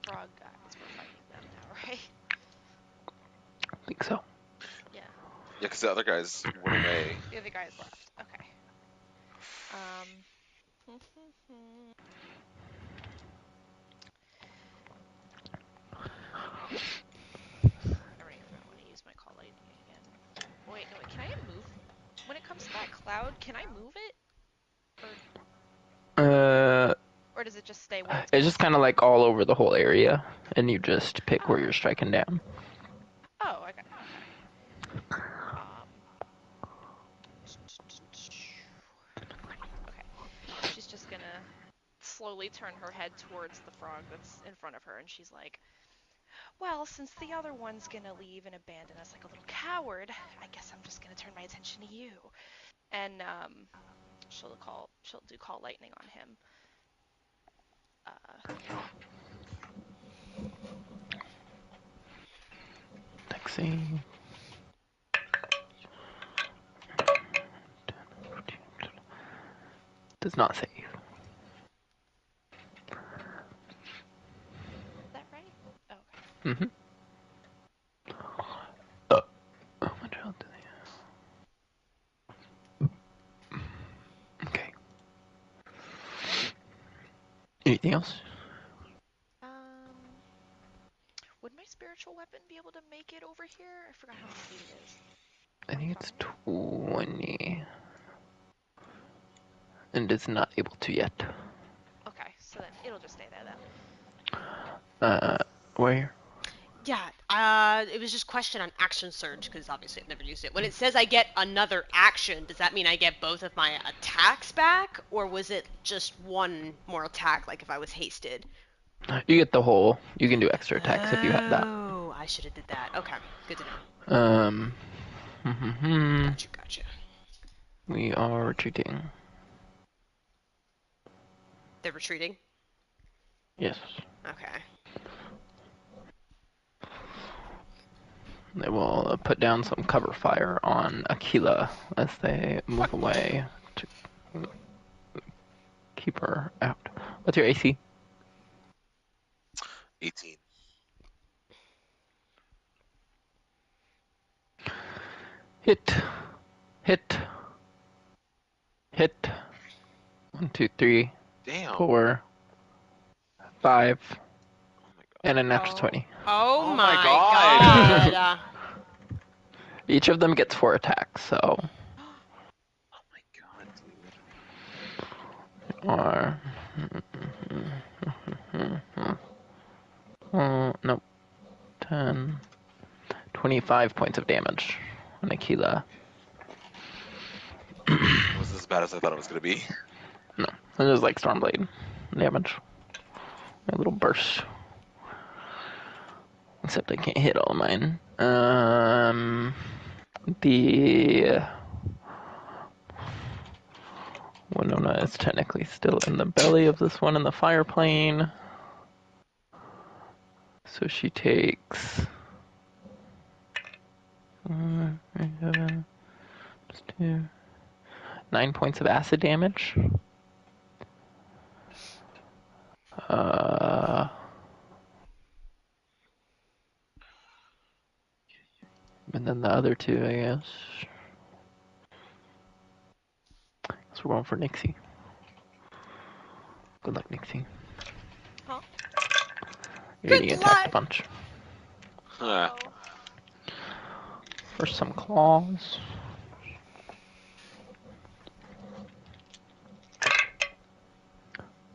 Speaker 5: frog guys, we're fighting them now, right?
Speaker 2: I think so.
Speaker 5: Yeah.
Speaker 4: Yeah, because the other guys went away.
Speaker 5: The other guys left. Okay. I don't even want to use my call lightning again. Wait, no, wait. Can I move? When it comes to that cloud, can I move it? Or does it just stay where it's
Speaker 2: It's just kind of like all over the whole area, and you just pick where you're striking down.
Speaker 5: Oh, I got it. Okay. Okay. She's just gonna slowly turn her head towards the frog that's in front of her, and she's like, well, since the other one's gonna leave and abandon us like a little coward, I guess I'm just gonna turn my attention to you. And she'll do call lightning on him.
Speaker 2: Nixie. Does not save.
Speaker 5: Is that right? Oh, okay.
Speaker 2: Mm-hmm. Oh, my child. Okay. Anything else?
Speaker 5: Would my spiritual weapon be able to make it over here? I forgot how much speed it is.
Speaker 2: I think it's 20. and is not able to yet.
Speaker 5: Okay, so then it'll just stay there then.
Speaker 2: Where?
Speaker 1: Yeah, it was just question on action surge, because obviously I've never used it. When it says I get another action, does that mean I get both of my attacks back? Or was it just one more attack, like if I was hasted?
Speaker 2: You get the whole. You can do extra attacks if you have that.
Speaker 1: Oh, I should have did that. Okay, good to know. Gotcha.
Speaker 2: We are retreating.
Speaker 1: They're retreating?
Speaker 2: Yes.
Speaker 1: Okay.
Speaker 2: They will put down some cover fire on Aquila as they move away to keep her out. What's your AC?
Speaker 4: 18.
Speaker 2: Hit. Hit. Hit. 1, 2, 3,
Speaker 4: Damn.
Speaker 2: 4, 5,
Speaker 4: Oh my god.
Speaker 2: and a natural 20.
Speaker 1: Oh,
Speaker 4: Oh
Speaker 1: my
Speaker 4: my God.
Speaker 1: god.
Speaker 2: Each of them gets 4 attacks, so.
Speaker 4: Oh my god, dude.
Speaker 2: Or. Nope. 10. 25 points of damage on Aquila.
Speaker 4: It was as bad as I thought it was gonna be.
Speaker 2: No, it was like Stormblade damage. A little burst. Except I can't hit all of mine. The Winona is technically still in the belly of this one in the fire plane. So she takes 7, 2, 9 points of acid damage. And then the other 2, I guess. So we're going for Nixie. Good luck, Nixie.
Speaker 5: Huh?
Speaker 2: You're
Speaker 1: Good
Speaker 2: getting attacked a
Speaker 1: luck.
Speaker 2: bunch.
Speaker 4: Huh.
Speaker 5: Oh.
Speaker 2: First, some claws.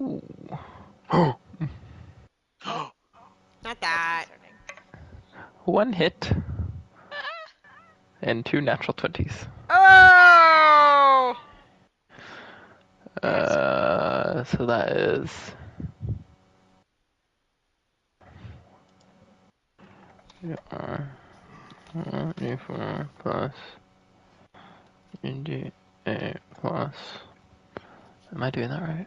Speaker 2: Ooh.
Speaker 1: Not that.
Speaker 5: Concerning.
Speaker 2: 1 hit and 2 natural 20s.
Speaker 1: Oh!
Speaker 2: So that is 4 plus D8 plus. Am I doing that right?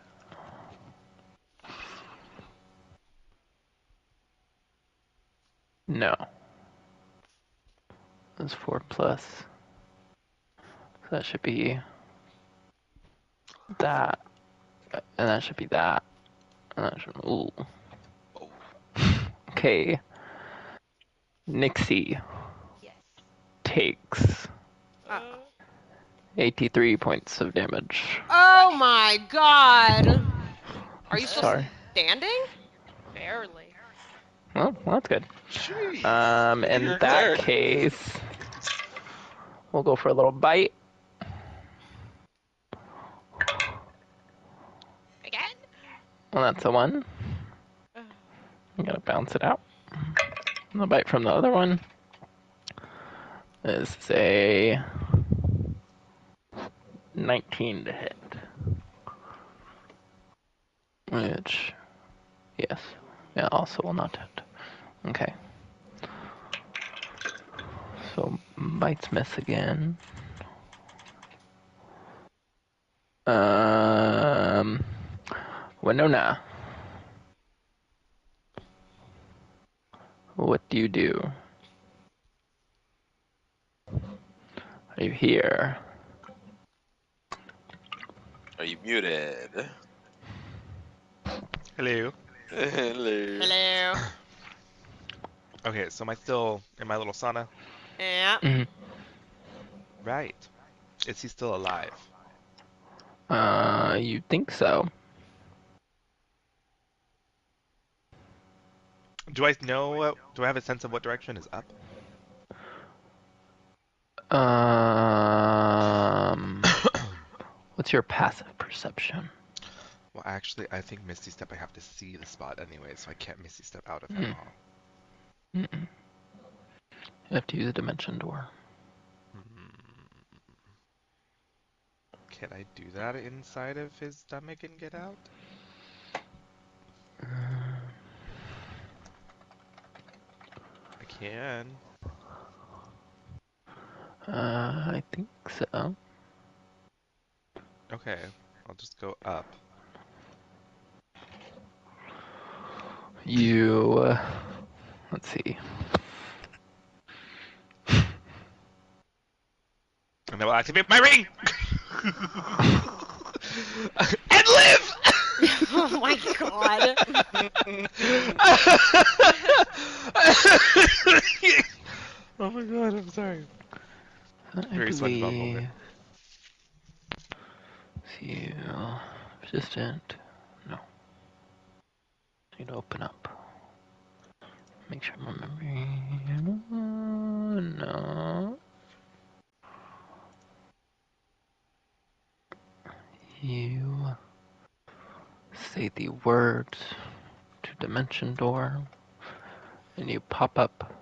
Speaker 2: No. That's 4 plus. So that should be that. And that should be that. And that should. Ooh. Okay. Nixie
Speaker 5: Yes.
Speaker 2: takes
Speaker 1: Uh,
Speaker 2: 83 points of damage.
Speaker 1: oh my god. Are you still
Speaker 2: Sorry.
Speaker 1: standing?
Speaker 5: Barely.
Speaker 2: Well, that's good.
Speaker 4: Jeez.
Speaker 2: In
Speaker 4: You're a
Speaker 2: that
Speaker 4: cleric.
Speaker 2: case, we'll go for a little bite.
Speaker 5: Again?
Speaker 2: Well, that's a 1. You gotta bounce it out. And the bite from the other one is a 19 to hit. Which, yes, yeah, also will not hit. Okay. So bites miss again. Winona. What do you do? Are you here?
Speaker 4: Are you muted?
Speaker 3: Hello.
Speaker 4: Hello.
Speaker 1: Hello.
Speaker 3: Okay, so am I still in my little sauna?
Speaker 1: Yeah.
Speaker 2: Mhm.
Speaker 3: Right. Is he still alive?
Speaker 2: You think so?
Speaker 3: Do I know? Do I have a sense of what direction is up?
Speaker 2: What's your passive perception.
Speaker 3: Well, actually, I think Misty Step, I have to see the spot anyway, so I can't Misty Step out of it
Speaker 2: Mm.
Speaker 3: all.
Speaker 2: Mm-mm. You have to use a dimension door.
Speaker 3: Can I do that inside of his stomach and get out? I can.
Speaker 2: I think so.
Speaker 3: Okay, I'll just go up.
Speaker 2: You, let's see.
Speaker 3: And I will activate my ring! And live!
Speaker 1: Oh my god.
Speaker 3: Oh my god, I'm sorry.
Speaker 2: I
Speaker 3: Very SpongeBob
Speaker 2: believe.
Speaker 3: moment.
Speaker 2: See you. Resistant. No. Need to open up. Make sure I'm remembering. No. You say the words to dimension door, and you pop up.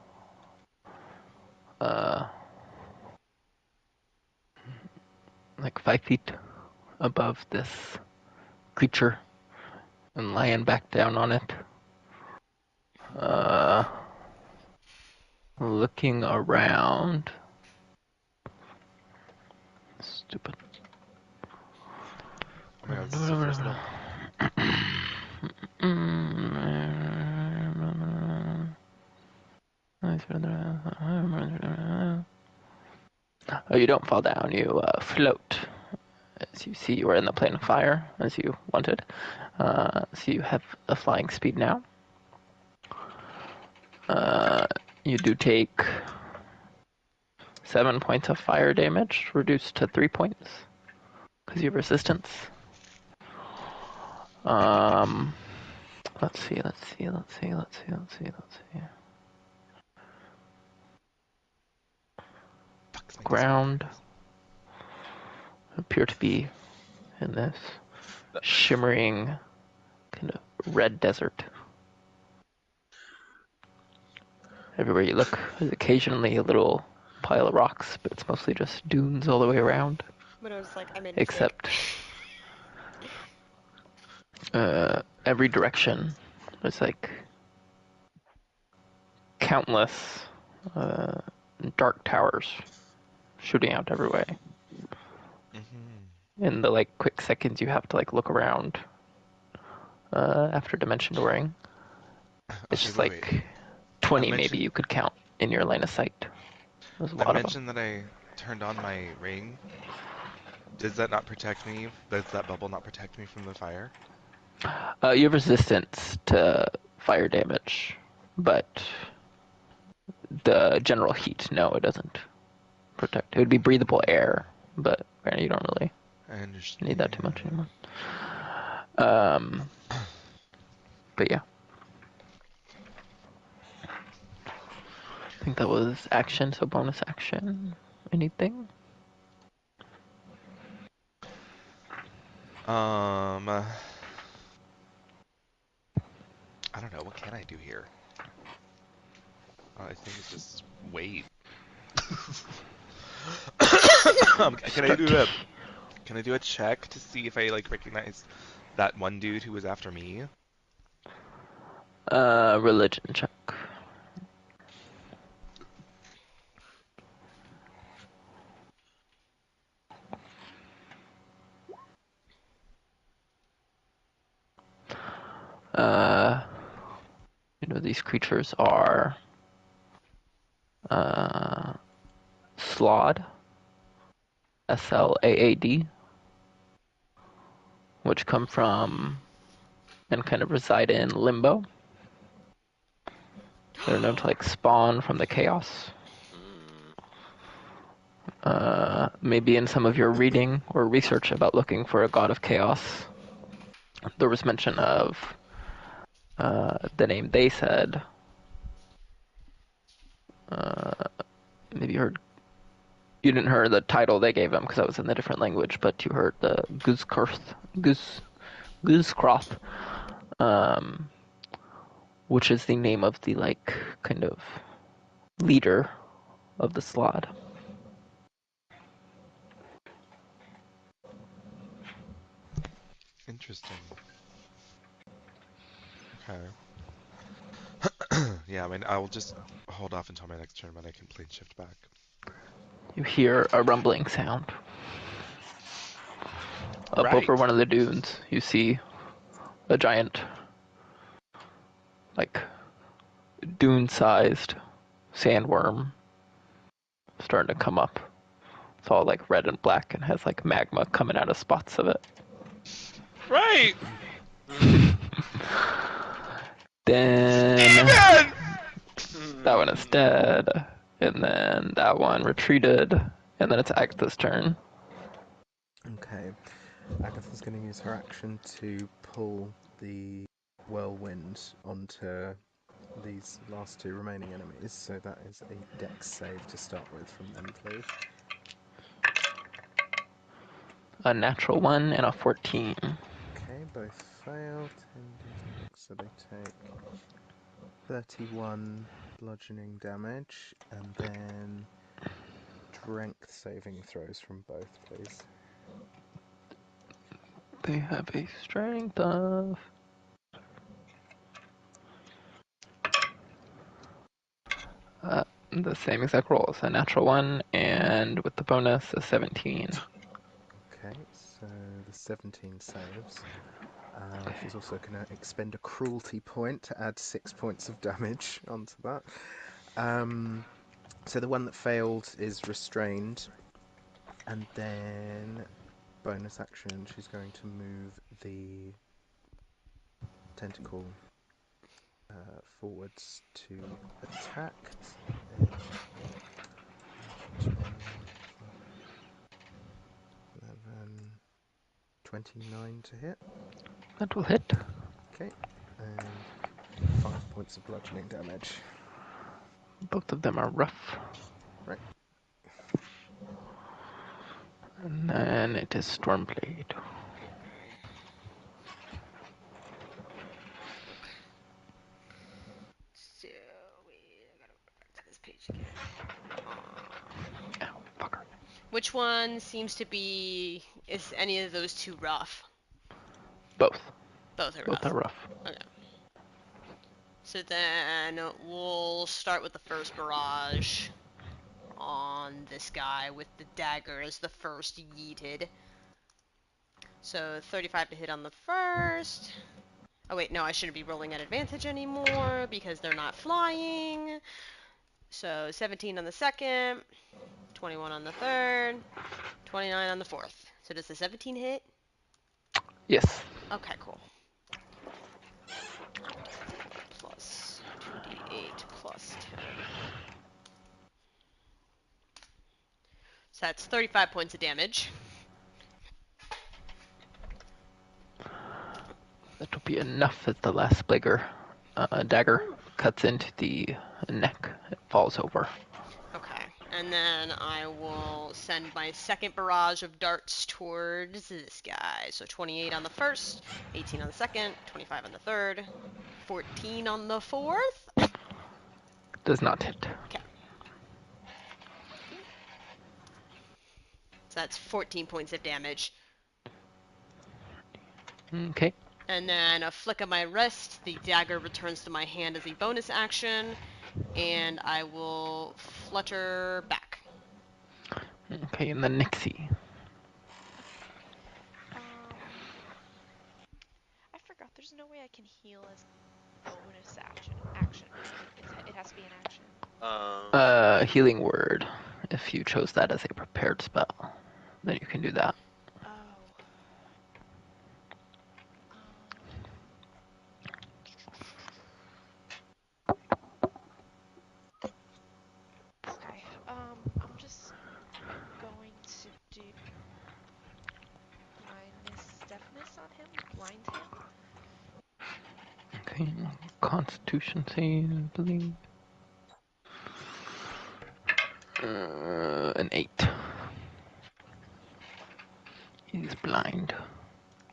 Speaker 2: Like 5 feet above this creature, and lying back down on it. Looking around. Stupid.
Speaker 3: Oh my god, this is your first look.
Speaker 2: Oh, you don't fall down, you float. As you see, you are in the plane of fire, as you wanted. So you have a flying speed now. You do take 7 points of fire damage, reduced to 3 points, because you have resistance. Let's see. Ground appear to be in this shimmering kind of red desert. Everywhere you look, there's occasionally a little pile of rocks, but it's mostly just dunes all the way around.
Speaker 1: But I was like, I'm in
Speaker 2: Except every direction, there's like countless dark towers shooting out every way. In the like quick seconds you have to like look around after dimension dooring, it's just like 20 maybe you could count in your line of sight. There's a lot
Speaker 3: I
Speaker 2: of them.
Speaker 3: mentioned that I turned on my ring. Does that not protect me? Does that bubble not protect me from the fire?
Speaker 2: You have resistance to fire damage, but the general heat, no, it doesn't protect. It would be breathable air, but you don't really need that too much anymore. But yeah. I think that was action, so bonus action. Anything?
Speaker 3: I don't know. What can I do here? I think it's just wait. Can I do a check to see if I like recognize that one dude who was after me?
Speaker 2: Religion check. These creatures are Slaad, Slaad, which come from and kind of reside in limbo. They're known to like spawn from the chaos. Maybe in some of your reading or research about looking for a god of chaos, there was mention of the name they said. Maybe you heard You didn't hear the title they gave him because that was in a different language, but you heard the Goosecroft, which is the name of the like kind of leader of the Slod.
Speaker 3: Interesting. Okay. Yeah, I mean, I will just hold off until my next turn when I can plane shift back.
Speaker 2: You hear a rumbling sound. Up over one of the dunes, you see a giant, like, dune-sized sandworm starting to come up. It's all like red and black and has like magma coming out of spots of it.
Speaker 3: Right!
Speaker 2: Then
Speaker 4: Steven!
Speaker 2: that one is dead, and then that one retreated, and then it's Agatha's turn.
Speaker 6: Okay. Agatha's going to use her action to pull the whirlwind onto these last two remaining enemies. So that is a dex save to start with from them, please.
Speaker 2: A natural 1 and a 14.
Speaker 6: Okay, both fail. 10d6, so they take 31 bludgeoning damage, and then strength saving throws from both, please.
Speaker 2: They have a strength of... the same exact rolls, a natural 1, and with the bonus, a 17.
Speaker 6: Okay, so the 17 saves. She's also going to expend a cruelty point to add 6 points of damage onto that. So the one that failed is restrained, and then bonus action, she's going to move the tentacle forwards to attack. So that is 11, 29 to hit.
Speaker 2: That will hit.
Speaker 6: Okay, and 5 points of bludgeoning damage.
Speaker 2: Both of them are rough.
Speaker 6: Right.
Speaker 2: And then it is Stormblade.
Speaker 1: So, wait, I gotta go back to this page again.
Speaker 2: Ow, fucker.
Speaker 1: Which one seems to be... Is any of those two rough?
Speaker 2: Both.
Speaker 1: Both are
Speaker 2: Both
Speaker 1: rough.
Speaker 2: are rough.
Speaker 1: Okay. So then we'll start with the first barrage on this guy with the dagger as the first yeeted. So 35 to hit on the first. Oh wait, no, I shouldn't be rolling at advantage anymore because they're not flying. So 17 on the second, 21 on the third, 29 on the fourth. So does the 17 hit?
Speaker 2: Yes.
Speaker 1: Okay, cool. Plus 2d8 plus 10. So that's 35 points of damage.
Speaker 2: That'll be enough as the last dagger cuts into the neck. It falls over.
Speaker 1: Okay, and then I will send my second barrage of darts towards this guy. So 28 on the first, 18 on the second, 25 on the third, 14 on the fourth.
Speaker 2: Does not hit.
Speaker 1: Okay. So that's 14 points of damage.
Speaker 2: Okay.
Speaker 1: And then a flick of my wrist, the dagger returns to my hand as a bonus action, and I will flutter back.
Speaker 2: Okay, and then Nixie.
Speaker 5: I forgot. There's no way I can heal as bonus action, right? It has to be an action.
Speaker 2: Healing word. If you chose that as a prepared spell, then you can do that.
Speaker 5: Oh. Okay. I'm just going to do blindness, deafness on him. Blind him.
Speaker 2: Okay, Constitution save, I believe. An 8. blind.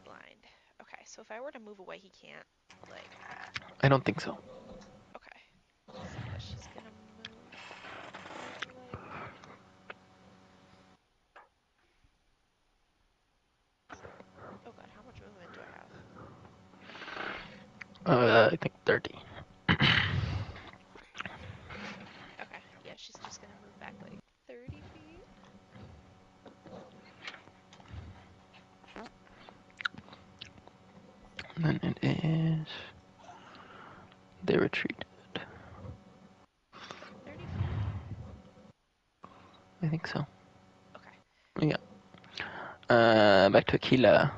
Speaker 5: Blind. Okay, so if I were to move away, he can't, like...
Speaker 2: I don't think so.
Speaker 5: Okay. So yeah, she's gonna move maybe, like... Oh god, how much movement do I have?
Speaker 2: I think 30.
Speaker 5: Okay, yeah, she's just gonna move back, like, 30 feet?
Speaker 2: And then it is... They retreated.
Speaker 5: 30 feet?
Speaker 2: I think so.
Speaker 5: Okay.
Speaker 2: Yeah. Back to Aquila.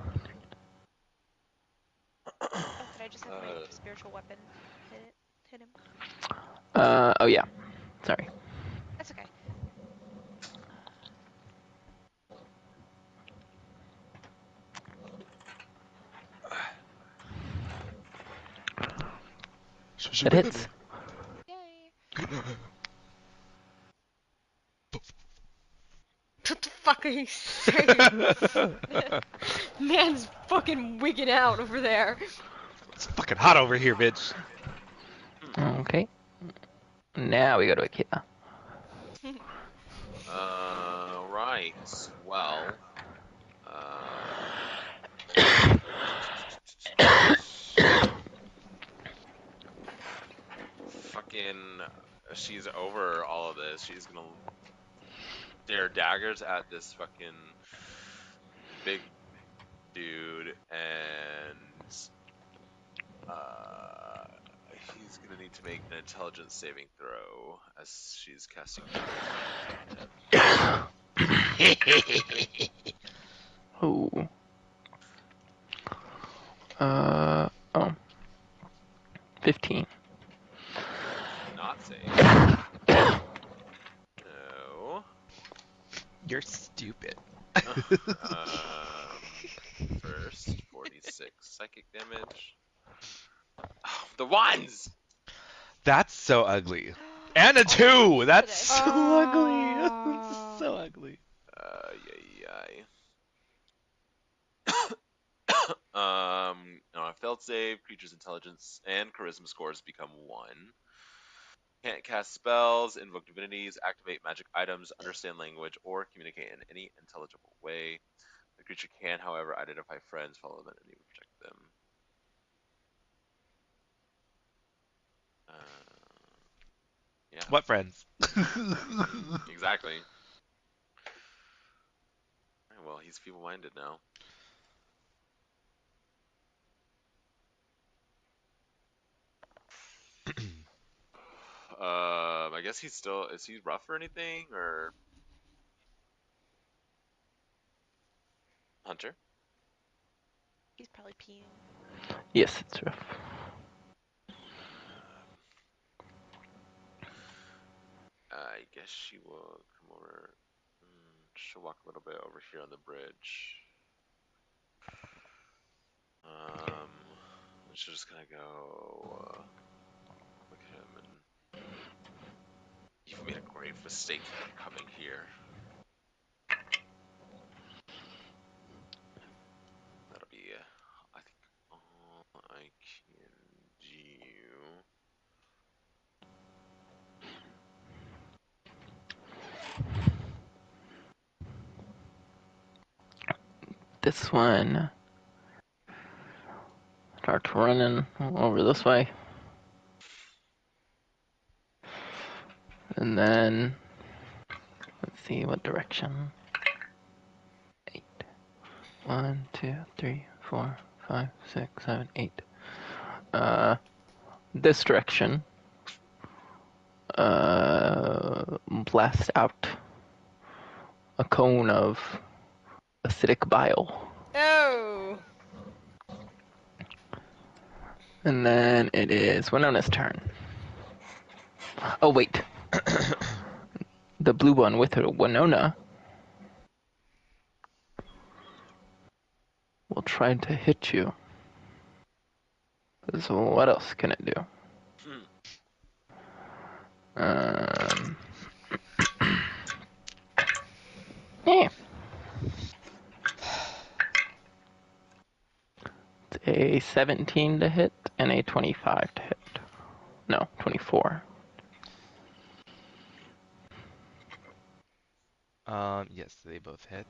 Speaker 5: Oh, could I just have my spiritual weapon hit him?
Speaker 2: Oh yeah. Sorry.
Speaker 5: That's okay.
Speaker 2: That hits.
Speaker 5: Yay!
Speaker 1: What the fuck are you saying? Man's fucking wigging out over there.
Speaker 3: It's fucking hot over here, bitch.
Speaker 2: Okay. Now we go to Aquila.
Speaker 4: Right. Well. Fucking. She's over all of this. She's gonna stare daggers at this fucking big dude, and he's gonna need to make an intelligence saving throw as she's casting charisma on him.
Speaker 2: Oh. Oh. 15.
Speaker 4: Not save. No.
Speaker 3: You're stupid.
Speaker 4: First, 46 psychic damage. Oh, the ones!
Speaker 3: That's so ugly. And a 2! That's so ugly.
Speaker 1: Oh.
Speaker 3: This is so ugly.
Speaker 4: On a failed save, creature's intelligence and charisma scores become 1. Can't cast spells, invoke divinities, activate magic items, understand language, or communicate in any intelligible way. The creature can, however, identify friends, follow them, and even protect them. Yeah.
Speaker 3: What friends?
Speaker 4: Exactly. Well, he's feeble-minded now. I guess he's still. Is he rough or anything, or Hunter?
Speaker 5: He's probably peeing.
Speaker 2: Yes, it's rough.
Speaker 4: I guess she will come over. She'll walk a little bit over here on the bridge. She'll just kind of go look at him, and you've made a grave mistake coming here. That'll be, I think, all I can do.
Speaker 2: This one starts running over this way. And then, let's see what direction. 8. 1, 2, 3, 4, 5, 6, 7, 8. This direction. Blast out a cone of acidic bile.
Speaker 1: Oh.
Speaker 2: And then it is Winona's turn. Oh, wait. The blue one with her, Winona, will try to hit you. So what else can it do? Yeah. a 17 to hit and a 25 to hit. No, 24.
Speaker 3: Yes, they both hit.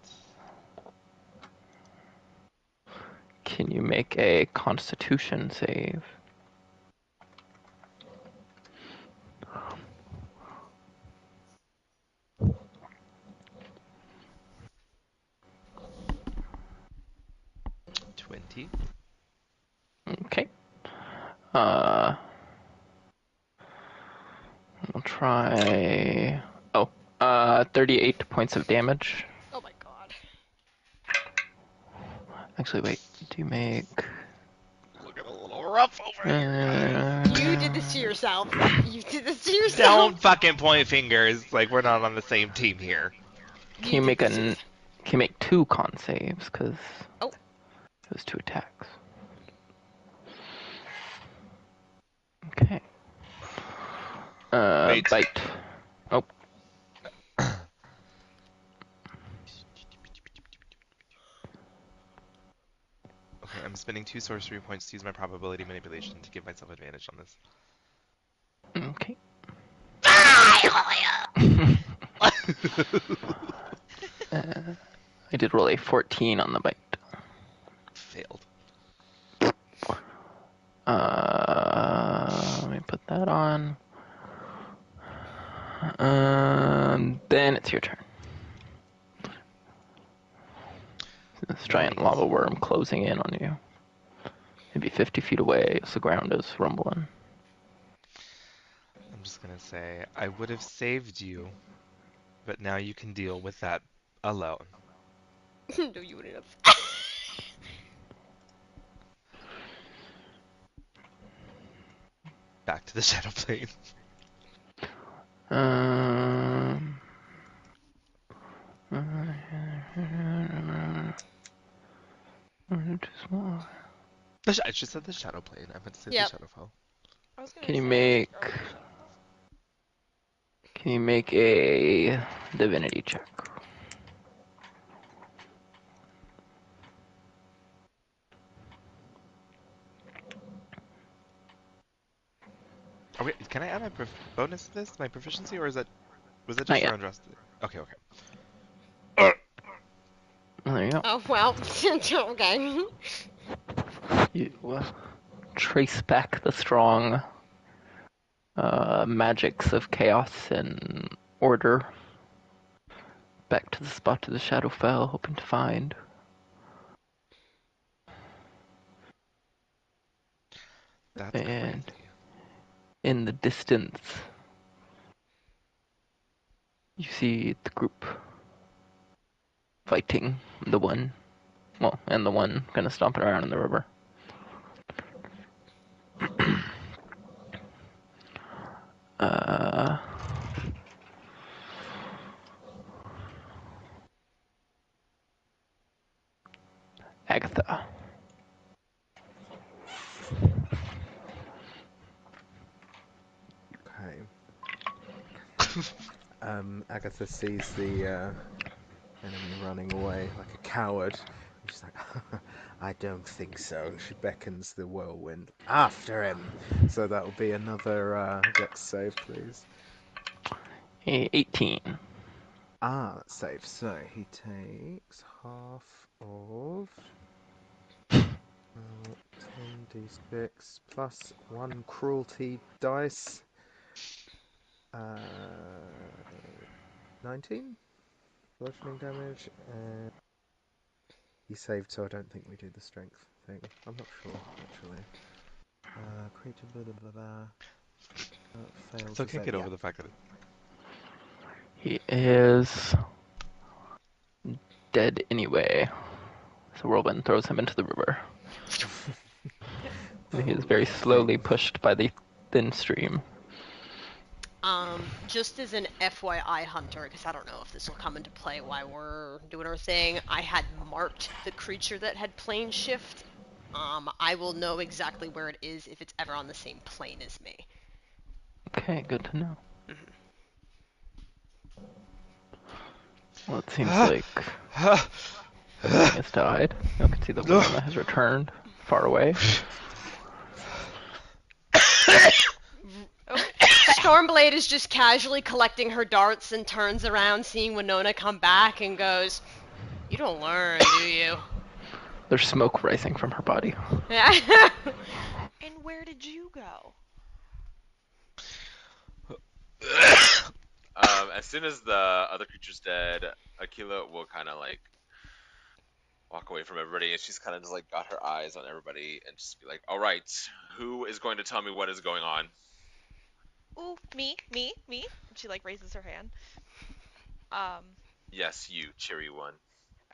Speaker 2: Can you make a Constitution save?
Speaker 3: $20.
Speaker 2: Okay. We'll try. 38 points of damage.
Speaker 1: Oh my god.
Speaker 2: Actually, wait. Do you make?
Speaker 3: Looking a little rough over here.
Speaker 1: You did this to yourself. You did this to yourself.
Speaker 3: Don't fucking point fingers. Like we're not on the same team here.
Speaker 2: Can you
Speaker 1: did
Speaker 2: make
Speaker 1: this to
Speaker 2: an?
Speaker 1: yourself.
Speaker 2: Can you make 2 con saves? Because
Speaker 1: Oh.
Speaker 2: it was 2 attacks. Okay.
Speaker 3: Wait.
Speaker 2: Bite. Oh,
Speaker 3: Okay, I'm spending 2 sorcery points to use my probability manipulation to give myself advantage on this.
Speaker 2: okay. I did roll a 14 on the bite.
Speaker 3: Failed.
Speaker 2: Let me put that on. Then it's your turn. This giant
Speaker 3: Nice.
Speaker 2: lava worm closing in on you. Maybe 50 feet away as the ground is rumbling.
Speaker 3: I'm just gonna say I would have saved you, but now you can deal with that alone.
Speaker 1: No, you wouldn't have.
Speaker 3: Back to the shadow plane.
Speaker 2: Um. Too small.
Speaker 3: I just said the shadow plane. I meant to say
Speaker 1: Yep.
Speaker 3: the shadow fell.
Speaker 5: I was gonna
Speaker 2: Can you
Speaker 5: say,
Speaker 2: make?
Speaker 5: or the shadow.
Speaker 2: Can you make a divinity check?
Speaker 3: Okay, can I add my bonus to this? My proficiency, or was that
Speaker 2: Not
Speaker 3: just
Speaker 2: yet.
Speaker 3: for unrest? Okay, okay.
Speaker 2: There you go.
Speaker 1: Oh well. Okay.
Speaker 2: You trace back the strong magics of chaos and order back to the spot the shadow fell, hoping to find.
Speaker 3: That's
Speaker 2: And
Speaker 3: crazy.
Speaker 2: in the distance, you see the group fighting the one, and the one kind of stomping around in the river. Agatha.
Speaker 6: Okay. Agatha sees the enemy running away like a coward. And she's like, I don't think so. And she beckons the whirlwind after him. So that will be another dex save, please.
Speaker 2: 18.
Speaker 6: Ah, that's safe. So he takes half of 10d6 plus 1 cruelty dice. 19 bludgeoning damage, and he saved, so I don't think we do the strength thing. I'm not sure, actually. Creature, blah, blah, blah, blah. Failed
Speaker 3: Still
Speaker 6: to
Speaker 3: can't
Speaker 6: save.
Speaker 3: get
Speaker 6: Yeah.
Speaker 3: over the fact that
Speaker 2: He is dead anyway. So whirlwind throws him into the river. And he is very slowly pushed by the thin stream.
Speaker 1: Just as an FYI, Hunter, because I don't know if this will come into play while we're doing our thing, I had marked the creature that had plane shift. I will know exactly where it is if it's ever on the same plane as me.
Speaker 2: Okay, good to know.
Speaker 1: Mm-hmm.
Speaker 2: Well, it seems like something has died. You can see the Luna has returned. far away.
Speaker 5: Oh,
Speaker 1: Stormblade is just casually collecting her darts and turns around, seeing Winona come back, and goes, "You don't learn, do you?"
Speaker 2: There's smoke rising from her body.
Speaker 1: Yeah.
Speaker 5: and where did you go?
Speaker 4: As soon as the other creature's dead, Akila will kind of like walk away from everybody, and she's kind of just like got her eyes on everybody, and just be like, "All right, who is going to tell me what is going on?"
Speaker 5: Ooh, me. And she like raises her hand. Um,
Speaker 4: Yes, you, cheery one.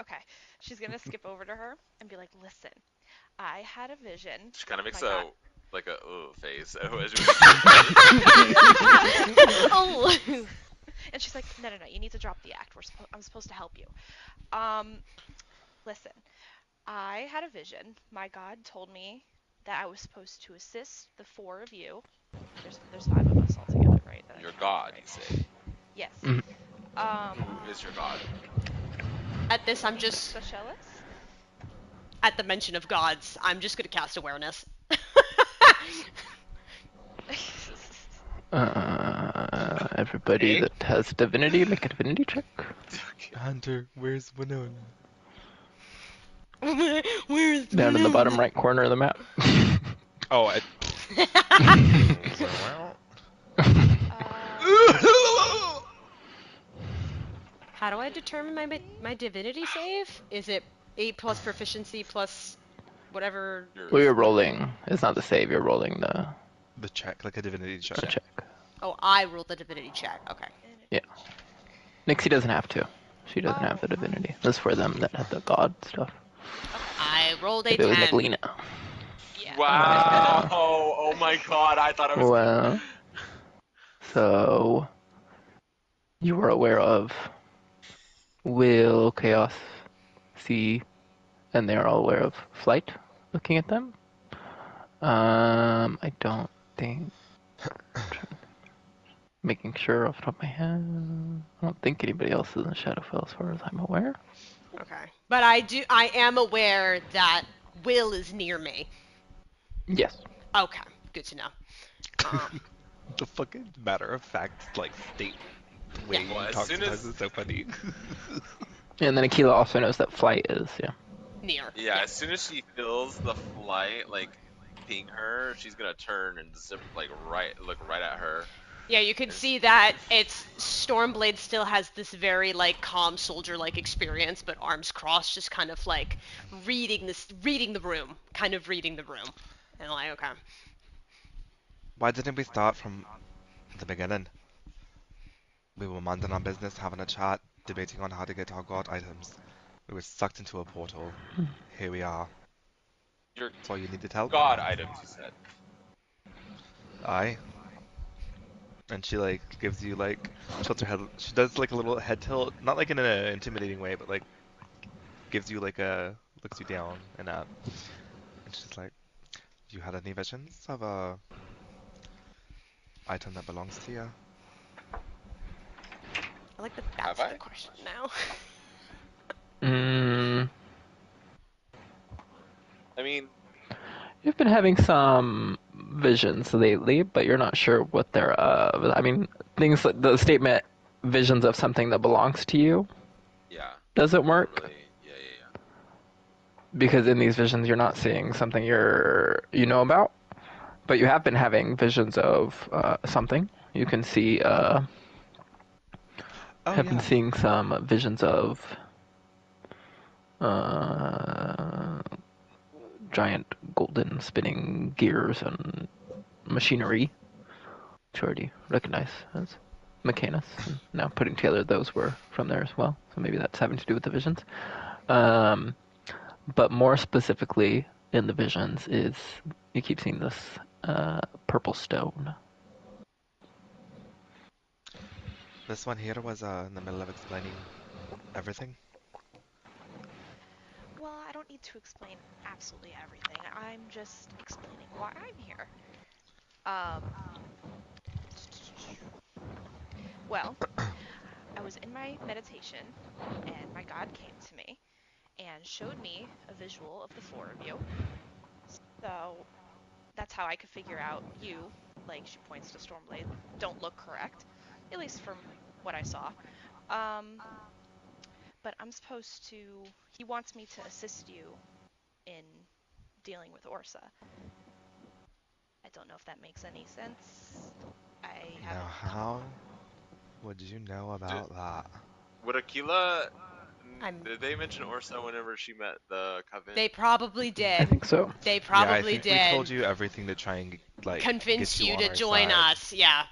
Speaker 5: okay. She's gonna skip over to her and be like, "Listen, I had a vision.
Speaker 4: She kind of makes
Speaker 5: My God."
Speaker 4: a face.
Speaker 1: Oh.
Speaker 5: And she's like, "No. You need to drop the act. I'm supposed to help you. Listen, I had a vision. My God told me that I was supposed to assist the four of you. There's five of us all together, right? That I
Speaker 4: Your
Speaker 5: counted,
Speaker 4: god,
Speaker 5: right?
Speaker 4: you say.
Speaker 5: Yes.
Speaker 2: Mhm.
Speaker 4: Who is your god?
Speaker 1: At this, I'm just
Speaker 5: Socialis?
Speaker 1: at the mention of gods. I'm just gonna cast awareness.
Speaker 2: Everybody
Speaker 4: Okay.
Speaker 2: that has divinity, make a divinity check.
Speaker 3: Hunter, where's Winona?
Speaker 1: Where's
Speaker 2: Down in the bottom right corner of the map.
Speaker 3: Oh, I.
Speaker 5: uh,
Speaker 1: How do I determine my divinity save? Is it 8 plus proficiency plus whatever?
Speaker 2: Well, you're
Speaker 1: What?
Speaker 2: rolling. It's not the save. You're rolling
Speaker 3: The check, like a divinity check.
Speaker 2: the check.
Speaker 1: Oh, I rolled the divinity check. Okay.
Speaker 2: Yeah. Nixie doesn't have to. She doesn't have
Speaker 5: Oh,
Speaker 2: the divinity. This is for them that have the god stuff.
Speaker 5: okay.
Speaker 1: I rolled a
Speaker 2: If it was
Speaker 1: 10.
Speaker 2: Nicolina.
Speaker 5: Yeah.
Speaker 4: Wow! Oh my god! I thought I was.
Speaker 2: Well, so you were aware of Will, Chaos, C, and they're all aware of Flight. Looking at them, I don't think. Making sure off the top of my head, I don't think anybody else is in Shadowfell as far as I'm aware.
Speaker 1: Okay. But I am aware that Will is near me.
Speaker 2: Yes.
Speaker 1: Okay. Good to know.
Speaker 3: The fucking matter of fact, like, state the way
Speaker 1: Yeah.
Speaker 3: you
Speaker 4: Well, as
Speaker 3: talk
Speaker 4: soon
Speaker 3: sometimes
Speaker 4: as
Speaker 3: is so funny.
Speaker 2: And then Aquila also knows that Flight is, yeah.
Speaker 1: Near.
Speaker 4: yeah, as soon as she feels the flight like ping her, she's gonna turn and zip like look right at her.
Speaker 1: Yeah, you can
Speaker 4: And
Speaker 1: see that it's Stormblade still has this very like calm soldier-like experience, but arms crossed, just kind of like reading the room, kind of reading the room, and like okay.
Speaker 3: Why didn't we start from the beginning? We were minding our business, having a chat, debating on how to get our god items. We were sucked into a portal. Here we are.
Speaker 4: your
Speaker 3: That's all you need to tell?
Speaker 4: god items, you said.
Speaker 3: Aye. And she like gives you like tilts her head. She does like a little head tilt, not like in an intimidating way, but like gives you like a looks you down and up. And she's like, "You had any visions of a item that belongs to you?"
Speaker 1: I like that
Speaker 4: Have
Speaker 1: that's the
Speaker 4: I?
Speaker 1: question now.
Speaker 2: Mm,
Speaker 4: I mean,
Speaker 2: you've been having some visions lately, but you're not sure what they're of. I mean, things like the statement visions of something that belongs to you
Speaker 4: yeah.
Speaker 2: doesn't
Speaker 4: Not
Speaker 2: work
Speaker 4: really. Yeah.
Speaker 2: because in these visions you're not seeing something you know about, but you have been having visions of something. You can see
Speaker 3: Oh
Speaker 2: have been
Speaker 3: yeah.
Speaker 2: seeing some visions of uh, giant golden spinning gears and machinery, which you already recognize as Mechanus. And now putting together those were from there as well, so maybe that's having to do with the visions. Um, but more specifically in the visions is you keep seeing this purple stone.
Speaker 3: This one here was in the middle of explaining everything.
Speaker 5: Well, I don't need to explain absolutely everything. I'm just explaining why I'm here. Um, well, I was in my meditation, and my God came to me and showed me a visual of the four of you. So that's how I could figure out you, like she points to Stormblade, don't look correct, at least from what I saw. Um, but I'm supposed to. He wants me to assist you in dealing with Orsa. I don't know if that makes any sense. I
Speaker 3: Now,
Speaker 5: haven't.
Speaker 3: how would you know
Speaker 4: Did,
Speaker 3: about that?
Speaker 4: would Aquila?
Speaker 1: I'm.
Speaker 4: Did they mention Orsa whenever she met the coven?
Speaker 1: They probably
Speaker 2: I
Speaker 1: did.
Speaker 2: think so.
Speaker 1: They
Speaker 3: Yeah, I
Speaker 1: probably
Speaker 3: think we told
Speaker 1: did.
Speaker 3: you everything to try and
Speaker 1: Convince
Speaker 3: get you
Speaker 1: you
Speaker 3: on
Speaker 1: to
Speaker 3: our
Speaker 1: join
Speaker 3: side.
Speaker 1: us. Yeah.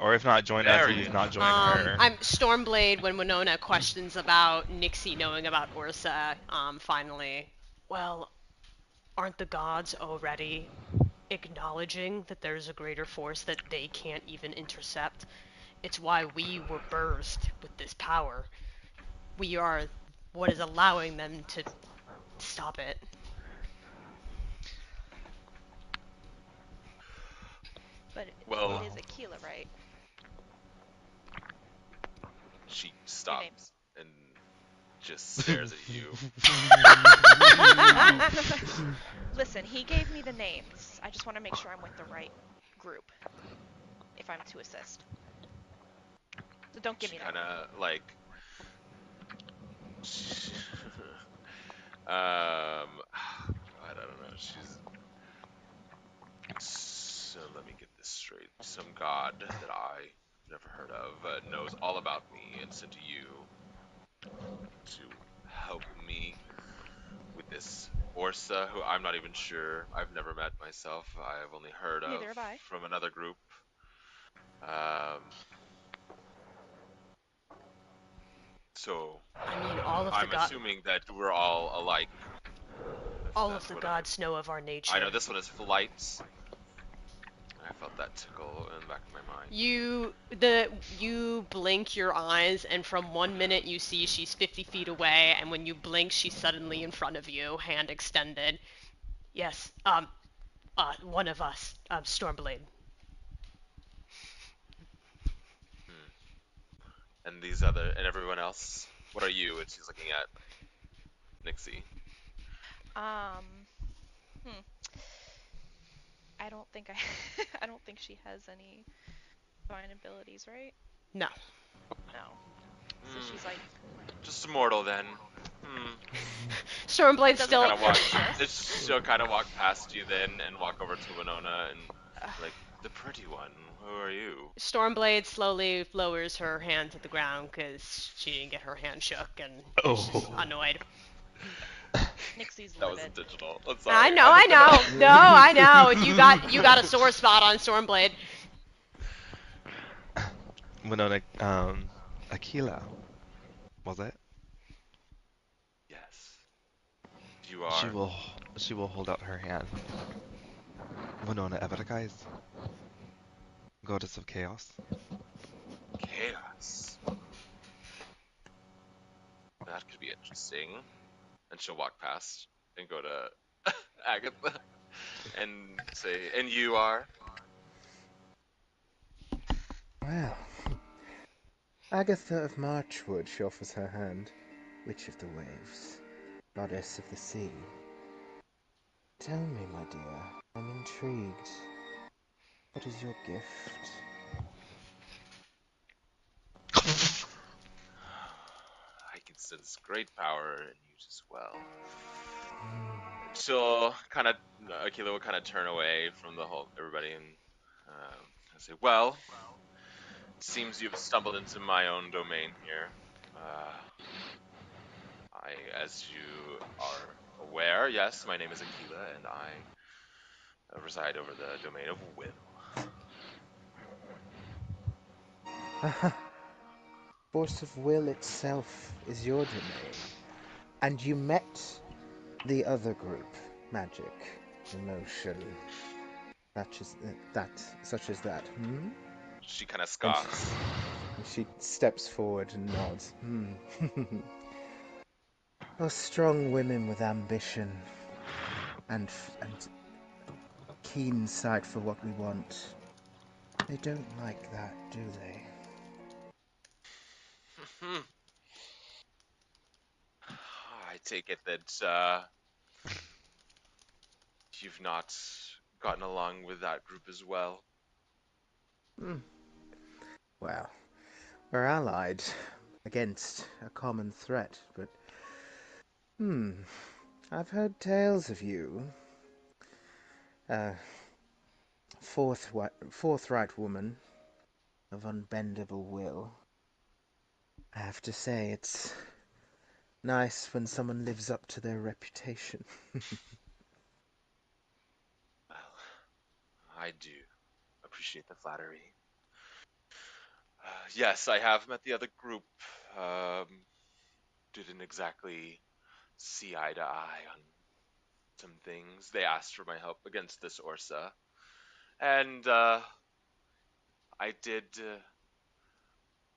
Speaker 3: Or if not join us, at
Speaker 4: Very
Speaker 3: least not join
Speaker 4: interesting.
Speaker 3: her.
Speaker 1: I'm Stormblade when Winona questions about Nixie knowing about Ursa. Finally. Well, aren't the gods already acknowledging that there's a greater force that they can't even intercept? It's why we were birthed with this power. We are what is allowing them to stop it.
Speaker 5: But it
Speaker 4: Well,
Speaker 5: is
Speaker 3: Well,
Speaker 5: Aquila, right?
Speaker 4: she
Speaker 5: Your name.
Speaker 4: stops and just stares at you.
Speaker 5: Listen, he gave me the names. I just want to make sure I'm with the right group if I'm to assist. So don't give
Speaker 4: She
Speaker 5: me that
Speaker 4: kind
Speaker 5: name.
Speaker 4: of like. God, I don't know. She's. So let me get this straight. Some god that I never heard of knows all about me and sent you to help me with this Orsa, who I'm not even sure. I've never met myself. I've only heard of
Speaker 5: Neither have I.
Speaker 4: from another group. Um, so
Speaker 1: I mean, all of the
Speaker 4: I'm
Speaker 1: god,
Speaker 4: assuming that we're all alike.
Speaker 1: all of
Speaker 4: That's
Speaker 1: the
Speaker 4: what
Speaker 1: gods know of our
Speaker 4: I
Speaker 1: nature.
Speaker 4: know. This one is flight. I felt that tickle in the back of my mind.
Speaker 1: You blink your eyes, and from 1 minute you see she's 50 feet away, and when you blink, she's suddenly in front of you, hand extended. Yes, one of us, Stormblade.
Speaker 4: Hmm. And these other and everyone else. What are you? And she's looking at Nixie.
Speaker 5: Um, hmm. I don't think I I don't think she has any divine abilities, right?
Speaker 1: No.
Speaker 5: No. So
Speaker 4: Hmm.
Speaker 5: she's like
Speaker 4: Just a mortal then. Hmm.
Speaker 5: that
Speaker 1: Stormblade
Speaker 5: doesn't
Speaker 1: still.
Speaker 4: Kind
Speaker 5: mean
Speaker 4: of
Speaker 5: we don't
Speaker 4: walk.
Speaker 5: assist.
Speaker 4: She'll kind of walk past you then and walk over to Winona and
Speaker 5: Ugh.
Speaker 4: like the pretty one. Who are you?
Speaker 1: Stormblade slowly lowers her hand to the ground because she didn't get her hand shook and is just
Speaker 3: oh.
Speaker 1: annoyed.
Speaker 5: Nixie's
Speaker 4: That was
Speaker 5: livid.
Speaker 4: intentional. I'm
Speaker 1: I
Speaker 4: sorry.
Speaker 1: know,
Speaker 4: I
Speaker 1: I
Speaker 4: didn't mean
Speaker 1: know.
Speaker 4: to.
Speaker 1: No, I know. You got a sore spot on Stormblade.
Speaker 3: Winona, Aquila, was it?
Speaker 4: Yes. You
Speaker 3: She
Speaker 4: are
Speaker 3: will, she will hold out her hand. Winona Everguys, goddess of chaos.
Speaker 4: chaos. That could be interesting. And she'll walk past and go to Agatha and say, "And you are?"
Speaker 6: Well, Agatha of Marchwood, she offers her hand. Witch of the waves, goddess of the sea. Tell me, my dear, I'm intrigued. What is your gift?
Speaker 4: I can sense great power in you as well. She'll kind of, Akila will kind of turn away from the whole everybody and say, "Well, it seems you've stumbled into my own domain here. Uh, as you are aware, yes, my name is Aquila, and I reside over the domain of Will."
Speaker 6: Force of will itself is your domain. And you met the other group, magic, emotion, such as that, hmm?
Speaker 4: She kind of
Speaker 6: And
Speaker 4: scoffs.
Speaker 6: she steps forward and nods. Oh, strong women with ambition and keen sight for what we want. They don't like that, do they?
Speaker 4: I take it that you've not gotten along with that group as well.
Speaker 6: Hmm. Well, we're allied against a common threat, but I've heard tales of you. Uh, forthright woman of unbendable will. I have to say, it's nice when someone lives up to their reputation.
Speaker 4: Well, I do appreciate the flattery. Yes, I have met the other group. Um, didn't exactly see eye to eye on some things. They asked for my help against this Orsa, and I did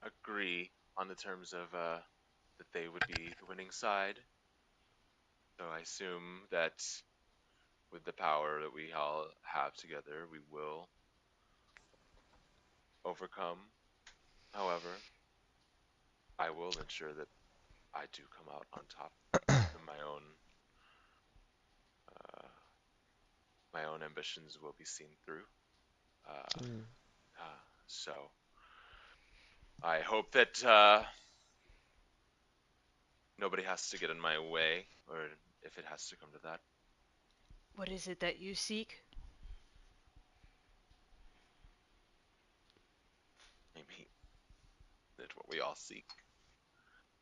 Speaker 4: agree on the terms of that they would be the winning side. So I assume that with the power that we all have together, we will overcome. However, I will ensure that I do come out on top in uh, my own ambitions will be seen through. Uh,
Speaker 6: Hmm.
Speaker 4: so I hope that nobody has to get in my way, or if it has to come to that.
Speaker 1: What is it that you seek?
Speaker 4: I mean, that's what we all seek.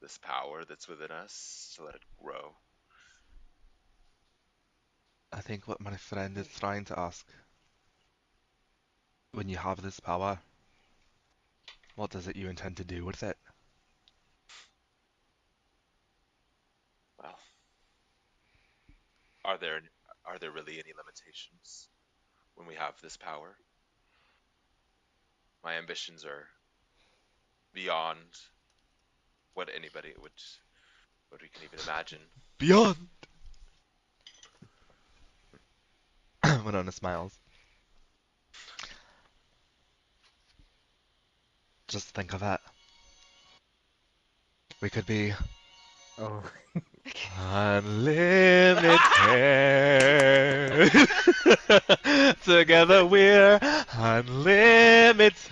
Speaker 4: This power that's within us, to let it grow.
Speaker 3: I think what my friend is trying to ask, when you have this power, what is it you intend to do with it?
Speaker 4: Well, are there are there really any limitations when we have this power? My ambitions are beyond what we can even imagine.
Speaker 3: Beyond! Winona smiles. Just think of it. We could be
Speaker 6: Oh,
Speaker 3: unlimited. Together we're unlimited.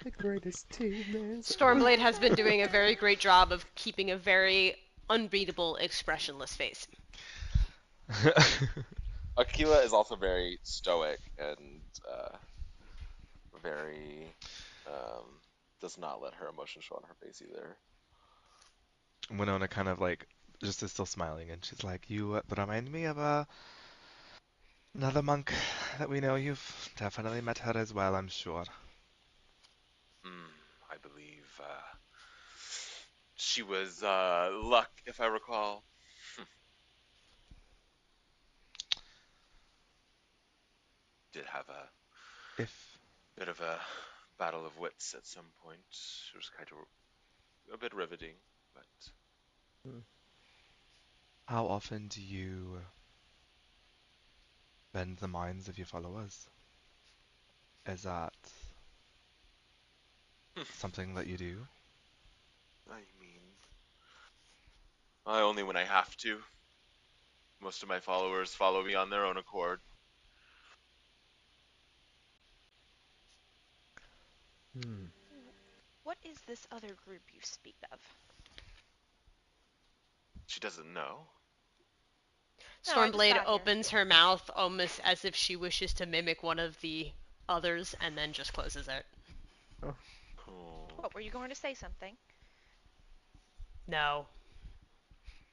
Speaker 6: the greatest team there's ever
Speaker 1: Stormblade has been doing a very great job of keeping a very unreadable, expressionless face.
Speaker 4: Akila is also very stoic and very does not let her emotions show on her face either.
Speaker 3: Winona kind of like just is still smiling, and she's like, "You remind me of another monk that we know. You've definitely met her as well, I'm sure."
Speaker 4: I believe she was Luck, if I recall. Did have a
Speaker 3: If
Speaker 4: bit of a battle of wits at some point. It was kind of a bit riveting, but
Speaker 6: Hmm.
Speaker 3: how often do you bend the minds of your followers? Is that something that you do?
Speaker 4: I mean, I only when I have to. Most of my followers follow me on their own accord.
Speaker 6: Hmm.
Speaker 5: What is this other group you speak of?
Speaker 4: She doesn't know.
Speaker 5: No, I just
Speaker 1: Stormblade
Speaker 5: got here.
Speaker 1: opens her mouth almost as if she wishes to mimic one of the others and then just closes it.
Speaker 6: Oh.
Speaker 4: Oh.
Speaker 5: What, were you going to say something?
Speaker 1: No.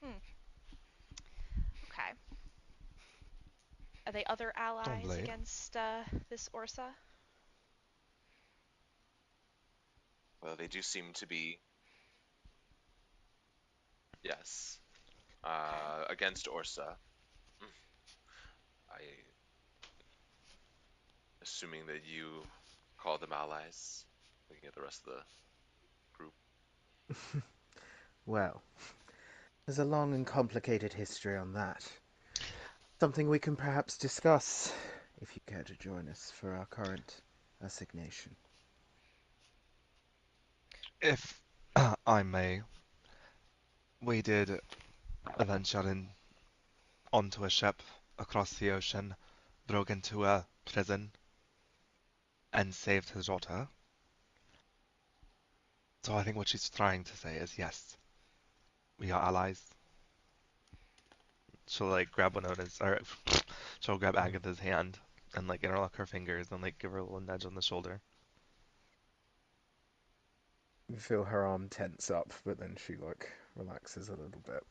Speaker 5: Hmm. Okay. Are they other allies
Speaker 3: Stormblade.
Speaker 5: against this Orsa?
Speaker 4: Well, they do seem to be, yes,
Speaker 5: Okay.
Speaker 4: against Orsa. I assuming that you call them allies. Looking at the rest of the group.
Speaker 6: Well, there's a long and complicated history on that. Something we can perhaps discuss if you care to join us for our current assignation.
Speaker 3: If I may, we did venturing onto a ship across the ocean, broke into a prison, and saved his daughter. So I think what she's trying to say is yes, we are allies. She'll like grab Winona's, or she'll grab Agatha's hand and like interlock her fingers and like give her a little nudge on the shoulder.
Speaker 6: You feel her arm tense up, but then she like relaxes a little bit.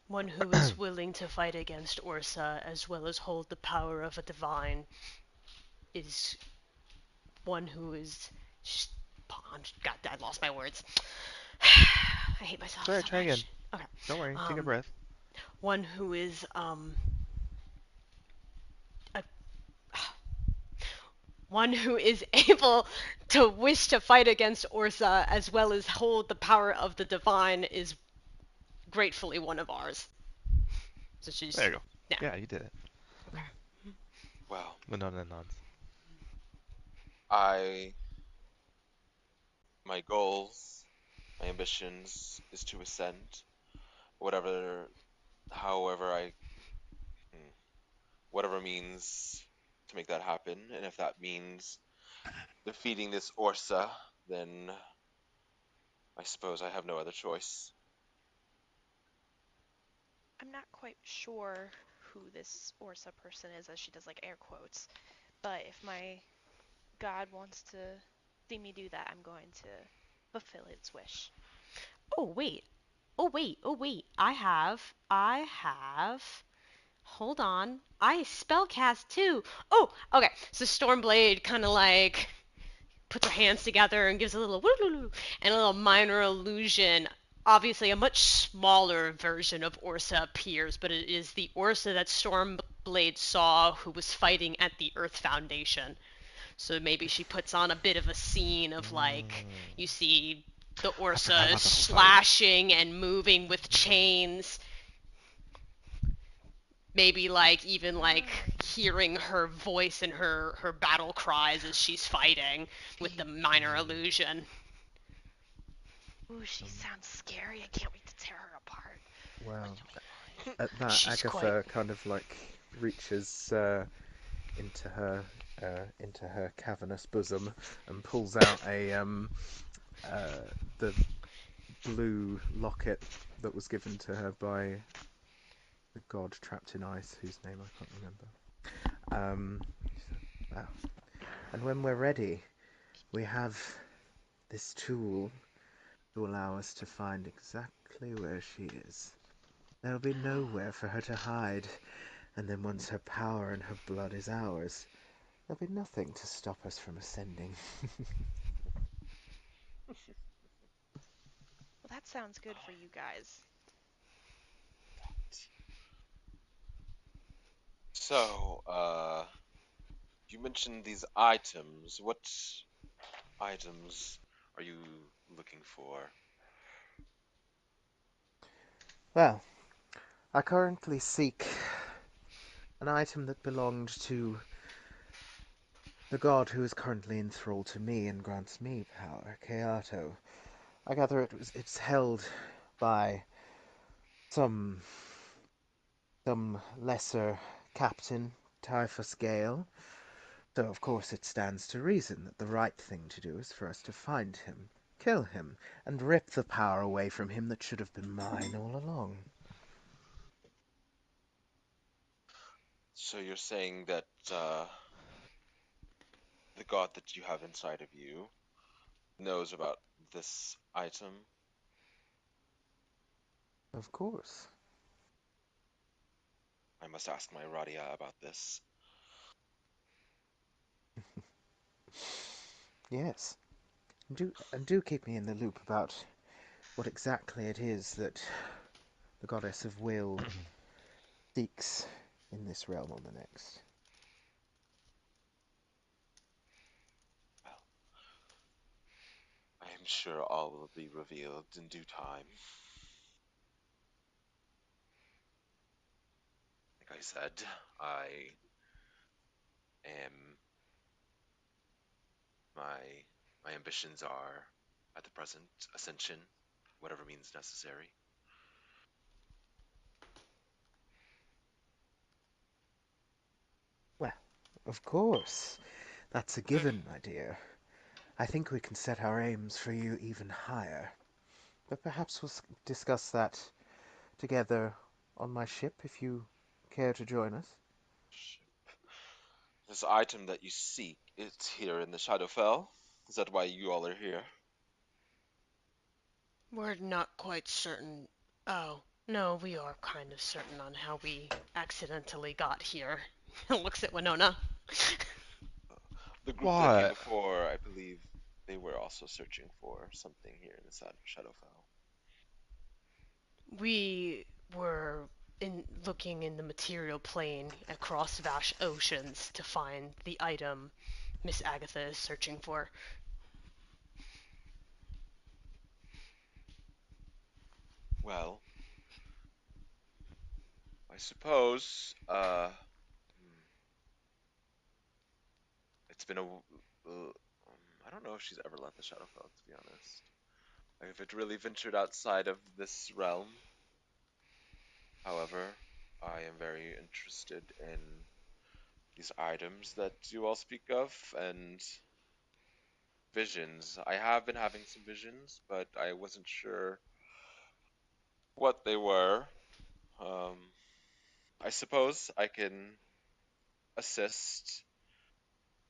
Speaker 1: One who is willing to fight against Ursa as well as hold the power of a divine is one who is. God, I lost my words. I hate myself
Speaker 3: Sorry,
Speaker 1: so
Speaker 3: try again.
Speaker 1: much. Okay.
Speaker 3: Don't worry, take a
Speaker 1: Um,
Speaker 3: breath.
Speaker 1: One who is a, one who is able to wish to fight against Ursa as well as hold the power of the divine is gratefully one of ours. So
Speaker 3: There
Speaker 1: she's
Speaker 3: you go.
Speaker 1: yeah.
Speaker 3: Yeah, you did it.
Speaker 1: Okay.
Speaker 4: Well,
Speaker 3: Winona nods.
Speaker 4: I my goals, my ambitions is to ascend, whatever, however hmm, whatever means to make that happen, and if that means defeating this Orsa, then I suppose I have no other choice.
Speaker 5: I'm not quite sure who this Orsa person is, as she does like air quotes. But if my god wants to see me do that, I'm going to fulfill its wish.
Speaker 1: Oh wait. Oh wait. Oh wait. I have. Hold on. I spellcast too. Oh, okay. So Stormblade kind of like puts her hands together and gives a little woo and a little minor illusion. Obviously, a much smaller version of Orsa appears, but it is the Orsa that Stormblade saw who was fighting at the Earth Foundation. So maybe she puts on a bit of a scene of like you see the
Speaker 3: I forgot
Speaker 1: Ursa
Speaker 3: about the whole fight.
Speaker 1: slashing and moving with chains. Maybe like even like hearing her voice and her battle cries as she's fighting with the minor illusion.
Speaker 5: Ooh, she sounds scary. I can't wait to tear her apart.
Speaker 6: Well, at that,
Speaker 1: She's quite.
Speaker 6: Agatha kind of like reaches into her cavernous bosom and pulls out the blue locket that was given to her by the god trapped in ice, whose name I can't remember. Wow. And when we're ready, we have this tool to allow us to find exactly where she is. There'll be nowhere for her to hide, and then once her power and her blood is ours, there'll be nothing to stop us from ascending.
Speaker 5: Well, that sounds good for you guys.
Speaker 4: So, you mentioned these items. What items are you looking for?
Speaker 6: Well, I currently seek an item that belonged to the god who is currently enthralled to me and grants me power, Keato. I gather it's held by some lesser captain, Typhus Gale. So of course it stands to reason that the right thing to do is for us to find him, kill him, and rip the power away from him that should have been mine all along.
Speaker 4: So you're saying that the god that you have inside of you knows about this item?
Speaker 6: Of course.
Speaker 4: I must ask my Radia about this.
Speaker 6: Yes. And do keep me in the loop about what exactly it is that the goddess of will seeks in this realm or the next.
Speaker 4: Well, I am sure all will be revealed in due time. Like I said, I am my ambitions are at the present ascension, whatever means necessary.
Speaker 6: Well, of course. That's a given, my dear. I think we can set our aims for you even higher. But perhaps we'll discuss that together on my ship if you care to join us.
Speaker 4: This item that you seek, it's here in the Shadowfell. Is that why you all are here?
Speaker 1: We're not quite certain. Oh, no, we are kind of certain on how we accidentally got here. Looks at Winona.
Speaker 4: The group that came
Speaker 3: What?
Speaker 4: before, I believe they were also searching for something here in the Shadowfell.
Speaker 1: We were looking in the material plane across vast oceans to find the item Miss Agatha is searching for.
Speaker 4: Well, I suppose it's been I don't know if she's ever left the Shadowfell, to be honest. Like, if it really ventured outside of this realm. However, I am very interested in these items that you all speak of and visions. I have been having some visions, but I wasn't sure what they were. Um, I suppose I can assist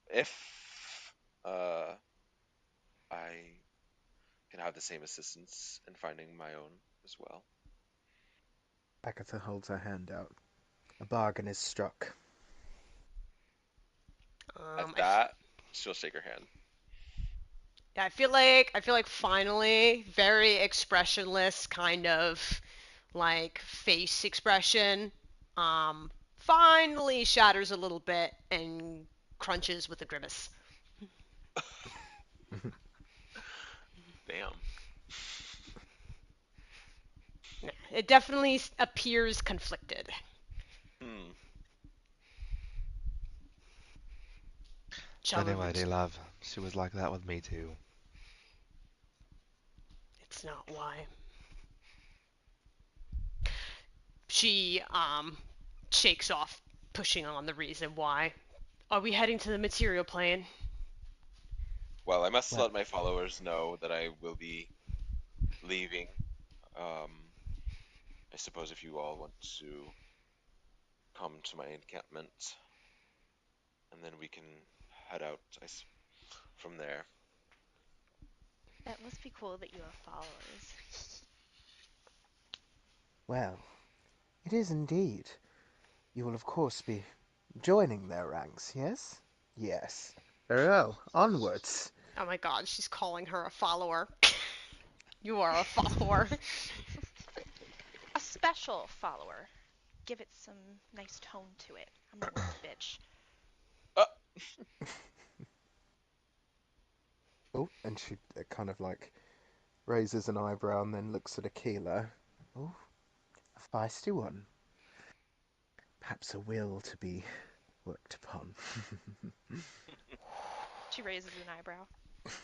Speaker 4: if uh, I can have the same assistance in finding my own as well.
Speaker 6: Agatha holds her hand out. A bargain is struck.
Speaker 4: At
Speaker 1: Um, I, f-
Speaker 4: that, she'll shake her hand.
Speaker 1: yeah, I feel like finally, very expressionless kind of like face expression. Finally shatters a little bit and crunches with a grimace.
Speaker 4: Damn.
Speaker 1: Yeah, it definitely appears conflicted.
Speaker 4: Hmm.
Speaker 1: Shall we?
Speaker 3: Anyway, love, she was like that with me too.
Speaker 1: It's not why. She shakes off, pushing on the reason why. Are we heading to the material plane?
Speaker 4: Well, I must
Speaker 6: Well,
Speaker 4: let my followers know that I will be leaving. Um, I suppose if you all want to come to my encampment, and then we can head out from there.
Speaker 5: That must be cool that you have followers.
Speaker 6: well, it is indeed. You will, of course, be joining their ranks, yes? Yes. Very well. Onwards.
Speaker 1: Oh my god, she's calling her a follower. You are a follower.
Speaker 5: A special follower. Give it some nice tone to it. I'm the worst bitch.
Speaker 4: Uh,
Speaker 6: Oh, and she kind of like raises an eyebrow and then looks at Aquila. Oh, a feisty one. Perhaps a will to be worked upon.
Speaker 5: She raises an eyebrow.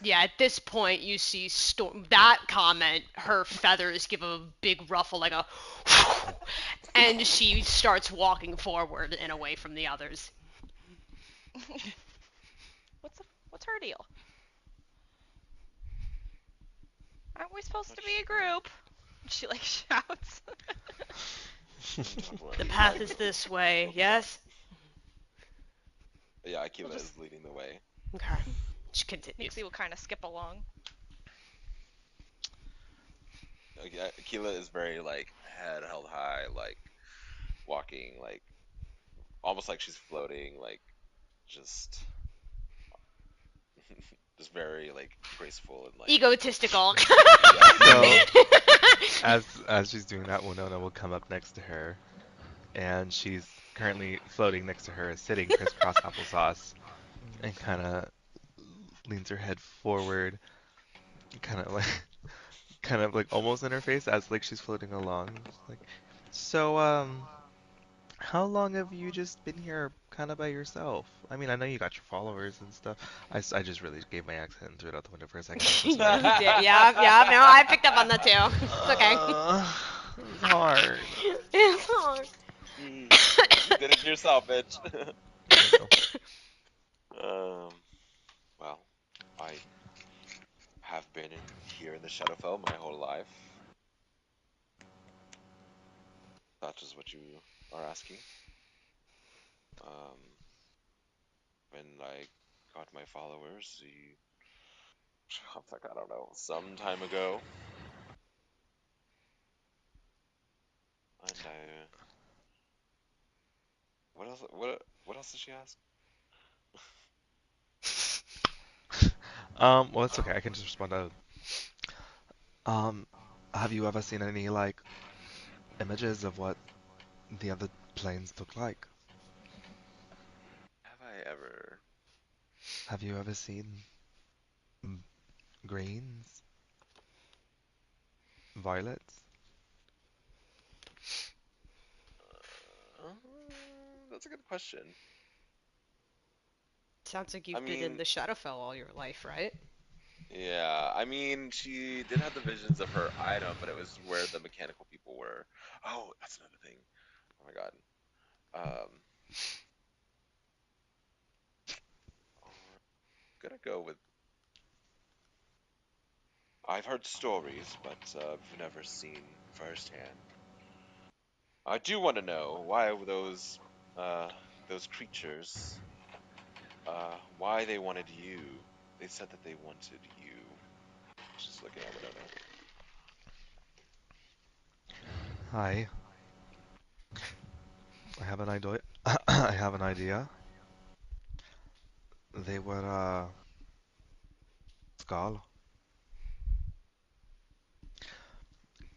Speaker 1: Yeah, at this point, you see Storm. That comment, her feathers give a big ruffle, like a. And she starts walking forward and away from the others.
Speaker 5: What's her deal? Aren't we supposed to be a group? She like shouts.
Speaker 1: The path is this way, yes?
Speaker 4: yeah,
Speaker 5: We'll
Speaker 4: Akila is
Speaker 5: just
Speaker 4: leading the way.
Speaker 1: Okay. She continues.
Speaker 5: Nixie will kind of skip along.
Speaker 4: Akila is very like head held high, like walking, like almost like she's floating, like just just very like graceful and like
Speaker 1: Egotistical.
Speaker 3: So, as she's doing that, Winona will come up next to her, and she's currently floating next to her, sitting crisscross applesauce, and kind of leans her head forward, kind of like, kind of like almost in her face as like she's floating along. She's like, so How long have you just been here kind of by yourself? I mean, I know you got your followers and stuff. I just really gave my accent and threw it out the window for a second. I'm so
Speaker 1: You
Speaker 3: sorry.
Speaker 1: did. Yeah, yeah. No, I picked up on that too. It's okay.
Speaker 2: It's hard.
Speaker 1: It's hard.
Speaker 4: You did it to yourself, bitch.
Speaker 3: There you go.
Speaker 4: Well, I have been here in the Shadowfell my whole life. That is what you are asking. Um, when I got my followers, I don't know, some time ago, and what else? What else did she ask?
Speaker 3: Well, it's okay. I can just respond to. Um, have you ever seen any like images of what the other planes look like?
Speaker 4: Have I ever?
Speaker 3: Have you ever seen greens, violets?
Speaker 4: Uh, that's a good question.
Speaker 1: Sounds like
Speaker 4: I
Speaker 1: you've been in
Speaker 4: mean,
Speaker 1: the Shadowfell all your life, right?
Speaker 4: yeah. I mean, she did have the visions of her item, but it was where the mechanical people were. Oh, that's another thing. Oh my god. Um, I'm gonna go with. I've heard stories, but I've never seen firsthand. I do want to know why those creatures, why they wanted you. They said that they wanted you. Just looking at Winona.
Speaker 3: Hi, I have an idea. I have an idea. They were Skal,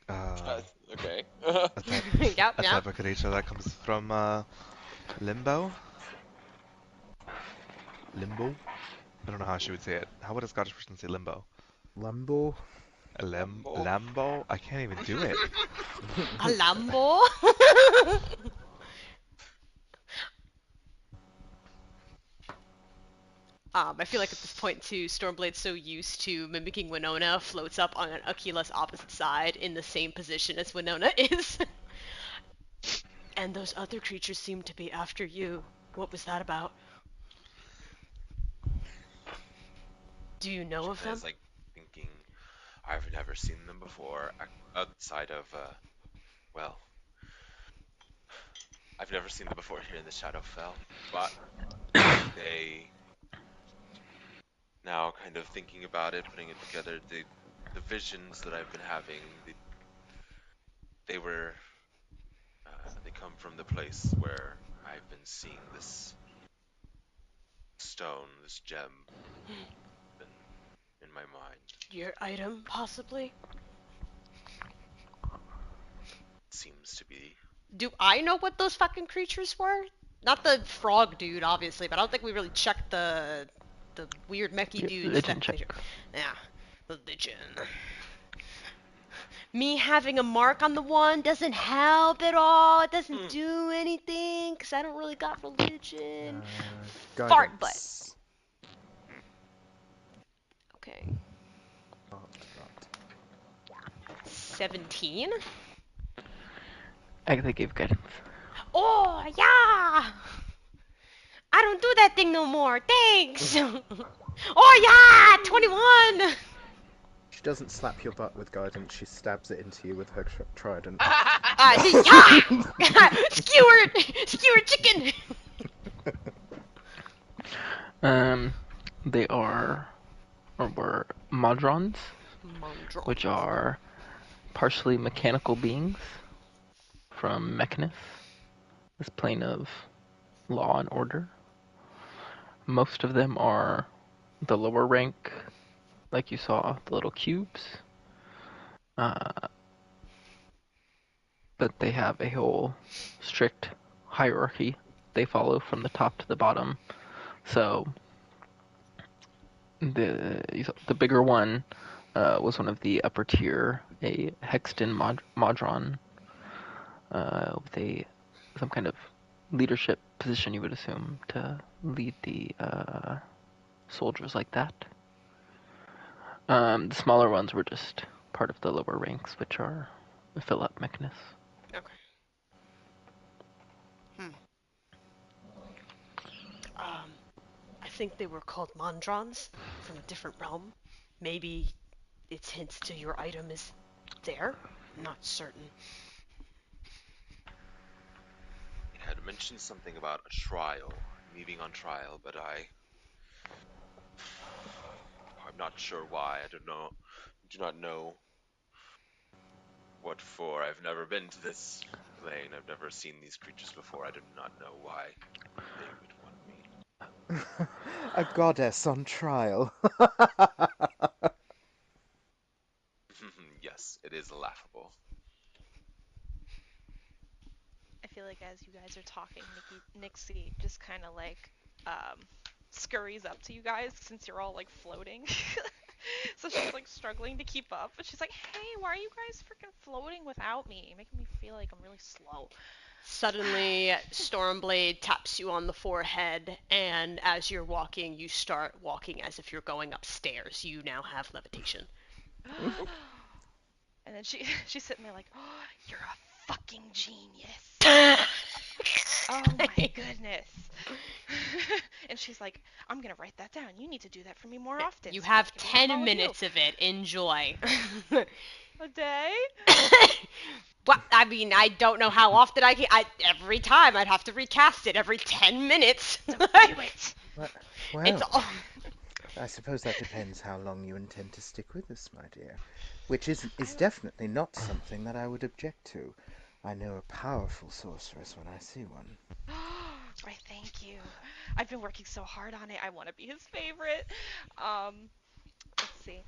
Speaker 3: uh,
Speaker 4: Okay.
Speaker 3: a type
Speaker 1: Yep,
Speaker 3: a
Speaker 1: yep.
Speaker 3: type of creature that comes from Limbo. Limbo. I don't know how she would say it. How would a Scottish person say limbo?
Speaker 6: Lumbo?
Speaker 4: Lambo.
Speaker 3: Lambo? I can't even do it.
Speaker 1: A Lambo? I feel like at this point too, Stormblade's so used to mimicking Winona, floats up on Akila's opposite side in the same position as Winona is. And those other creatures seem to be after you. What was that about? Do you know of them?
Speaker 4: Is like thinking, I've never seen them before outside of well, I've never seen them before here in the Shadowfell, but they now kind of thinking about it, putting it together, the visions that I've been having, they were they come from the place where I've been seeing this stone, this gem, in my mind.
Speaker 1: Your item, possibly?
Speaker 4: It seems to be.
Speaker 1: Do I know what those fucking creatures were? Not the frog dude, obviously, but I don't think we really checked the weird mechy
Speaker 2: Yeah,
Speaker 1: dudes
Speaker 2: legend
Speaker 1: that
Speaker 2: check.
Speaker 1: yeah, religion. Me having a mark on the one doesn't help at all. It doesn't do anything because I don't really got religion. Fart butt.
Speaker 6: Guidance.
Speaker 1: Okay.
Speaker 6: Dot.
Speaker 1: 17?
Speaker 2: I gave guidance.
Speaker 1: Oh, yeah! I don't do that thing no more. Thanks! Oh, yeah! 21!
Speaker 6: She doesn't slap your butt with guidance, she stabs it into you with her trident.
Speaker 1: Yeah! Skewered! Skewered chicken!
Speaker 2: They are, or were Modrons,
Speaker 1: Mondron.
Speaker 2: which are partially mechanical beings from Mechanus, this plane of law and order. Most of them are the lower rank, like you saw, the little cubes. But they have a whole strict hierarchy they follow from the top to the bottom. So the bigger one was one of the upper tier, a Hexton Modron with some kind of leadership position, you would assume, to lead the soldiers like that. The smaller ones were just part of the lower ranks, which are the fill-up mechanists.
Speaker 1: Okay. I think they were called Mondrons from a different realm. Maybe its hints to your item is there? Not certain.
Speaker 4: It had mentioned something about a trial, me being on trial, but I'm not sure why. I don't know. Do not know what for. I've never been to this plane. I've never seen these creatures before. I do not know why they would want me.
Speaker 6: A goddess on trial.
Speaker 4: Yes, it is laughable.
Speaker 5: I feel like as you guys are talking, Nixie just kind of like scurries up to you guys since you're all like floating. So she's like struggling to keep up, but she's like, "Hey, why are you guys freaking floating without me? You're making me feel like I'm really slow."
Speaker 1: Suddenly, Stormblade taps you on the forehead, and as you're walking, you start walking as if you're going upstairs. You now have levitation.
Speaker 5: And then she's sitting there like, "Oh, you're a fucking genius." Oh my goodness. And she's like, "I'm gonna write that down. You need to do that for me more often."
Speaker 1: You
Speaker 5: so
Speaker 1: have
Speaker 5: I can
Speaker 1: 10
Speaker 5: follow you."
Speaker 1: minutes of it. Enjoy.
Speaker 5: A day?
Speaker 1: Well, I mean, I don't know how often every time I'd have to recast it every 10 minutes.
Speaker 5: So do it.
Speaker 1: It's
Speaker 6: Well,
Speaker 1: all...
Speaker 6: I suppose that depends how long you intend to stick with us, my dear. Which is
Speaker 5: I'm-
Speaker 6: definitely not something that I would object to. I know a powerful sorceress when I see one.
Speaker 5: Why, thank you. I've been working so hard on it. I want to be his favorite. Let's see.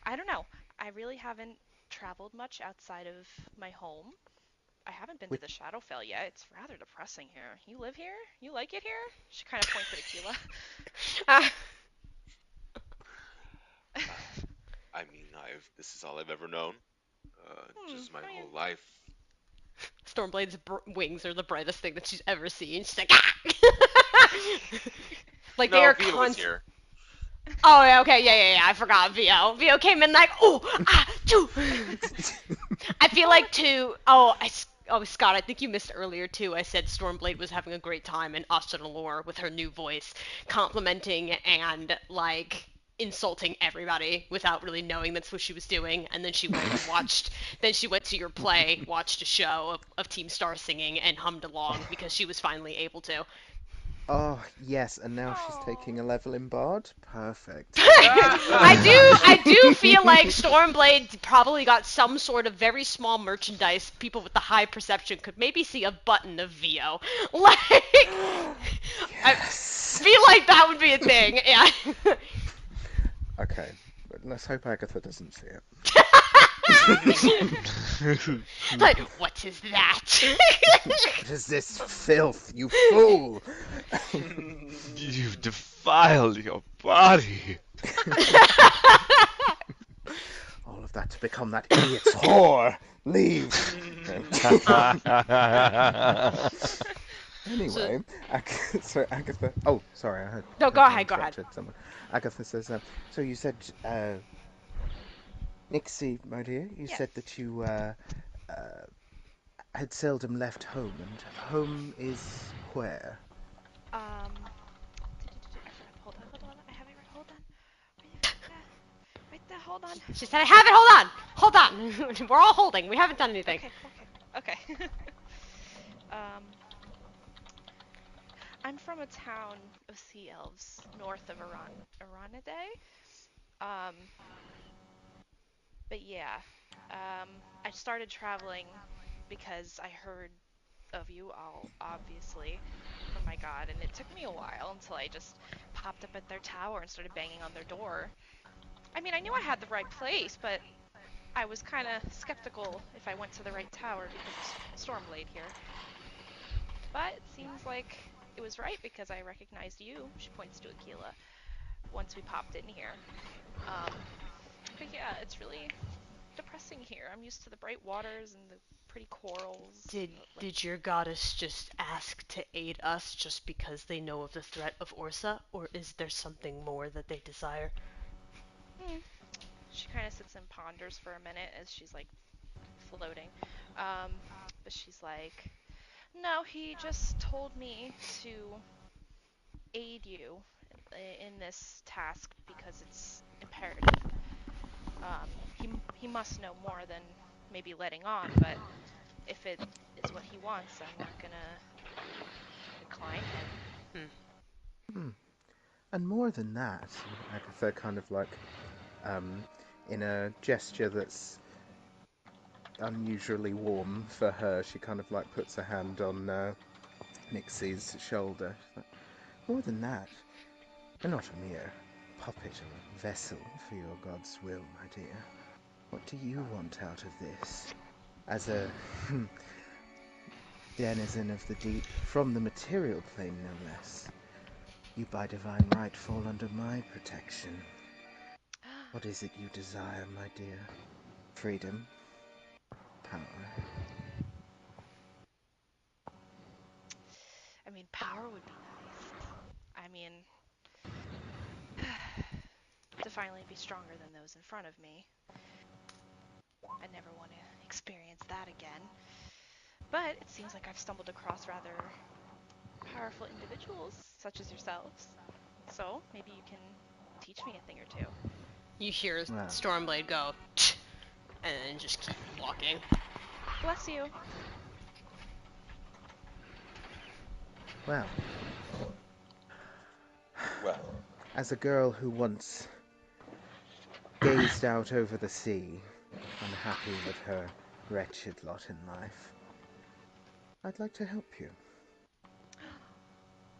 Speaker 5: I don't know. I really haven't traveled much outside of my home. I haven't been to
Speaker 6: Which,
Speaker 5: the Shadowfell yet. It's rather depressing here. You live here? You like it here? She kind of points at Aquila.
Speaker 4: I mean, this is all I've ever known. Just my whole life.
Speaker 1: Stormblade's wings are the brightest thing that she's ever seen. She's like, ah! Like they
Speaker 4: No,
Speaker 1: are
Speaker 4: Vita was here.
Speaker 1: Oh, yeah, okay, yeah. I forgot Vo. Vo came in like, oh, ah, choo. I feel like too. Oh, Scott, I think you missed earlier too. I said Stormblade was having a great time, and Astanalore with her new voice, complimenting and like insulting everybody without really knowing that's what she was doing. And then she went and watched. Then she went to your play, watched a show of Team Star singing, and hummed along because she was finally able to.
Speaker 6: oh, yes, and now she's
Speaker 5: Aw.
Speaker 6: taking a level in Bard? Perfect.
Speaker 1: I do feel like Stormblade probably got some sort of very small merchandise. People with the high perception could maybe see a button of VO. Like, I
Speaker 6: Yes.
Speaker 1: feel like that would be a thing. Yeah.
Speaker 6: Okay, but let's hope Agatha doesn't see it.
Speaker 1: Like, what is that?
Speaker 6: What is this filth, you fool?
Speaker 3: You've defiled your body.
Speaker 6: All of that to become that idiot's whore. Leave. Anyway, so Agatha. Oh, sorry, I heard.
Speaker 1: No, go ahead, go ahead.
Speaker 6: interrupted someone. Agatha says, so you said, Nixie, my dear, you
Speaker 5: Yes.
Speaker 6: said that you had seldom left home, and home is where?
Speaker 5: I forgot. Hold on. I have it right. Hold on. Right there. Hold on.
Speaker 1: She said, I have it. Hold on. We're all holding. We haven't done anything.
Speaker 5: Okay. um, I'm from a town of sea elves north of Iranade. Um, but yeah, I started traveling because I heard of you all, obviously, from my god, and it took me a while until I just popped up at their tower and started banging on their door. I mean, I knew I had the right place, but I was kind of skeptical if I went to the right tower because of Stormblade here. But it seems like it was right because I recognized you. She points to Aquila once we popped in here. But yeah, it's really depressing here. I'm used to the bright waters and the pretty corals.
Speaker 1: Did
Speaker 5: Like,
Speaker 1: did your goddess just ask to aid us just because they know of the threat of Orsa, or is there something more that they desire?
Speaker 5: hmm. She kind of sits and ponders for a minute as she's like floating. Um, but she's like, no, he just told me to aid you in this task because it's imperative. He must know more than maybe letting on, but if it is what he wants, I'm not gonna decline him.
Speaker 6: Hmm. And more than that, Agatha kind of like, um, in a gesture that's unusually warm for her, she kind of like puts a hand on Nixie's shoulder. She's like, more than that, you're not a mere puppet or vessel for your god's will, my dear. What do you want out of this? As a denizen of the deep, from the material plane no less, you by divine right fall under my protection. What is it you desire, my dear? Freedom? Power?
Speaker 5: I mean, power would be nice. I mean, to finally be stronger than those in front of me. I never want to experience that again. But it seems like I've stumbled across rather powerful individuals, such as yourselves. So maybe you can teach me a thing or two.
Speaker 1: You hear
Speaker 6: Well,
Speaker 1: Stormblade go, "Tch," and then just keep walking.
Speaker 5: Bless you.
Speaker 6: well,
Speaker 4: Well,
Speaker 6: as a girl who once gazed out over the sea, unhappy with her wretched lot in life, I'd like to help you.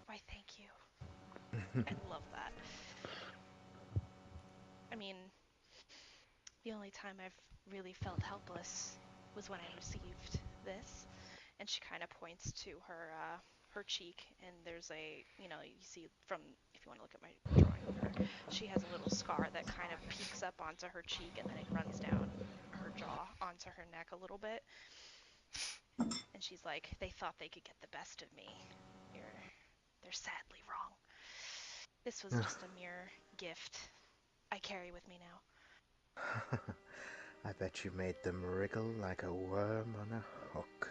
Speaker 5: Why, thank you. I love that. I mean, the only time I've really felt helpless was when I received this. And she kind of points to her cheek, and there's a, you see from, if you want to look at my drawing of her, she has a little scar that kind of peeks up onto her cheek, and then it runs down her jaw onto her neck a little bit. And she's like, they thought they could get the best of me. They're sadly wrong. This was just a mere gift I carry with me now.
Speaker 6: I bet you made them wriggle like a worm on a hook.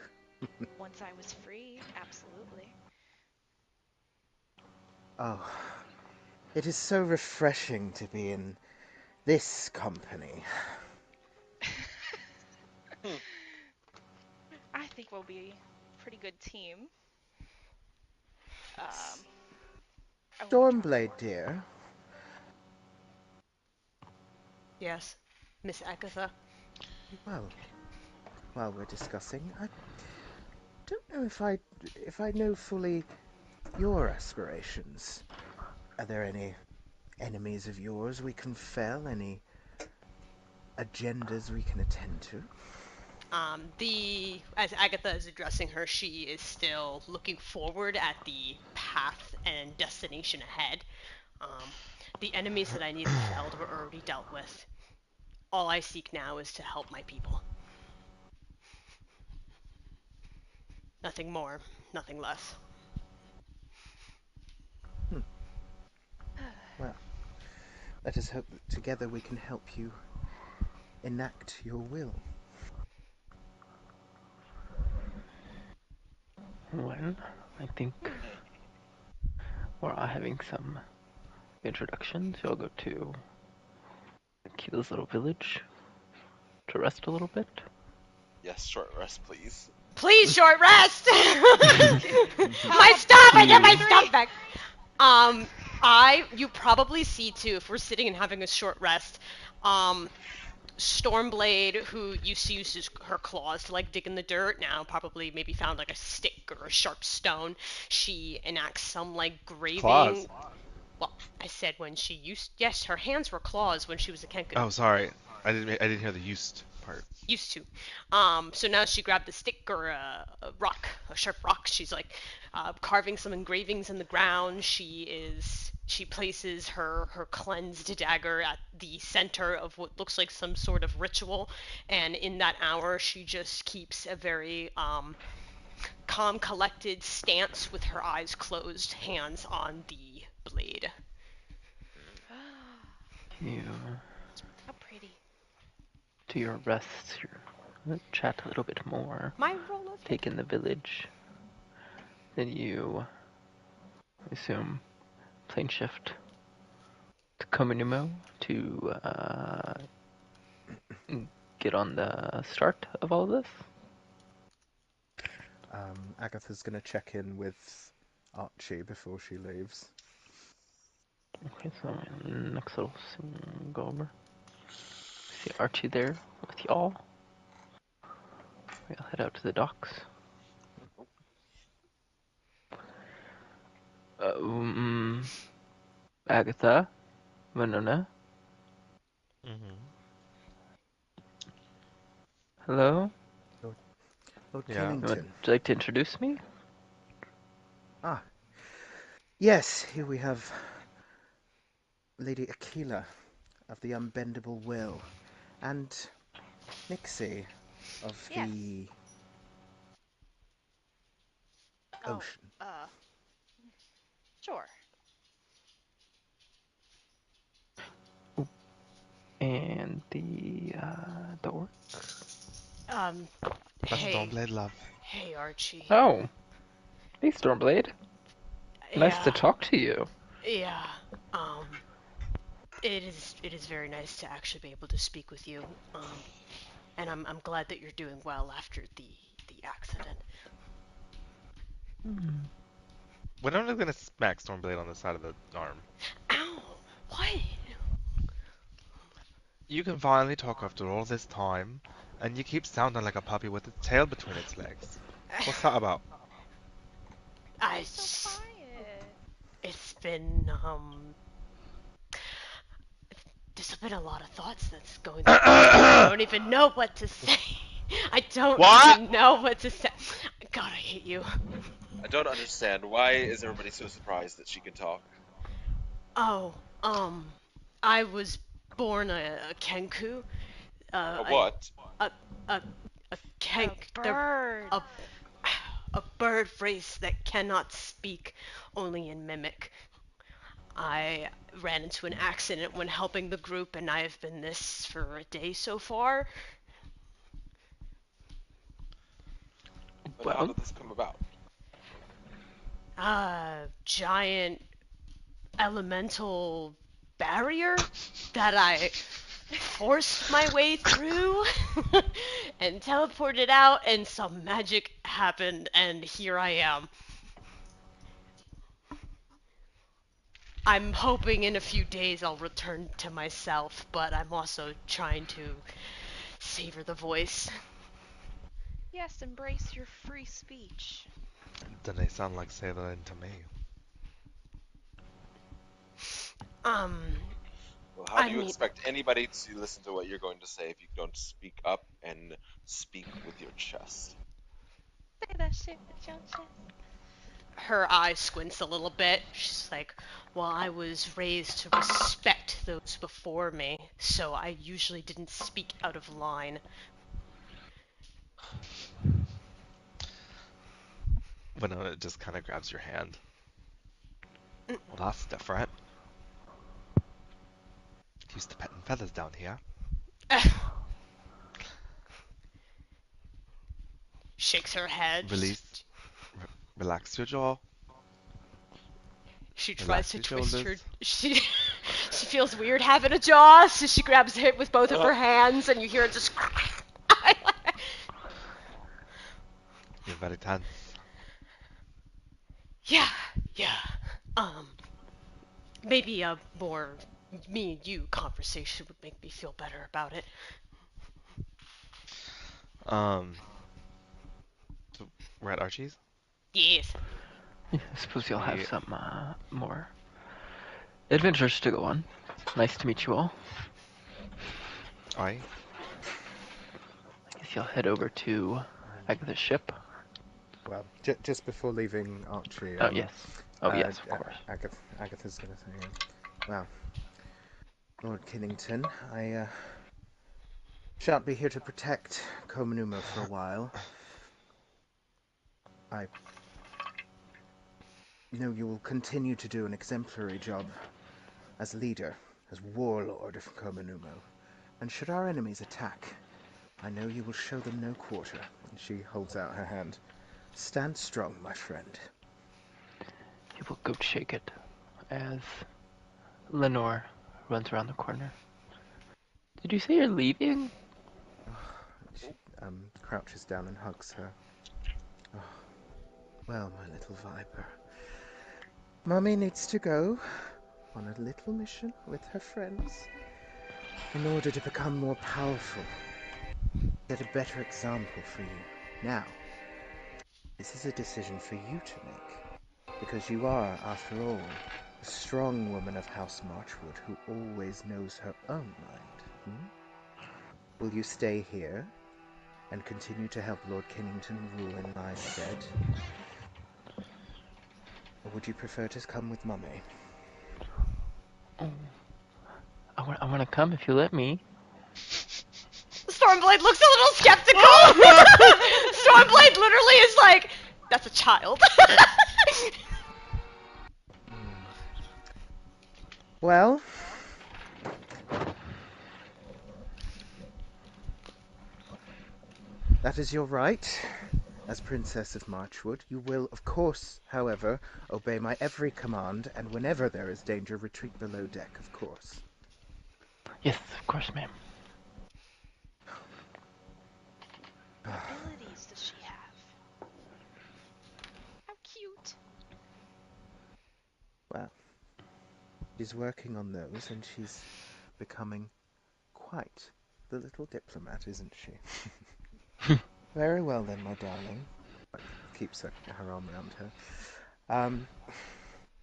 Speaker 5: Once I was free, absolutely.
Speaker 6: Oh, it is so refreshing to be in this company.
Speaker 5: I think we'll be a pretty good team. Um, I won't be dropping
Speaker 6: Stormblade,
Speaker 5: more.
Speaker 6: dear,
Speaker 1: Yes, Miss Agatha.
Speaker 6: well, while we're discussing, I don't know if I know fully your aspirations. Are there any enemies of yours we can fell? Any agendas we can attend to?
Speaker 1: As Agatha is addressing her, she is still looking forward at the path and destination ahead. The enemies that I needed felled were already dealt with. All I seek now is to help my people. Nothing more, nothing less.
Speaker 6: Well, let us hope that together we can help you enact your will.
Speaker 2: When I think we're having some introductions, you'll go to Kila's little village to rest a little bit.
Speaker 4: yes, short rest, please.
Speaker 1: Please, short rest! My stuff! I get my stuff back! You probably see too, if we're sitting and having a short rest, Stormblade, who used to use her claws to like dig in the dirt, now probably maybe found like a stick or a sharp stone. She enacts some like graving.
Speaker 3: Claws.
Speaker 1: Well, I said when she used. Yes, her hands were claws when she was a Kenku.
Speaker 3: Oh, sorry. I didn't hear the used part.
Speaker 1: Used to. So now she grabbed a stick or a rock, a sharp rock. She's like carving some engravings in the ground. She is she places her cleansed dagger at the center of what looks like some sort of ritual, and in that hour she just keeps a very calm, collected stance with her eyes closed, hands on the blade.
Speaker 2: You
Speaker 5: How pretty.
Speaker 2: do your rest, you chat a little bit more,
Speaker 1: My roll of hit.
Speaker 2: take in the village. Then you assume plane shift to Kominimo to get on the start of all this.
Speaker 6: Agatha's going to check in with Archie before she leaves.
Speaker 2: Okay, so next little scene, go over. See Archie there with y'all. We'll head out to the docks. Agatha, Winona,
Speaker 3: Mm-hmm.
Speaker 2: hello.
Speaker 6: Lord
Speaker 3: Yeah.
Speaker 2: Would
Speaker 6: Killington.
Speaker 2: you like to introduce me?
Speaker 6: Ah, yes, here we have Lady Aquila of the Unbendable Will, and Nixie of
Speaker 5: Yes.
Speaker 6: the
Speaker 5: Oh,
Speaker 6: Ocean.
Speaker 5: sure.
Speaker 2: And the orc.
Speaker 3: That's
Speaker 1: Hey,
Speaker 3: Stormblade love.
Speaker 1: hey, Archie.
Speaker 2: Oh, hey Stormblade. Nice to
Speaker 1: Yeah,
Speaker 2: talk to you.
Speaker 1: yeah. Um, it is very nice to actually be able to speak with you. And I'm glad that you're doing well after the accident.
Speaker 3: When am I gonna smack Stormblade on the side of the arm?
Speaker 1: Ow! What?
Speaker 3: You can finally talk after all this time, and you keep sounding like a puppy with its tail between its legs. What's that about?
Speaker 1: I
Speaker 5: He's so quiet.
Speaker 1: it's been there's been a lot of thoughts that's going through my head. I don't even know what to say. I don't
Speaker 3: What?
Speaker 1: even know what to say. God, I hate you.
Speaker 4: I don't understand. Why is everybody so surprised that she can talk?
Speaker 1: Oh, I was born a Kenku.
Speaker 4: A
Speaker 1: I
Speaker 4: what?
Speaker 1: a a a
Speaker 5: A
Speaker 1: Kenk. They're
Speaker 5: bird.
Speaker 1: a a bird race that cannot speak, only in mimic. I ran into an accident when helping the group, and I have been this for a day so far.
Speaker 4: But how
Speaker 2: Well,
Speaker 4: did this come about?
Speaker 1: Giant elemental barrier that I forced my way through and teleported out, and some magic happened, and here I am. I'm hoping in a few days I'll return to myself, but I'm also trying to savor the voice.
Speaker 5: Yes, embrace your free speech.
Speaker 3: Then they sound like Sailor to me.
Speaker 1: Um,
Speaker 4: Well, how
Speaker 1: I
Speaker 4: do you
Speaker 1: mean,
Speaker 4: expect anybody to listen to what you're going to say if you don't speak up and speak with your chest?
Speaker 5: Say that shit with your chest.
Speaker 1: her eye squints a little bit. She's like, well, I was raised to respect those before me, so I usually didn't speak out of line.
Speaker 3: Winona just kind of grabs your hand. Well, that's different. Used to petting feathers down here.
Speaker 1: Shakes her head.
Speaker 3: Release, relax your jaw,
Speaker 1: She tries
Speaker 3: relax
Speaker 1: to
Speaker 3: your
Speaker 1: twist
Speaker 3: shoulders.
Speaker 1: her. She feels weird having a jaw, so she grabs it with both of her hands, and you hear it just.
Speaker 3: You're very tense.
Speaker 1: Yeah, yeah. Um, maybe a more me and you conversation would make me feel better about it.
Speaker 3: Um, so we're at Archie's.
Speaker 1: Yes.
Speaker 2: I suppose you'll have
Speaker 3: Yeah.
Speaker 2: some more adventures to go on. Nice to meet you all.
Speaker 3: Aye.
Speaker 2: I guess you'll head over to
Speaker 6: And,
Speaker 2: Agatha's ship.
Speaker 6: well, just before leaving Archie,
Speaker 2: Oh yes. Oh, yes, of course.
Speaker 6: Agatha's gonna say, well, Lord Kinnington, I shan't be here to protect Komanumo for a while. I know you will continue to do an exemplary job as leader, as warlord of Komanumo. And should our enemies attack, I know you will show them no quarter. And she holds out her hand. Stand strong, my friend.
Speaker 2: He will go shake it as Lenore runs around the corner. Did you say you're leaving?
Speaker 6: She crouches down and hugs her. Oh, well, my little viper. Mummy needs to go on a little mission with her friends in order to become more powerful. Set a better example for you. Now, this is a decision for you to make, because you are, after all, a strong woman of House Marchwood who always knows her own mind. Will you stay here and continue to help Lord Kinnington rule in my stead? Or would you prefer to come with Mummy?
Speaker 2: I want to come if you let me.
Speaker 1: Stormblade looks a little skeptical. Stormblade literally is like, that's a child.
Speaker 6: Well, that is your right. As Princess of Marchwood, you will, of course, however, obey my every command, and whenever there is danger, retreat below deck, of course.
Speaker 2: Yes, of course, ma'am.
Speaker 5: What abilities does she have? How cute.
Speaker 6: Well, she's working on those, and she's becoming quite the little diplomat, isn't she? Very well then, my darling. Keeps her arm around her.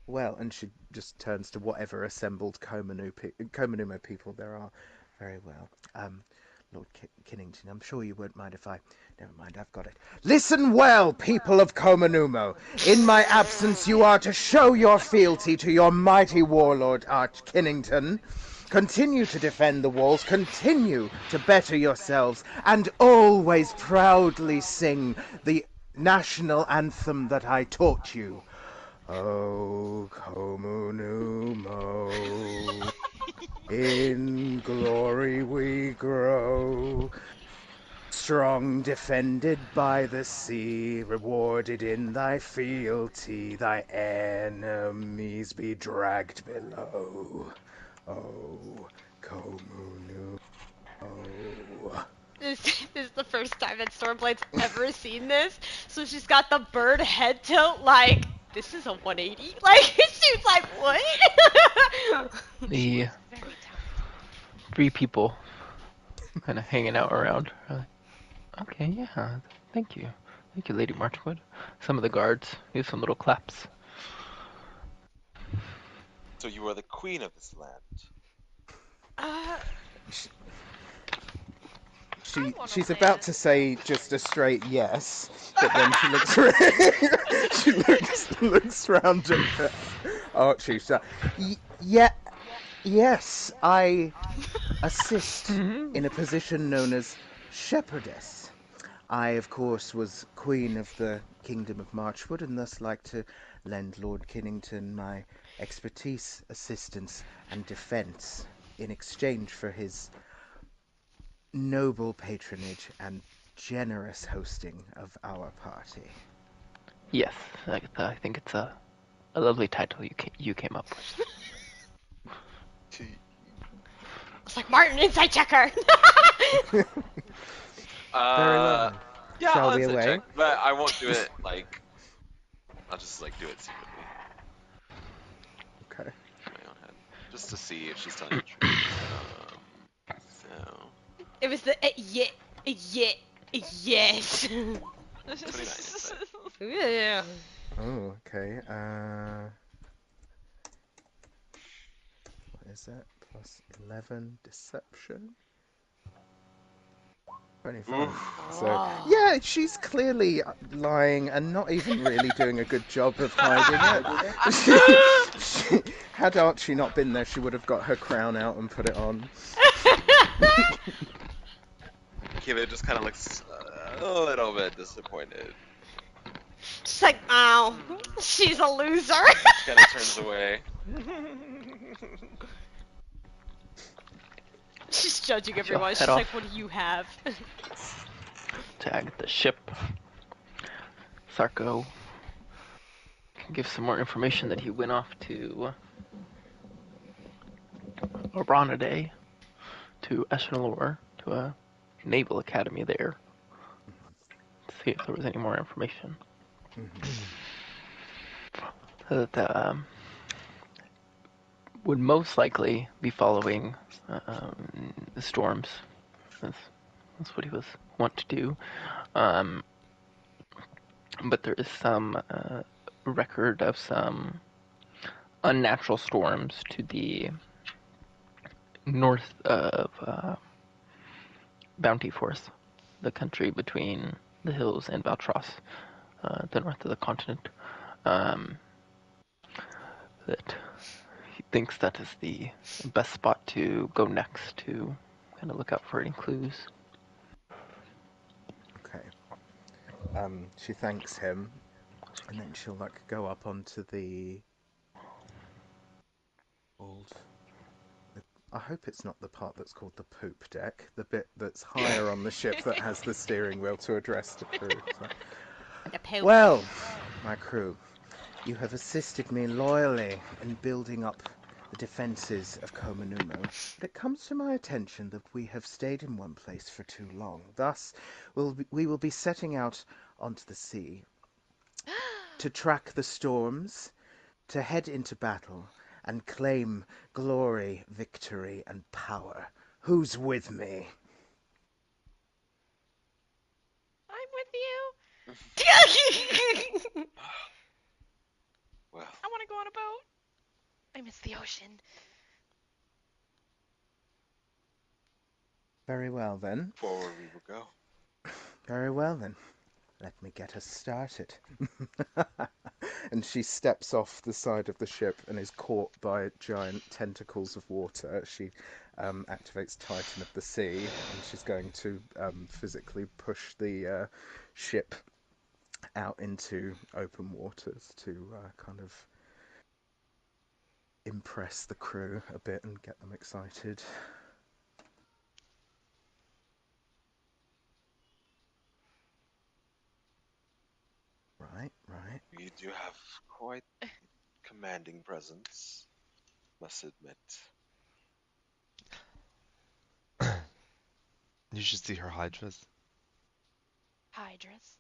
Speaker 6: Well, and she just turns to whatever assembled Komanumo people there are. Very well. Lord Kinnington, I'm sure you won't mind if I... Never mind, I've got it. Listen well, people of Komanumo. In my absence, you are to show your fealty to your mighty warlord, Arch Kinnington. Continue to defend the walls, continue to better yourselves, and always proudly sing the national anthem that I taught you. Oh, Komanumo, in glory we grow. Strong defended by the sea, rewarded in thy fealty, thy enemies be dragged below. Oh, Komanumo.
Speaker 1: This is the first time that Stormblade's ever seen this, so she's got the bird head tilt like, this is a 180? Like, she's like, what?
Speaker 2: The
Speaker 5: Very talented.
Speaker 2: 3 people kind of hanging out around. Okay, yeah, thank you. Thank you, Lady Marchwood. Some of the guards give some little claps.
Speaker 4: So you are the queen of this land.
Speaker 1: uh,
Speaker 5: I want
Speaker 6: She's
Speaker 5: to
Speaker 6: about
Speaker 5: land.
Speaker 6: to say just a straight yes, but then she looks she looks round at Archie. So, yeah, yes, I assist in a position known as shepherdess. I, of course, was queen of the kingdom of Marchwood, and thus like to lend Lord Kinnington my expertise, assistance, and defence in exchange for his noble patronage and generous hosting of our party.
Speaker 2: Yes, I think it's a lovely title you came up with.
Speaker 1: it's like, Martin, inside checker!
Speaker 6: Very well.
Speaker 4: Yeah,
Speaker 6: Shall
Speaker 4: I'll
Speaker 6: we
Speaker 4: inside
Speaker 6: away?
Speaker 4: check, but I won't do it like. I'll just like do it secretly
Speaker 6: Okay.
Speaker 4: in my own head, just to see if she's telling the truth. So
Speaker 1: It was the, yeah, yeah, yes.
Speaker 4: 29 insight.
Speaker 1: Yeah.
Speaker 6: Oh, okay. What is that? Plus 11 deception. 25.
Speaker 4: Oof.
Speaker 6: So,
Speaker 1: Oh.
Speaker 6: yeah, she's clearly lying and not even really doing a good job of hiding it. Had Archie not been there, she would have got her crown out and put it on.
Speaker 4: Kiva just kind of looks a little bit disappointed.
Speaker 1: She's like, oh, she's a loser.
Speaker 4: She kind of turns away.
Speaker 1: She's judging
Speaker 2: As you'll
Speaker 1: everyone.
Speaker 2: head
Speaker 1: She's like,
Speaker 2: off
Speaker 1: what do you have?
Speaker 2: to the ship, Sarko can give some more information that he went off to Oronide, to Eshnalor, to a naval academy there, to see if there was any more information. That would most likely be following the storms. That's what he was want to do. But there is some record of some unnatural storms to the north of Bounty Force, the country between the hills and Valtros, the north of the continent. That he thinks that is the best spot to go next to kind of look out for any clues.
Speaker 6: Okay. She thanks him, and then she'll go up onto the old. I hope it's not the part that's called the poop deck, the bit that's higher on the ship that has the steering wheel to address the crew.
Speaker 1: The poop.
Speaker 6: Well, my crew, you have assisted me loyally in building up the defences of Komanumo, but it comes to my attention that we have stayed in one place for too long. Thus, we will be setting out onto the sea to track the storms, to head into battle, and claim glory, victory, and power. Who's with me?
Speaker 5: I'm with you.
Speaker 4: Well,
Speaker 5: I want to go on a boat. I miss the ocean.
Speaker 6: Very well, then.
Speaker 4: forward we will go.
Speaker 6: Very well, then. Let me get us started. And she steps off the side of the ship and is caught by giant tentacles of water. She activates Titan of the Sea, and she's going to physically push the ship out into open waters to kind of impress the crew a bit and get them excited. Right.
Speaker 4: You do have quite commanding presence, must admit.
Speaker 3: You should see her hydras.
Speaker 5: Hydras.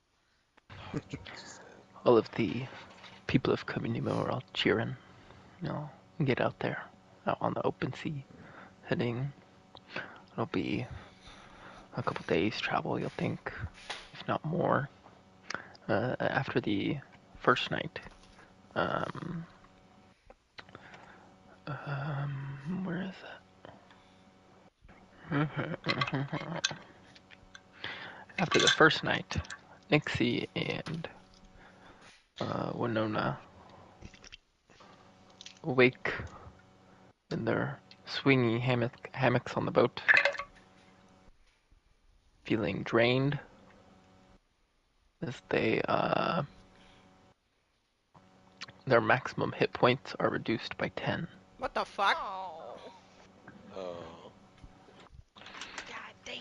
Speaker 2: All of the people of Kominimo are all cheering. Get out there, out on the open sea, heading. It'll be a couple days travel, you'll think, if not more. After the first night, where is it? After the first night, Nixie and Winona awake in their swingy hammocks on the boat, feeling drained as their maximum hit points are reduced by 10.
Speaker 1: What the fuck?
Speaker 5: Oh.
Speaker 4: Oh.
Speaker 5: God damn it.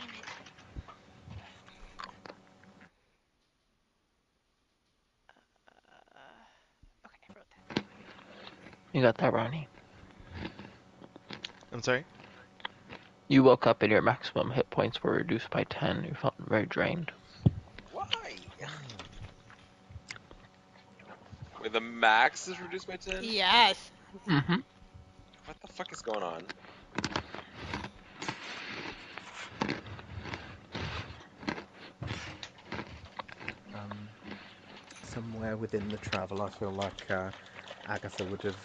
Speaker 5: Okay, I wrote that.
Speaker 2: You got that, Ronnie?
Speaker 3: I'm sorry?
Speaker 2: You woke up and your maximum hit points were reduced by 10. You felt very drained.
Speaker 4: Why? Wait, the max is reduced by 10?
Speaker 1: Yes.
Speaker 2: Mm-hmm.
Speaker 4: What the fuck is going on?
Speaker 6: Somewhere within the travel, I feel like Agatha would have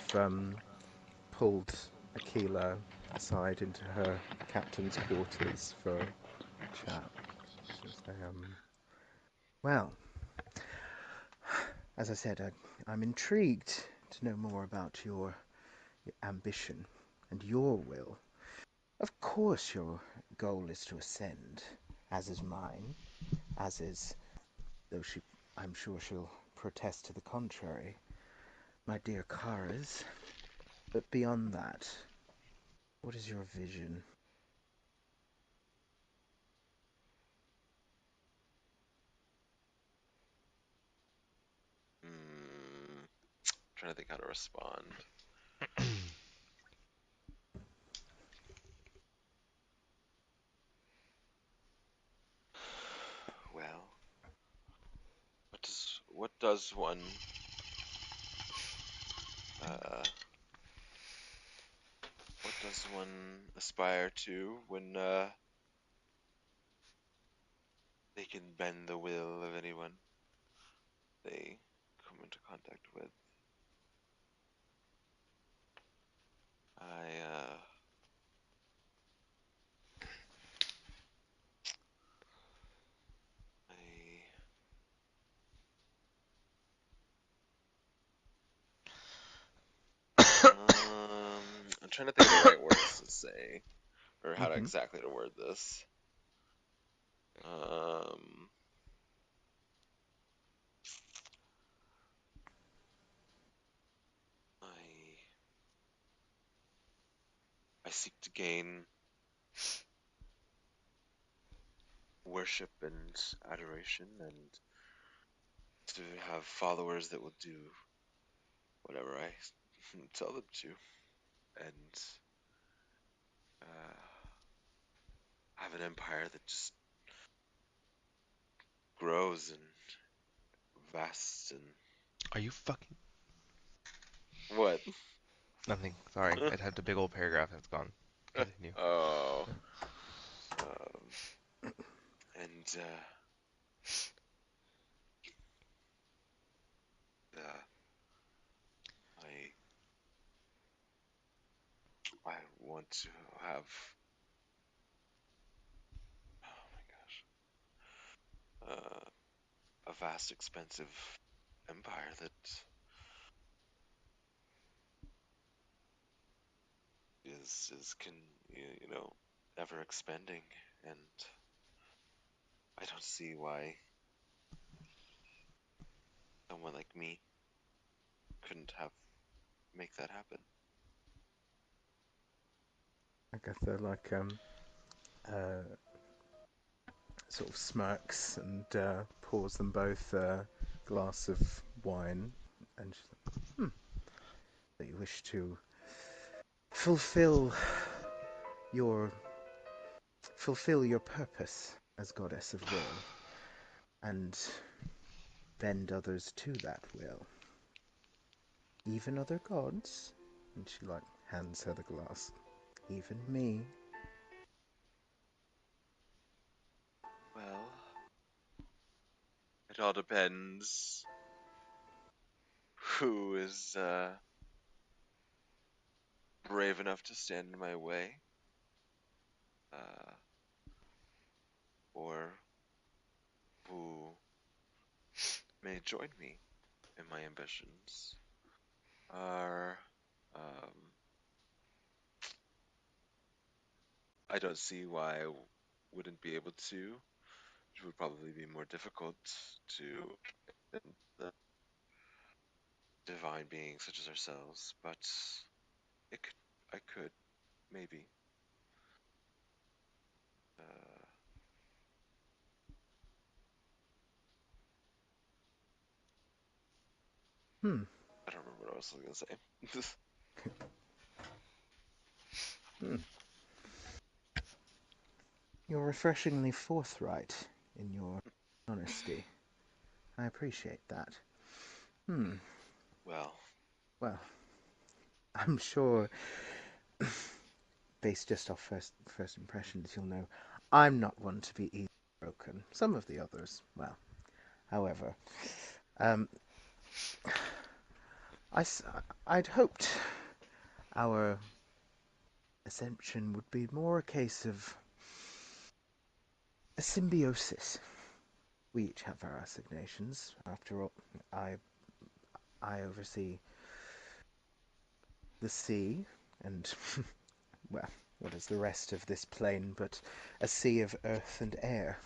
Speaker 6: pulled Aquila aside into her captain's quarters for a chat. Well, as I said, I'm intrigued to know more about your ambition and your will. Of course, your goal is to ascend, as is mine, as is, though I'm sure she'll protest to the contrary, my dear Kara's. But beyond that, what is your vision?
Speaker 4: Trying to think how to respond. Well, what does one what does one aspire to when they can bend the will of anyone they come into contact with? I I'm trying to think of the right words to say, or how to
Speaker 6: Mm-hmm.
Speaker 4: exactly to word this. I seek to gain worship and adoration, and to have followers that will do whatever I tell them to, and have an empire that just grows and vast and
Speaker 3: Are you fucking?
Speaker 4: what?
Speaker 3: Nothing. Sorry, it had a big old paragraph that's gone. Continue.
Speaker 4: Oh, um, and uh, I want to have, oh my gosh, a vast, expensive empire that is can you know ever expanding, and I don't see why someone like me couldn't have make that happen.
Speaker 6: Agatha, sort of smirks and pours them both a glass of wine, and she's like, that you wish to fulfill your fulfill your purpose as goddess of will, and bend others to that will, even other gods. And she hands her the glass. Even me.
Speaker 4: Well, it all depends who is brave enough to stand in my way, uh, or who may join me in my ambitions. Are I don't see why I wouldn't be able to. It would probably be more difficult to the divine beings such as ourselves, but it could, I could maybe. Uh,
Speaker 6: Hmm.
Speaker 4: I don't remember what I was going to say.
Speaker 6: Hmm. You're refreshingly forthright in your honesty. I appreciate that. Hmm.
Speaker 4: Well,
Speaker 6: Well, I'm sure, based just off first impressions, you'll know I'm not one to be easily broken. Some of the others, well, however, um, I'd hoped our ascension would be more a case of symbiosis. We each have our assignations. After all, I oversee the sea, and well, what is the rest of this plane but a sea of earth and air?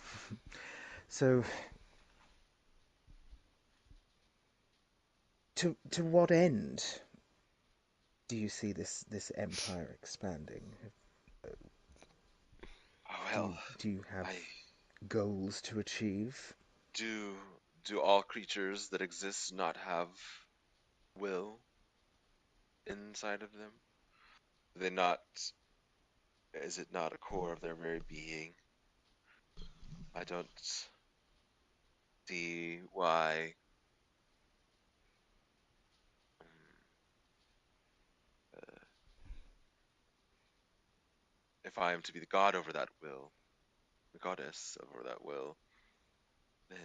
Speaker 6: So, to what end do you see this empire expanding?
Speaker 4: Oh,
Speaker 6: Do
Speaker 4: well,
Speaker 6: you do you have
Speaker 4: I
Speaker 6: goals to achieve?
Speaker 4: do. Do all creatures that exist not have will inside of them? Do they not? Is it not a core of their very being? I don't see why. Uh, if I am to be the god over that will, the goddess over that will, then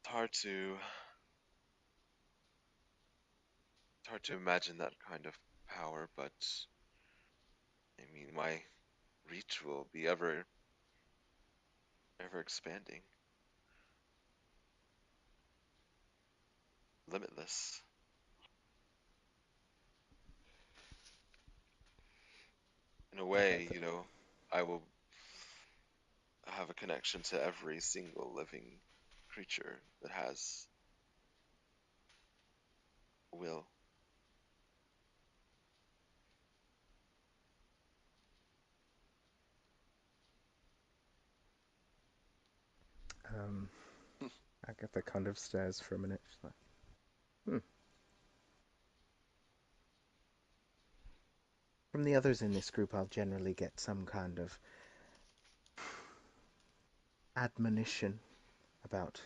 Speaker 4: it's hard to imagine that kind of power. But I mean, my reach will be ever expanding, limitless. In a
Speaker 6: I get
Speaker 4: way,
Speaker 6: that.
Speaker 4: I will have a connection to every single living creature that has will.
Speaker 6: Um, Agatha kind of stares for a minute. She's like, hmm. From the others in this group, I'll generally get some kind of admonition about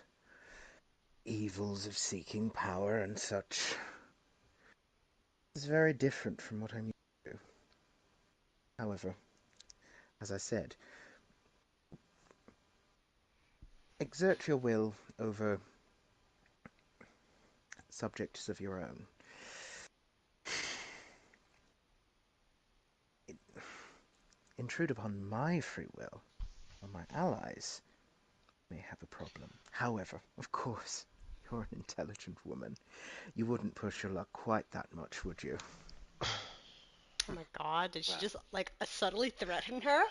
Speaker 6: evils of seeking power and such. It's very different from what I'm used to. However, as I said, exert your will over subjects of your own. Intrude upon my free will, or my allies may have a problem. However, of course, you're an intelligent woman. You wouldn't push your luck quite that much, would you?
Speaker 1: Oh my god, did she
Speaker 4: Well,
Speaker 1: just like subtly threaten her?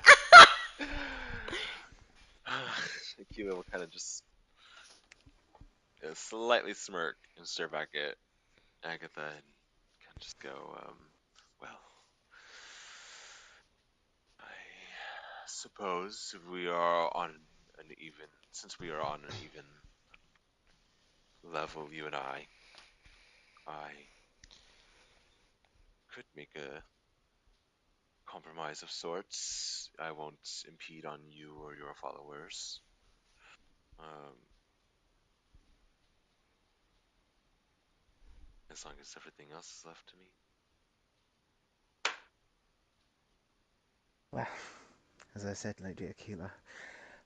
Speaker 4: Akila will kind of just slightly smirk and stare back at Agatha and kind of just go, well, I suppose if we are on since we are on an even level, you and I could make a compromise of sorts. I won't impede on you or your followers. Um, as long as everything else is left to me.
Speaker 6: Well, as I said, Lady Aquila,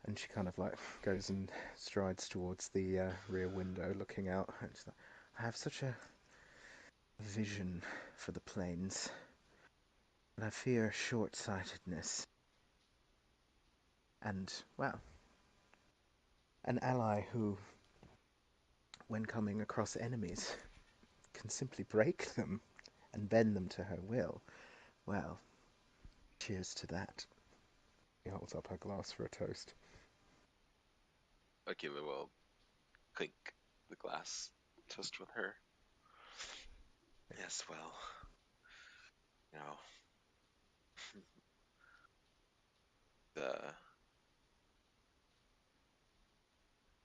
Speaker 6: and she kind of like goes and strides towards the rear window, looking out. And she's like, I have such a vision for the plains, and I fear short-sightedness. And well, an ally who, when coming across enemies, can simply break them and bend them to her will. Well, cheers to that. She holds up her glass for a toast.
Speaker 4: Akila will clink the glass, toast with her. Yes, well, you know, the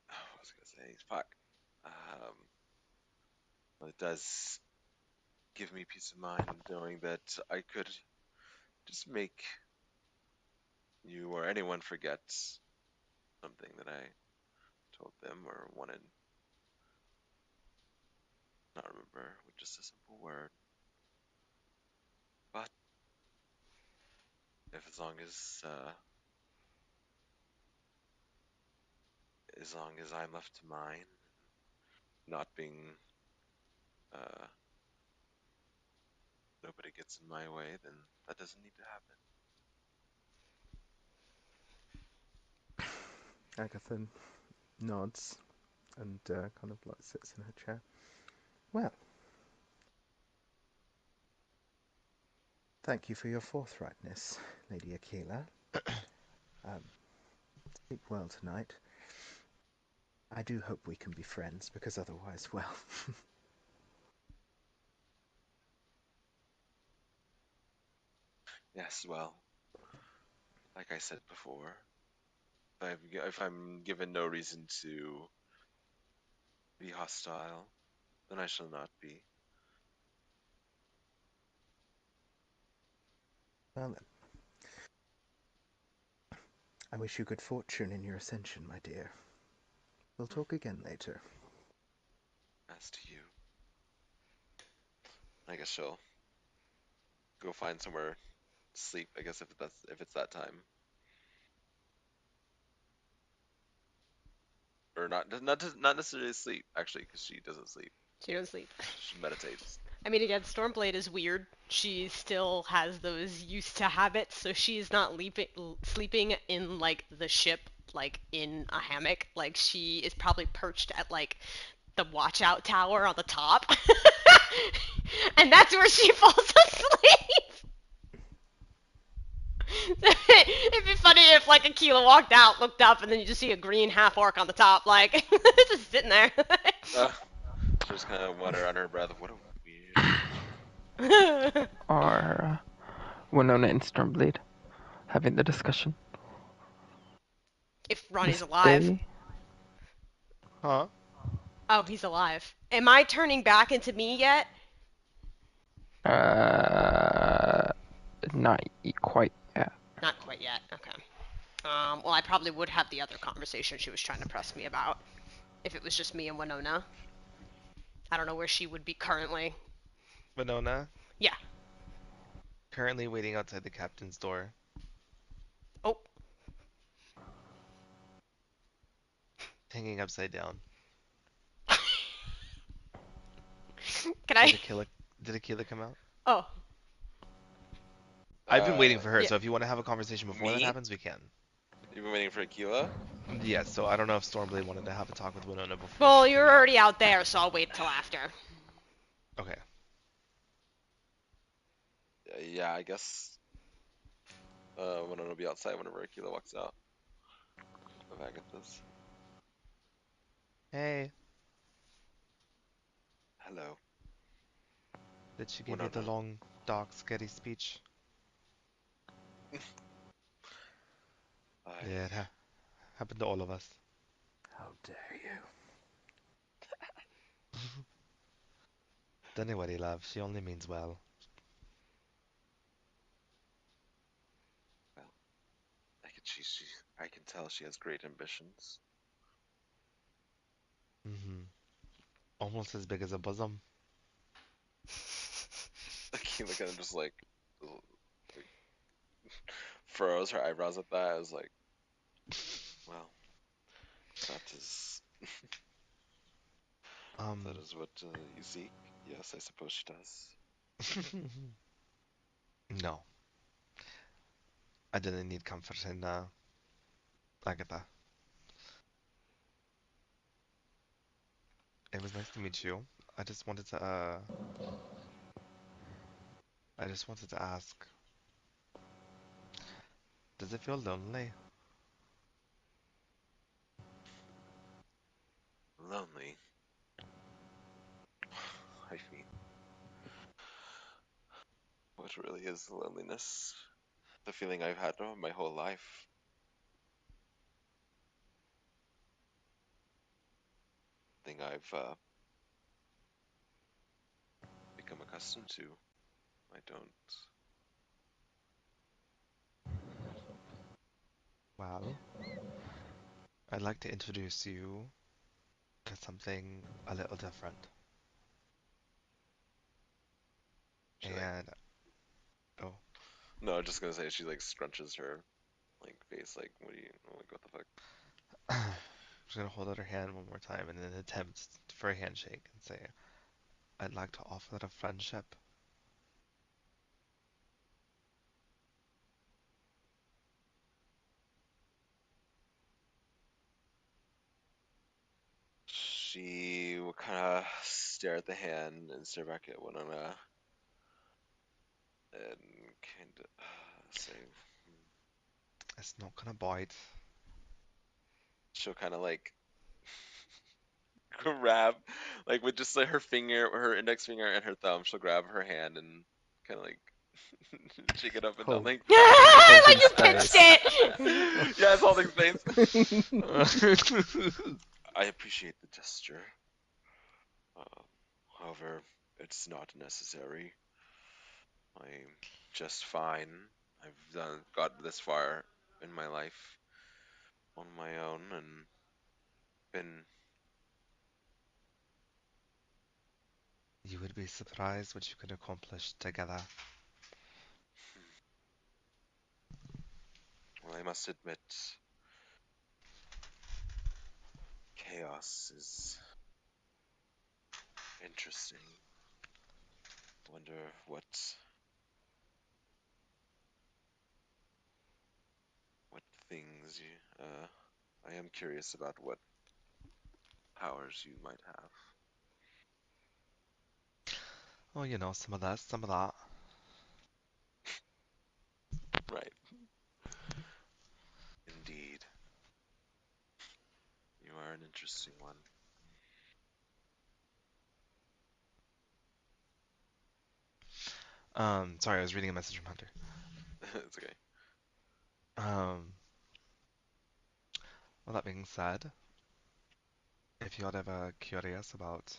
Speaker 4: what was I gonna say? Fuck. Um, well, it does give me peace of mind knowing that I could just make you or anyone forget something that I told them or wanted not remember with just a simple word. But if as long as I'm left to mine, not being uh, nobody gets in my way, then that doesn't need to happen.
Speaker 6: Agatha nods and kind of like sits in her chair. Well, thank you for your forthrightness, Lady Aquila. Sleep well tonight. I do hope we can be friends, because otherwise, well...
Speaker 4: Yes, well, like I said before, if I'm given no reason to be hostile, then I shall not be.
Speaker 6: Well then, I wish you good fortune in your ascension, my dear. We'll talk again later.
Speaker 4: As to you, I guess she'll go find somewhere to sleep. I guess if it's that time, or not necessarily sleep actually, because she doesn't sleep.
Speaker 1: She doesn't sleep.
Speaker 4: She meditates.
Speaker 1: I mean, again, Stormblade is weird. She still has those used to habits, so she's not sleeping in like the ship, like in a hammock. Like she is probably perched at like the watchout tower on the top, and that's where she falls asleep. It'd be funny if like Aquila walked out, looked up, and then you just see a green half orc on the top, like just sitting there.
Speaker 4: She just kind of mutter under her breath, "What a weird
Speaker 2: Are Winona and Stormblade having the discussion?
Speaker 1: If Ronnie's
Speaker 2: This
Speaker 1: alive.
Speaker 2: day?
Speaker 3: Huh?
Speaker 1: Oh, he's alive. Am I turning back into me yet?
Speaker 2: Uh, not quite yet.
Speaker 1: Not quite yet. Okay. Well, I probably would have the other conversation she was trying to press me about if it was just me and Winona. I don't know where she would be currently.
Speaker 3: Winona,
Speaker 1: Yeah.
Speaker 3: currently waiting outside the captain's door.
Speaker 1: Oh.
Speaker 3: Hanging upside down.
Speaker 1: Can I?
Speaker 3: Did Aquila come out?
Speaker 1: Oh.
Speaker 3: I've been waiting for her,
Speaker 1: Yeah.
Speaker 3: so if you want to have a conversation before that
Speaker 4: me.
Speaker 3: happens, we can.
Speaker 4: You've been waiting for Aquila?
Speaker 3: Yes, so I don't know if Stormblade wanted to have a talk with Winona before
Speaker 1: Well,
Speaker 3: she
Speaker 1: you're
Speaker 3: came out.
Speaker 1: already out there, so I'll wait till after.
Speaker 3: Okay.
Speaker 4: Yeah, I guess. Winona will be outside whenever Aquila walks out of Agatha's.
Speaker 3: Hey,
Speaker 4: Hello,
Speaker 3: did she give you the
Speaker 4: Winona.
Speaker 3: long, dark, scary speech?
Speaker 4: I
Speaker 3: Yeah, it happened to all of us.
Speaker 6: How dare you?
Speaker 3: Don't worry, love. She only means well.
Speaker 4: well, I can tell she has great ambitions.
Speaker 3: Almost as big as a bosom.
Speaker 4: Aquila kind of just like furrows her eyebrows at that. I was like, well, that is
Speaker 3: Um,
Speaker 4: that is what you seek. Yes, I suppose she does.
Speaker 3: no. I didn't need comfort in Agatha. It was nice to meet you. I just wanted to I just wanted to ask, does it feel lonely?
Speaker 4: Lonely. I mean, what really is loneliness? The feeling I've had my whole life. Thing I've become accustomed to. I don't.
Speaker 3: Well, I'd like to introduce you to something a little different.
Speaker 4: She like
Speaker 3: And oh,
Speaker 4: no, I was just gonna say she like scrunches her like face like what do you like what the fuck?
Speaker 3: I'm just gonna hold out her hand one more time in an attempt for a handshake and say, I'd like to offer a friendship.
Speaker 4: She will kind of stare at the hand and stare back at Winona and kind of say,
Speaker 3: It's not gonna bite.
Speaker 4: she'll kind of like grab, like with just like her finger, her index finger and her thumb, she'll grab her hand and kind of like shake it up and down
Speaker 6: Hold.
Speaker 4: like,
Speaker 1: Like you
Speaker 6: Holding
Speaker 1: pitched
Speaker 6: space.
Speaker 1: it.
Speaker 4: yeah, it's holding space. I appreciate the gesture. However, it's not necessary. I'm just fine. I've got this far in my life on my own and been.
Speaker 3: You would be surprised what you can accomplish together.
Speaker 4: Well, I must admit, chaos is interesting. Wonder what things you. I am curious about what powers you might have.
Speaker 3: Well, you know, some of that, some of that.
Speaker 4: Right. Indeed. You are an interesting one.
Speaker 3: Sorry, I was reading a message from Hunter.
Speaker 4: It's okay.
Speaker 3: Um, well, that being said, if you're ever curious about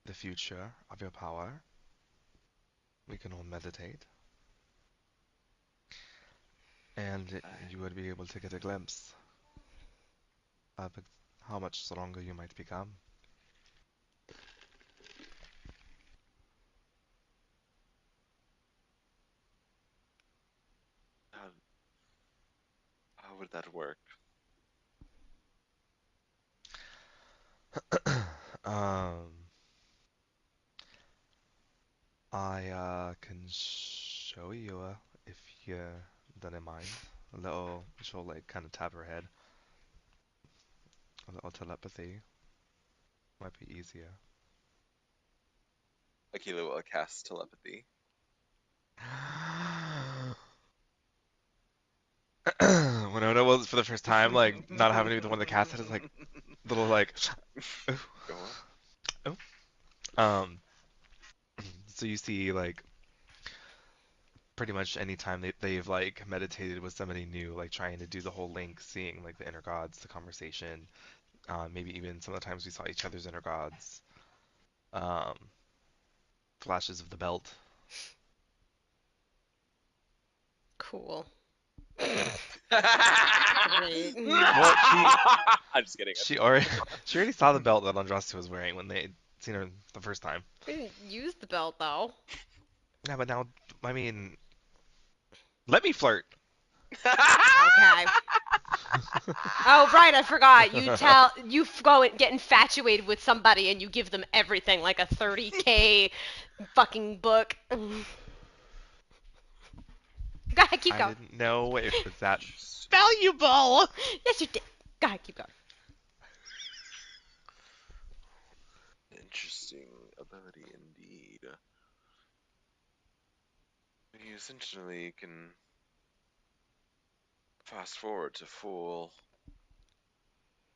Speaker 3: the future of your power, we can all meditate, and you would be able to get a glimpse of how much stronger you might become.
Speaker 4: How, how would that work?
Speaker 3: Um, I can show you if you don't mind. A little, she'll like kind of tap her head. A little telepathy might be easier.
Speaker 4: Akila will cast telepathy.
Speaker 3: Winona was for the first time like not having to be the one that cast it is like little like
Speaker 4: Go on.
Speaker 3: oh. Um, so you see like pretty much anytime they've like meditated with somebody new, like trying to do the whole link, seeing like the inner gods, the conversation, maybe even some of the times we saw each other's inner gods, um, flashes of the belt.
Speaker 1: Cool.
Speaker 4: Great.
Speaker 1: Great.
Speaker 3: Well,
Speaker 4: I'm just kidding.
Speaker 3: she already she already saw the belt that Andraste was wearing when they seen her the first time.
Speaker 1: We didn't use the belt though.
Speaker 3: Yeah, but now I mean, let me flirt.
Speaker 1: Okay. Oh right, I forgot. You go and get infatuated with somebody and you give them everything, like a 30K fucking book. Go ahead, keep
Speaker 3: I
Speaker 1: going.
Speaker 3: didn't know it was that
Speaker 4: Interesting.
Speaker 3: valuable.
Speaker 1: Yes, you did. Go ahead, keep going.
Speaker 4: Interesting ability indeed. You essentially can fast forward to full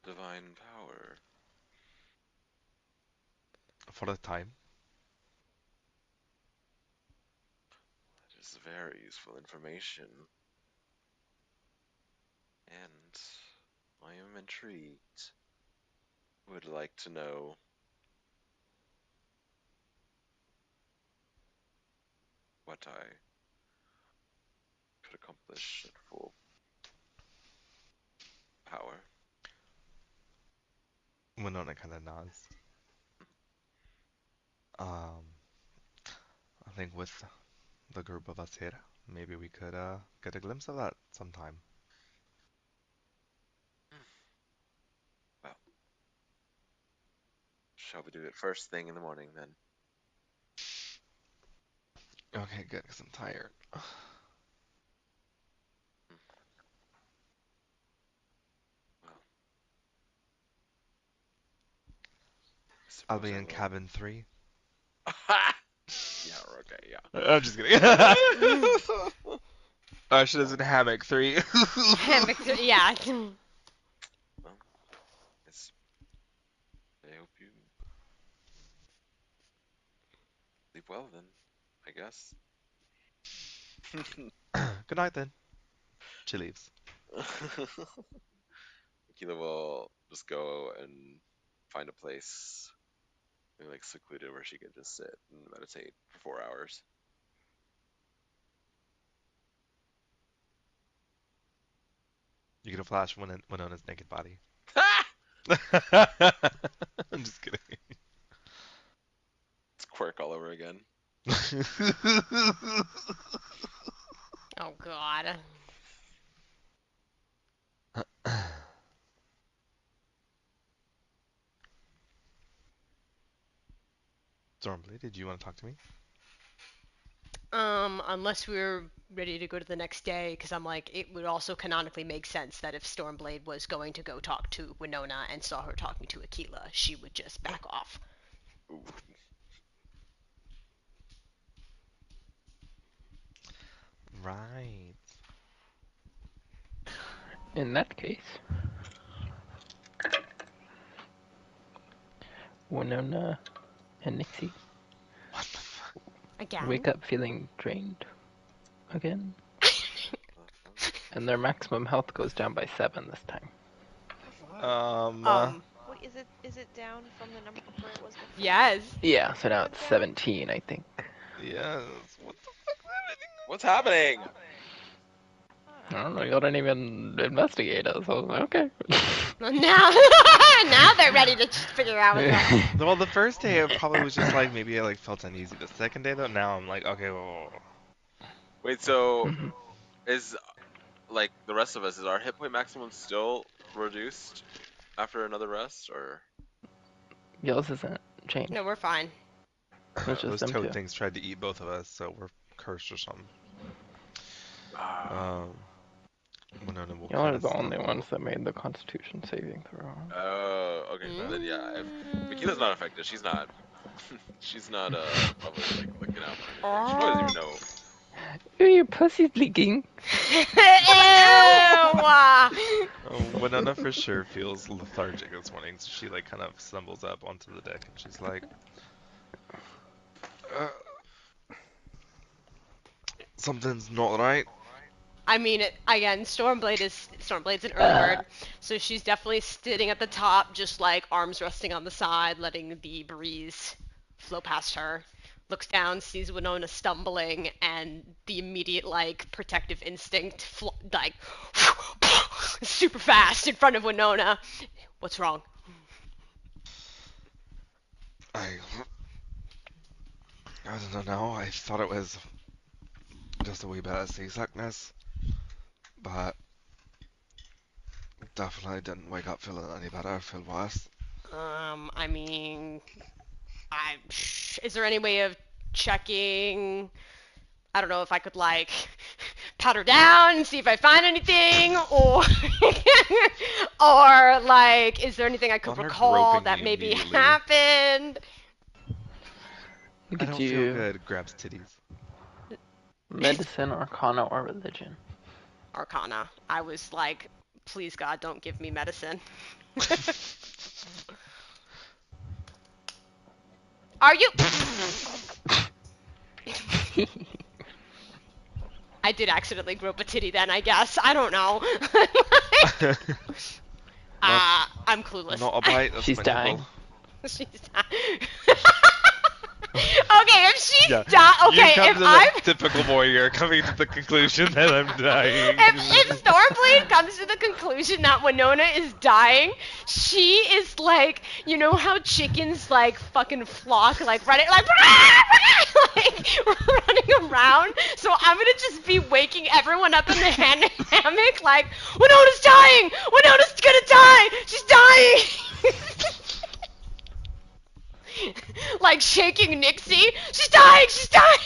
Speaker 4: divine power.
Speaker 3: For the time.
Speaker 4: That is very useful information. And I am intrigued. Would like to know what I could accomplish at full power.
Speaker 3: Winona kind of nods. Um, I think with the group of us here, maybe we could get a glimpse of that sometime.
Speaker 4: Well, shall we do it first thing in the morning then?
Speaker 3: Okay, good, because I'm tired.
Speaker 4: Well,
Speaker 3: I'll be in cabin 3.
Speaker 4: Yeah, okay, yeah.
Speaker 3: I'm just kidding. I should have said hammock 3.
Speaker 1: Yeah.
Speaker 4: Well, it's, I hope you sleep well then, I guess.
Speaker 3: Good night then. She leaves.
Speaker 4: Akila will just go and find a place, maybe like secluded, where she can just sit and meditate for 4 hours.
Speaker 3: You get a flash Winona's naked body. I'm just kidding.
Speaker 4: It's Quirk all over again.
Speaker 1: Oh God.
Speaker 3: Stormblade, did you want to talk to me?
Speaker 1: Unless we're ready to go to the next day, because I'm like, it would also canonically make sense that if Stormblade was going to go talk to Winona and saw her talking to Aquila, she would just back off.
Speaker 4: Ooh.
Speaker 3: Right.
Speaker 2: In that case, Winona and Nixie
Speaker 3: What the fuck?
Speaker 1: Again?
Speaker 2: wake up feeling drained again, and their maximum health goes down by 7 this time.
Speaker 5: What is it? Is it down from the number it was before?
Speaker 1: Yes.
Speaker 2: Yeah, so now
Speaker 5: Went
Speaker 2: it's
Speaker 5: down?
Speaker 2: 17, I think.
Speaker 3: Yes. What the fuck's happening?
Speaker 4: What's happening?
Speaker 2: I don't know, you didn't even investigate it, so okay.
Speaker 1: Now, now they're ready to figure out what's up.
Speaker 3: Well, the first day it probably was just like maybe I like felt uneasy. The second day though, now I'm like, okay, whoa.
Speaker 4: Wait, so
Speaker 2: Mhm.
Speaker 4: is like the rest of us, is our hit point maximum still reduced after another rest, or?
Speaker 2: Yours isn't changed.
Speaker 1: No, we're fine.
Speaker 2: It's just
Speaker 3: Those
Speaker 2: them two.
Speaker 3: toad things tried to eat both of us, so we're cursed or something.
Speaker 4: Ah.
Speaker 3: Winona will
Speaker 2: Y'all
Speaker 3: cut
Speaker 2: are
Speaker 3: us
Speaker 2: the only
Speaker 3: off.
Speaker 2: ones that made the Constitution saving throw.
Speaker 4: Oh, okay. Then yeah, if Mikila's not affected, she's not. She's not probably like looking out for anything. She probably doesn't even know.
Speaker 2: Ooh, your pussy's leaking.
Speaker 1: Ew!
Speaker 3: Winona for sure feels lethargic this morning, so she like kind of stumbles up onto the deck and she's like, something's not right.
Speaker 1: I mean, again, Stormblade's an early bird, so she's definitely sitting at the top, just like arms resting on the side, letting the breeze flow past her. Looks down, sees Winona stumbling, and the immediate like protective instinct, like super fast in front of Winona. What's wrong?
Speaker 3: I don't know. I thought it was just a wee bit of seasickness, but definitely didn't wake up feeling any better. I feel worse.
Speaker 1: I mean, is there any way of checking? I don't know if I could like pat her down and see if I find anything, or or like, is there anything I could
Speaker 3: On her
Speaker 1: recall
Speaker 3: groping
Speaker 1: that
Speaker 3: me
Speaker 1: maybe
Speaker 3: immediately.
Speaker 1: happened?
Speaker 2: Look
Speaker 3: I
Speaker 2: at
Speaker 3: don't feel
Speaker 2: you.
Speaker 3: good. Grabs titties.
Speaker 2: Medicine, Arcana, or religion.
Speaker 1: Arcana. I was like, please God, don't give me medicine. Are you? I did accidentally grope a titty then, I guess. I don't know. I'm clueless.
Speaker 3: Not a bite. That's
Speaker 2: She's
Speaker 3: my
Speaker 2: dying.
Speaker 3: nipple.
Speaker 1: She's okay, if she's
Speaker 3: Yeah,
Speaker 1: okay,
Speaker 3: you come
Speaker 1: if
Speaker 3: to the
Speaker 1: I'm
Speaker 3: typical warrior coming to the conclusion that I'm dying.
Speaker 1: if Stormblade comes to the conclusion that Winona is dying, she is like, you know how chickens like fucking flock, like running, like, like running around. So I'm gonna just be waking everyone up in the hammock, like, Winona's dying. Winona's gonna die. She's dying. Like shaking Nixie. She's dying. She's dying.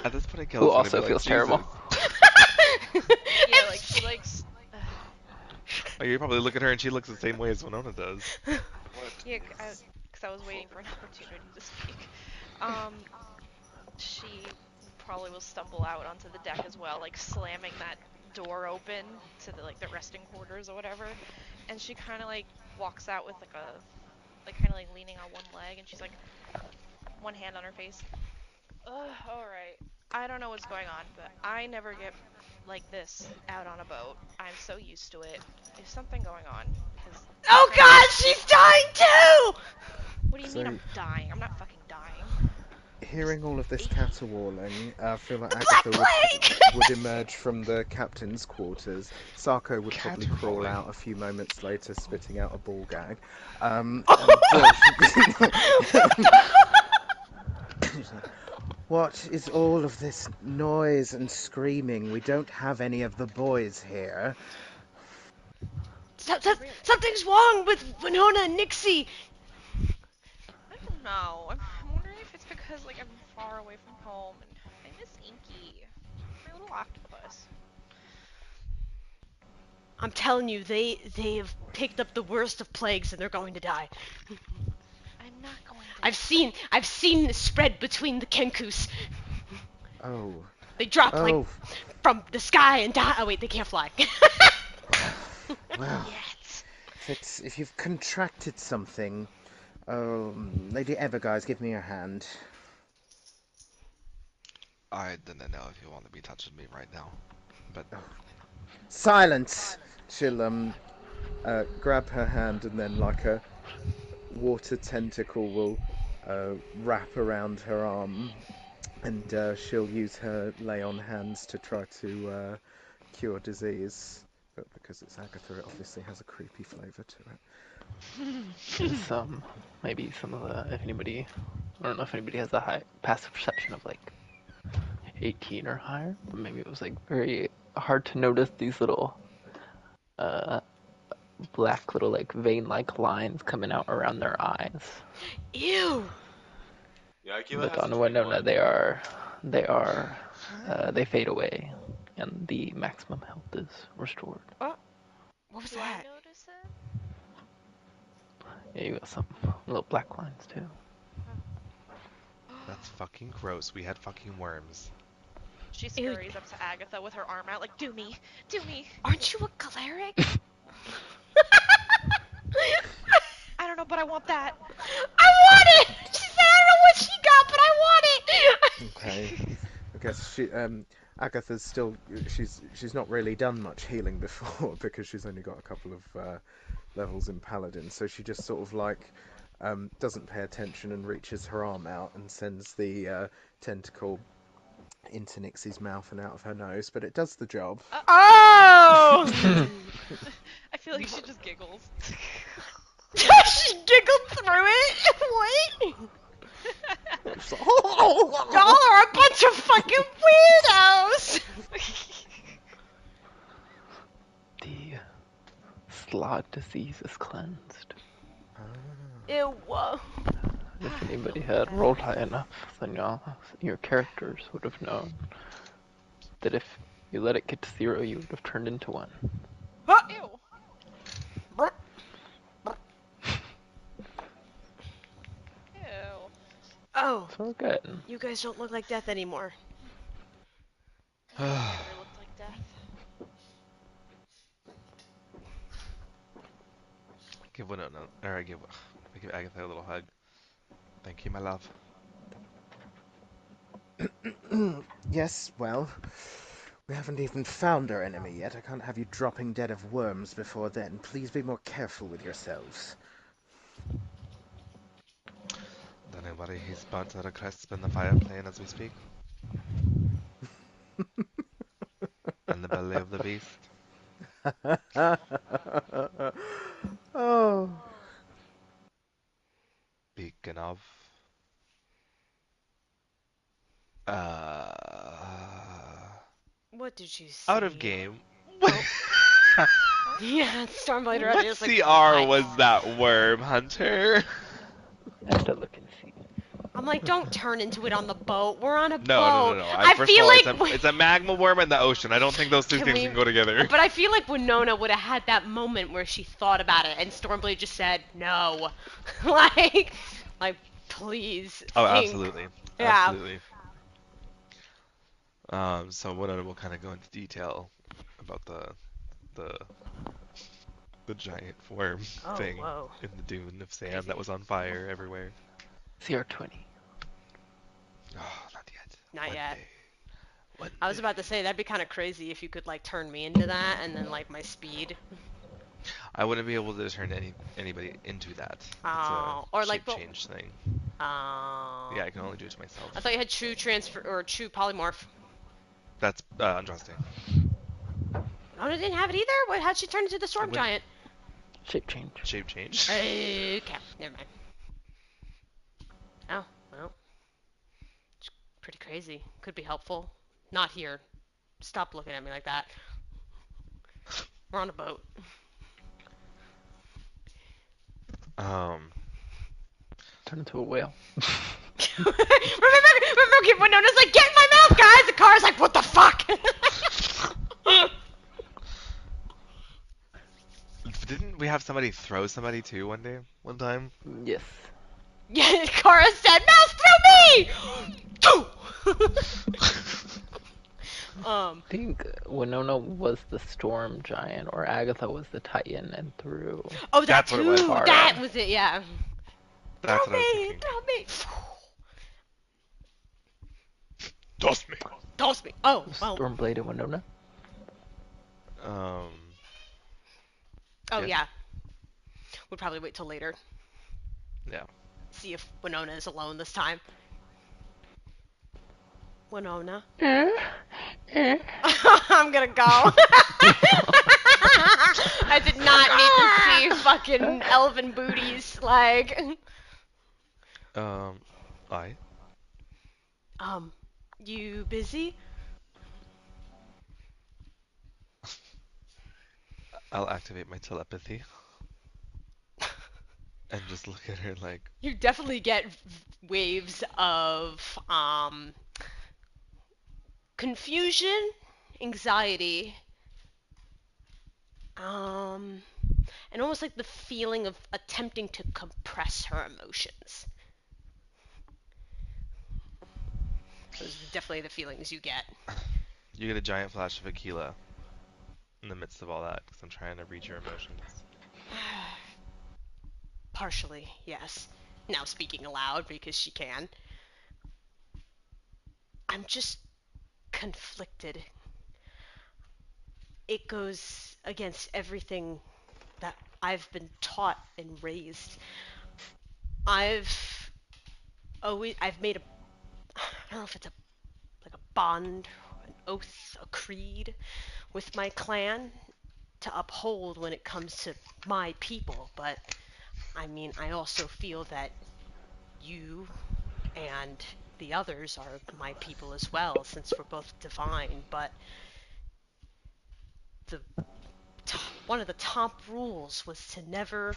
Speaker 3: At this point,
Speaker 2: Who
Speaker 3: Akila's gonna
Speaker 2: also
Speaker 3: be like,
Speaker 2: feels
Speaker 3: Jesus.
Speaker 2: terrible.
Speaker 5: Yeah, like she likes.
Speaker 3: Like, you probably look at her and she looks the same way as Winona does.
Speaker 4: What?
Speaker 5: Yeah, because I was waiting for an opportunity to speak. She probably will stumble out onto the deck as well, like slamming that door open to the resting quarters or whatever. And she kind of like walks out with kind of like leaning on one leg, and she's like one hand on her face. Ugh, all right. I don't know what's going on, but I never get like this out on a boat. I'm so used to it. Is something going on? Because
Speaker 1: Oh God, she's dying too!
Speaker 5: what do you mean
Speaker 6: So,
Speaker 5: I'm dying? I'm not fucking dying.
Speaker 6: hearing all of this
Speaker 5: achy.
Speaker 6: caterwauling, I feel like
Speaker 1: The Black
Speaker 6: Agatha
Speaker 1: Plague!
Speaker 6: would emerge from the captain's quarters. Sarko would probably crawl
Speaker 3: Caterwauling.
Speaker 6: out a few moments later, spitting out a ball gag. And what is all of this noise and screaming? We don't have any of the boys here.
Speaker 1: Something's wrong with Winona and Nixie.
Speaker 5: I don't know. I'm wondering if it's because like I'm far away from home and I miss Inky, my little octopus.
Speaker 1: I'm telling you, they've picked up the worst of plagues and they're going to die.
Speaker 5: I'm not going to
Speaker 1: I've seen the spread between the Kenkus.
Speaker 6: Oh,
Speaker 1: They drop like
Speaker 6: oh,
Speaker 1: from the sky and die. Oh wait, they can't fly.
Speaker 6: well,
Speaker 5: yet.
Speaker 6: if you've contracted something, Lady Everguys, give me your hand.
Speaker 3: I didn't know if you want to be touching me right now, but
Speaker 6: Silence! She'll grab her hand and then like a water tentacle will wrap around her arm, and she'll use her lay on hands to try to cure disease. But because it's Agatha, it obviously has a creepy flavour to it.
Speaker 2: Is maybe some of the if anybody, I don't know if anybody has a high passive perception of like 18 or higher, but maybe it was like very hard to notice these little uh black little like vein-like lines coming out around their eyes.
Speaker 1: Ew.
Speaker 4: Yeah, Akila
Speaker 2: But
Speaker 4: has a
Speaker 2: on Winona,
Speaker 4: 21.
Speaker 2: they fade away, and the maximum health is restored.
Speaker 1: Oh, what was
Speaker 5: Do I
Speaker 1: that?
Speaker 5: notice it?
Speaker 2: Yeah, you got some little black lines too.
Speaker 3: that's fucking gross. We had fucking worms.
Speaker 5: She
Speaker 1: Ew.
Speaker 5: scurries up to Agatha with her arm out, like, do me, do me.
Speaker 1: Aren't you a cleric?
Speaker 5: I don't know, but I want that.
Speaker 1: I want it. She said I don't know what she got, but I want it.
Speaker 6: Okay, I guess Agatha's still she's not really done much healing before because she's only got a couple of levels in Paladin, so she just sort of like doesn't pay attention and reaches her arm out and sends the tentacle into Nixie's mouth and out of her nose, but it does the job.
Speaker 1: Oh!
Speaker 5: I feel like she just giggles.
Speaker 1: She giggled through it. What? Y'all are a bunch of fucking weirdos.
Speaker 2: The slot disease is cleansed.
Speaker 1: Ew. Whoa.
Speaker 2: If anybody had rolled high enough, then your characters would have known that if you let it get to 0, you would have turned into one.
Speaker 5: Ew. Ew.
Speaker 1: Oh,
Speaker 2: So we're good.
Speaker 1: you guys don't look like death anymore.
Speaker 5: I never looked like death.
Speaker 3: Give Winona, or I give Agatha a little hug. Thank you, my love.
Speaker 6: Yes, well, we haven't even found our enemy yet. I can't have you dropping dead of worms before then. Please be more careful with yourselves.
Speaker 3: Don't worry, he's burnt out a crisp in the fire playing as we speak. In the belly of the beast.
Speaker 6: Oh,
Speaker 3: Speaking of...
Speaker 1: What did you see?
Speaker 3: out of game.
Speaker 1: Yeah, Stormblade
Speaker 3: What
Speaker 1: already is like,
Speaker 3: CR was that worm, Hunter?
Speaker 2: I have to look and see.
Speaker 1: I'm like, don't turn into it on the boat. We're on a
Speaker 3: No, no, no,
Speaker 1: boat.
Speaker 3: no.
Speaker 1: I
Speaker 3: First of
Speaker 1: feel
Speaker 3: all,
Speaker 1: like
Speaker 3: it's a magma worm in the ocean. I don't think those two
Speaker 1: can
Speaker 3: things
Speaker 1: we?
Speaker 3: can go together.
Speaker 1: But I feel like Winona would have had that moment where she thought about it, and Stormblade just said no, like please
Speaker 3: Oh,
Speaker 1: think.
Speaker 3: absolutely,
Speaker 1: Yeah.
Speaker 3: absolutely. So Winona will kind of go into detail about the the giant worm
Speaker 1: Oh,
Speaker 3: thing
Speaker 1: whoa.
Speaker 3: in the dune of sand
Speaker 1: Crazy.
Speaker 3: that was on fire everywhere.
Speaker 2: CR20.
Speaker 3: Oh, not yet.
Speaker 1: Not
Speaker 3: One
Speaker 1: yet.
Speaker 3: day. One
Speaker 1: I was
Speaker 3: day.
Speaker 1: about to say that'd be kind of crazy if you could like turn me into that, and then like my speed.
Speaker 3: I wouldn't be able to turn anybody into that. It's a
Speaker 1: Oh, or like,
Speaker 3: shape
Speaker 1: well,
Speaker 3: change thing.
Speaker 1: oh.
Speaker 3: Yeah, I can only do it to myself.
Speaker 1: I thought you had true transfer or true polymorph.
Speaker 3: That's interesting.
Speaker 1: Winona didn't have it either. What? How'd she turn into the storm
Speaker 3: When
Speaker 1: giant?
Speaker 2: Shape change.
Speaker 3: shape change.
Speaker 1: Okay, never mind. Oh, well, it's pretty crazy. Could be helpful. Not here. Stop looking at me like that. We're on a boat.
Speaker 2: Turn into a whale.
Speaker 1: remember Winona's like, get in my mouth, guys! The car's like, what the fuck?
Speaker 3: Didn't we have somebody throw somebody too one time?
Speaker 2: Yes.
Speaker 1: Yeah, Kara said, mouse through me!
Speaker 2: I think Winona was the storm giant, or Agatha was the titan and threw.
Speaker 1: Oh, that
Speaker 3: That's what it was.
Speaker 1: too! That was it, yeah.
Speaker 3: That's
Speaker 1: Throw
Speaker 3: what I was
Speaker 1: me!
Speaker 3: thinking.
Speaker 1: Throw me!
Speaker 3: Toss me.
Speaker 1: Toss me! Oh, well.
Speaker 2: Stormblade and Winona.
Speaker 1: Oh,
Speaker 3: Yes.
Speaker 1: yeah. We'll probably wait till later.
Speaker 3: Yeah.
Speaker 1: See if Winona is alone this time. Winona. I'm gonna go. I did not need to see fucking elven booties, like.
Speaker 3: I.
Speaker 1: You busy?
Speaker 3: I'll activate my telepathy and just look at her like.
Speaker 1: You definitely get waves of, confusion, anxiety, and almost like the feeling of attempting to compress her emotions. Those are definitely the feelings you get.
Speaker 3: You get a giant flash of Aquila in the midst of all that because I'm trying to read your emotions.
Speaker 1: Partially, yes. Now speaking aloud because she can. I'm just conflicted. It goes against everything that I've been taught and raised. I've made I don't know if it's a bond, an oath, a creed with my clan to uphold when it comes to my people, but I mean, I also feel that you and the others are my people as well, since we're both divine, but the one of the top rules was to never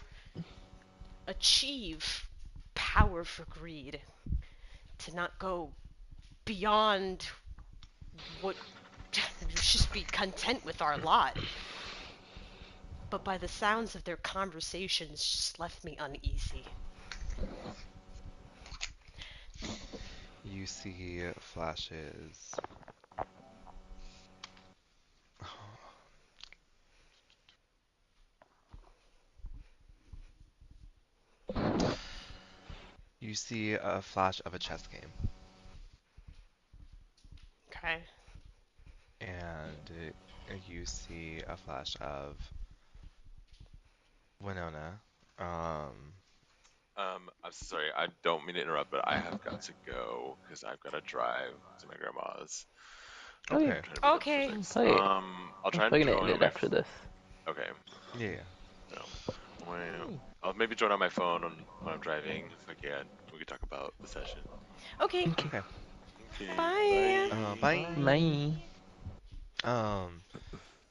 Speaker 1: achieve power for greed, to not go beyond what just be content with our lot. But by the sounds of their conversations just left me uneasy.
Speaker 3: You see flashes. You see a flash of a chess game,
Speaker 1: Okay.
Speaker 3: and you see a flash of Winona.
Speaker 4: I'm so sorry. I don't mean to interrupt, but I have got to go because I've got to drive to my grandma's.
Speaker 2: Oh yeah.
Speaker 3: Okay.
Speaker 4: Trying to pick up
Speaker 1: Okay.
Speaker 4: physics.
Speaker 2: Play it.
Speaker 4: I'll try
Speaker 2: I'm
Speaker 4: and
Speaker 2: probably gonna
Speaker 4: join
Speaker 2: end
Speaker 4: on
Speaker 2: it
Speaker 4: my.
Speaker 2: after this.
Speaker 4: Okay.
Speaker 3: Yeah.
Speaker 4: No. I'll maybe join on my phone when I'm driving if I can. We could talk about the session.
Speaker 1: Okay.
Speaker 2: Okay.
Speaker 3: Okay.
Speaker 4: Okay.
Speaker 1: Bye.
Speaker 3: Bye.
Speaker 2: Bye.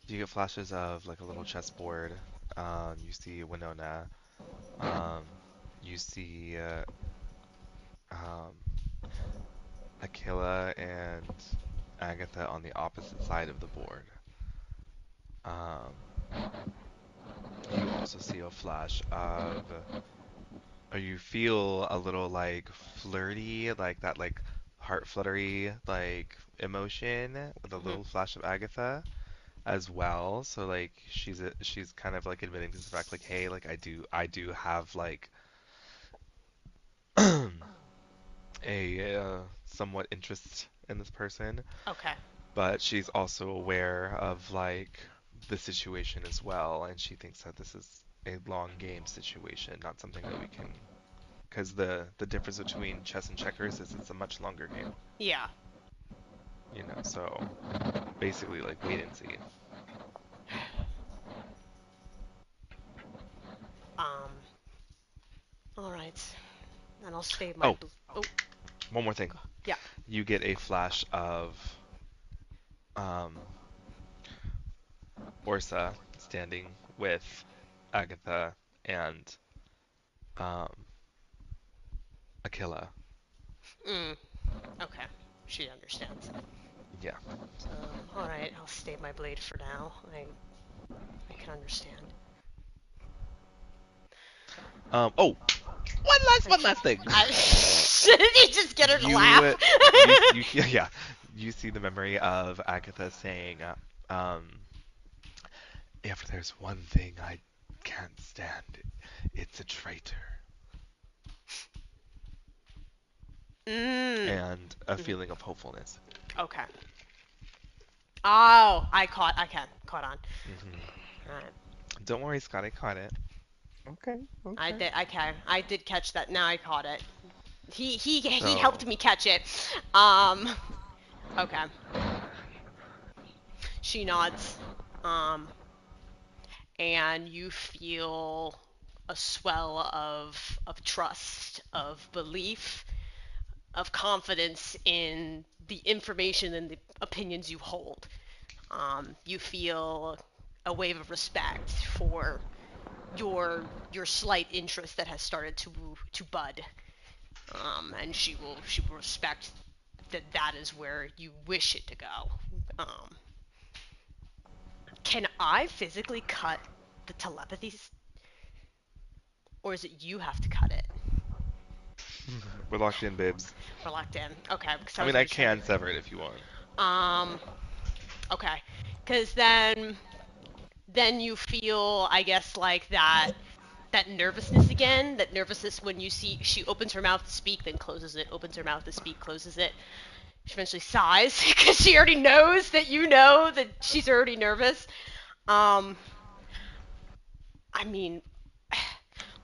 Speaker 3: You get flashes of like a little chessboard. You see Winona. You see Aquila and Agatha on the opposite side of the board. Um, you also see a flash of, or you feel a little like flirty, like that like heart fluttery like emotion with a
Speaker 1: Mhm.
Speaker 3: little flash of Agatha as well. So like she's kind of like admitting to the fact like, hey, like I do have like a somewhat interest in this person,
Speaker 1: Okay.
Speaker 3: but she's also aware of like the situation as well, and she thinks that this is a long game situation, not something that we can. Because the difference between chess and checkers is it's a much longer game,
Speaker 1: Yeah.
Speaker 3: so basically like wait and see.
Speaker 1: Um. All right. Then I'll stay my.
Speaker 3: Oh,
Speaker 1: Oh.
Speaker 3: one more thing.
Speaker 1: Yeah.
Speaker 3: You get a flash of um Orsa standing with Agatha and um Aquila.
Speaker 1: Mm. Okay. She understands.
Speaker 3: Yeah.
Speaker 1: So, all right. I'll stay my blade for now. I can understand.
Speaker 3: Oh, one
Speaker 1: Like,
Speaker 3: last thing.
Speaker 1: shouldn't you just get her to
Speaker 3: You
Speaker 1: laugh?
Speaker 3: you yeah, you see the memory of Agatha saying, "If there's one thing I can't stand, it's a traitor,"
Speaker 1: Mm.
Speaker 3: and a
Speaker 1: Mhm.
Speaker 3: feeling of hopefulness.
Speaker 1: Okay. Oh, caught on.
Speaker 3: hmm
Speaker 1: All right.
Speaker 3: Don't worry, Scott, I caught it.
Speaker 6: Okay,
Speaker 1: I
Speaker 6: okay.
Speaker 1: did. Okay. I did catch that. Now I caught it. He helped
Speaker 3: So,
Speaker 1: me catch it. Um. Okay. She nods. Um. And you feel a swell of trust, of belief, of confidence in the information and the opinions you hold. You feel a wave of respect for your slight interest that has started to bud. And she will respect that is where you wish it to go. Um, can I physically cut the telepathy, or is it you have to cut it?
Speaker 3: we're locked in, babes.
Speaker 1: We're locked in. Okay, because
Speaker 3: I
Speaker 1: I was
Speaker 3: mean, I
Speaker 1: gonna try
Speaker 3: can sever it if you want.
Speaker 1: to. Okay, because then you feel, I guess, like that nervousness again. That nervousness when you see she opens her mouth to speak, then closes it. Opens her mouth to speak, closes it. She eventually sighs because she already knows that you know that she's already nervous. Um, I mean,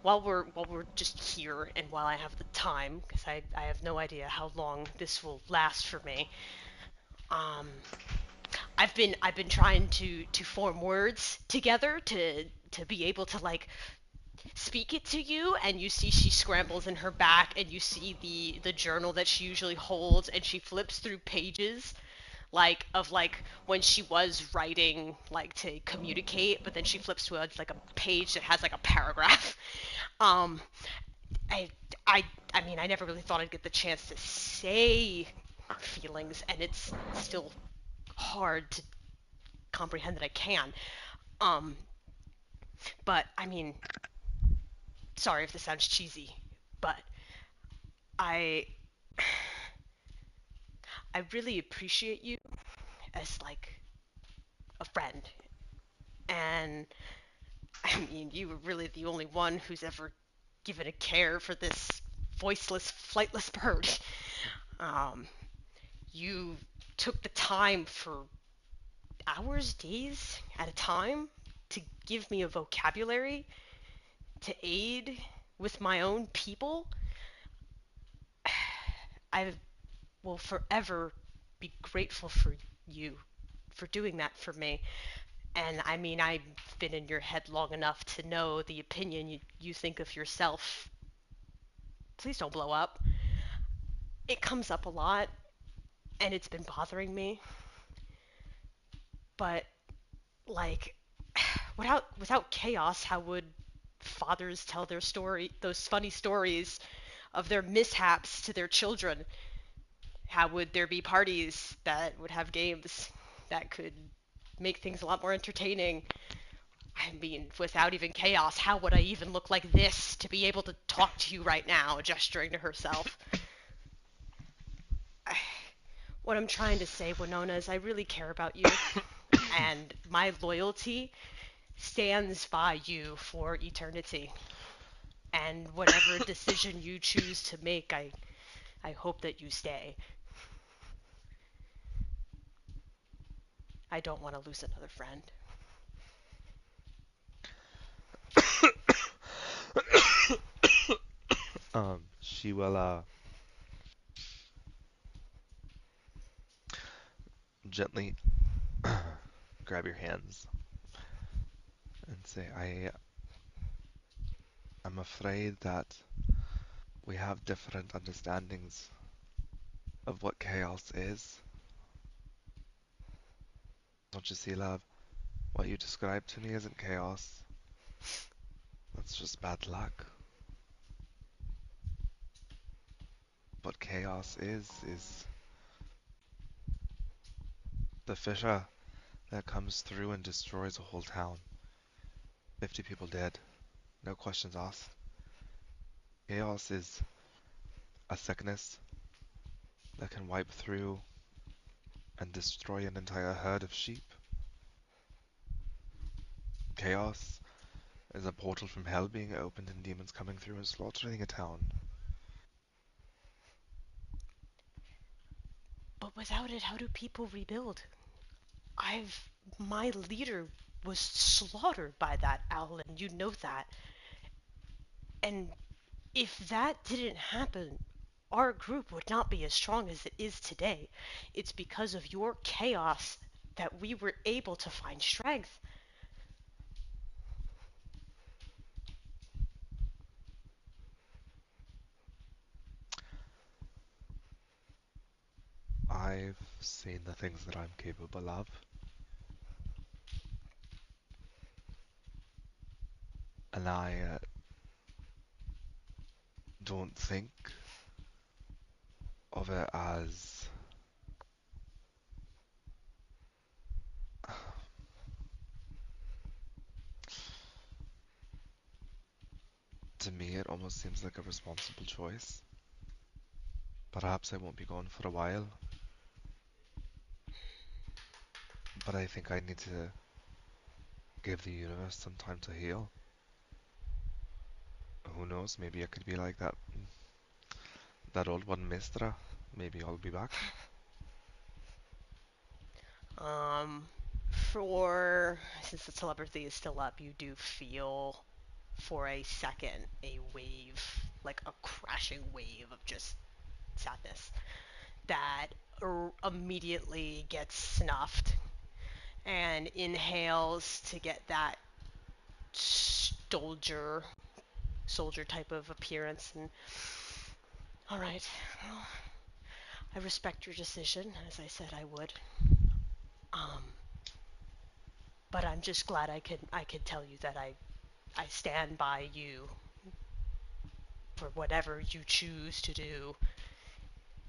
Speaker 1: while we're just here and while I have the time, because I have no idea how long this will last for me. Um, I've been trying to form words together to be able to like speak it to you, and you see she scrambles in her back, and you see the journal that she usually holds, and she flips through pages like when she was writing like to communicate, but then she flips to like a page that has like a paragraph. um i i I mean, I never really thought I'd get the chance to say feelings, and it's still hard to comprehend that I can. um but I mean, sorry if this sounds cheesy, but i I really appreciate you as like a friend. And I mean, you were really the only one who's ever given a care for this voiceless, flightless bird. Um, you took the time for hours, days at a time to give me a vocabulary to aid with my own people. I will forever be grateful for you for doing that for me. And I mean, I've been in your head long enough to know the opinion you think of yourself. Please don't blow up. It comes up a lot, and it's been bothering me. But like, without chaos, how would fathers tell their story, those funny stories of their mishaps to their children? How would there be parties that would have games that could make things a lot more entertaining? I mean, without even chaos, how would I even look like this to be able to talk to you right now, gesturing to herself? What I'm trying to say, Winona, is I really care about you, and my loyalty stands by you for eternity. And whatever decision you choose to make, I hope that you stay. I don't want to lose another friend.
Speaker 3: She will gently grab your hands and say, I'm afraid that we have different understandings of what chaos is. Don't you see, love? What you described to me isn't chaos. That's just bad luck. What chaos is the fissure that comes through and destroys a whole town. 50 people dead, no questions asked. Chaos is a sickness that can wipe through and destroy an entire herd of sheep. Chaos is a portal from hell being opened and demons coming through and slaughtering a town.
Speaker 1: But without it, how do people rebuild? My leader was slaughtered by that owl, and you know that. And if that didn't happen, our group would not be as strong as it is today. It's because of your chaos that we were able to find strength.
Speaker 3: I've seen the things that I'm capable of. And I don't think of it as to me it almost seems like a responsible choice. Perhaps I won't be gone for a while, but I think I need to give the universe some time to heal. Who knows, maybe I could be like that old one Mistra. Maybe I'll be back.
Speaker 1: Um, for since the telepathy is still up, you do feel for a second a wave, like a crashing wave of just sadness that immediately gets snuffed and inhales to get that soldier type of appearance. And all right, well, I respect your decision, as I said I would. Um, but I'm just glad I could tell you that I stand by you for whatever you choose to do,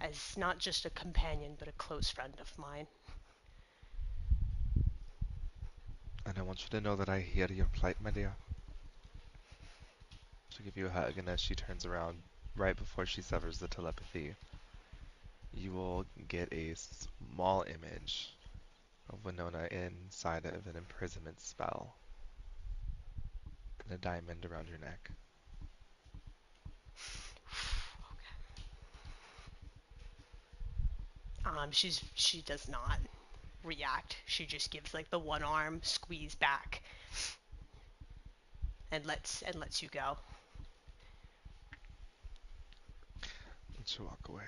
Speaker 1: as not just a companion but a close friend of mine.
Speaker 3: And I want you to know that I hear your plight, my dear. She'll give you a hug, and as she turns around, right before she severs the telepathy, you will get a small image of Winona inside of an imprisonment spell and a diamond around your neck.
Speaker 1: She does not react. She just gives like the one arm squeeze back and lets you go.
Speaker 3: And she'll walk away.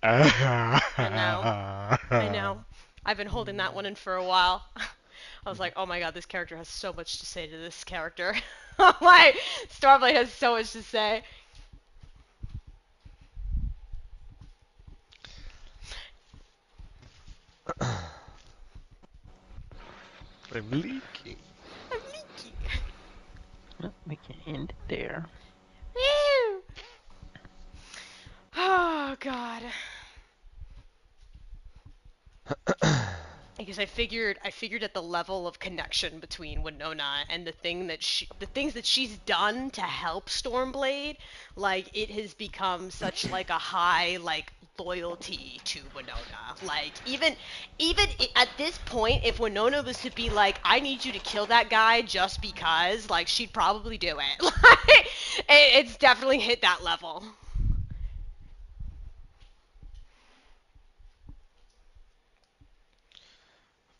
Speaker 1: I know. I know. I've been holding that one in for a while. I was like, oh my god, this character has so much to say to this character. My Starblade has so much to say.
Speaker 3: I'm leaking.
Speaker 1: I'm leaking.
Speaker 2: Well, we can end it there.
Speaker 1: Woo! Oh god. Because I figured at the level of connection between Winona and the things that she's done to help Stormblade, like it has become such like a high like loyalty to Winona. Like at this point, if Winona was to be like, I need you to kill that guy just because, like she'd probably do it. Like it's definitely hit that level.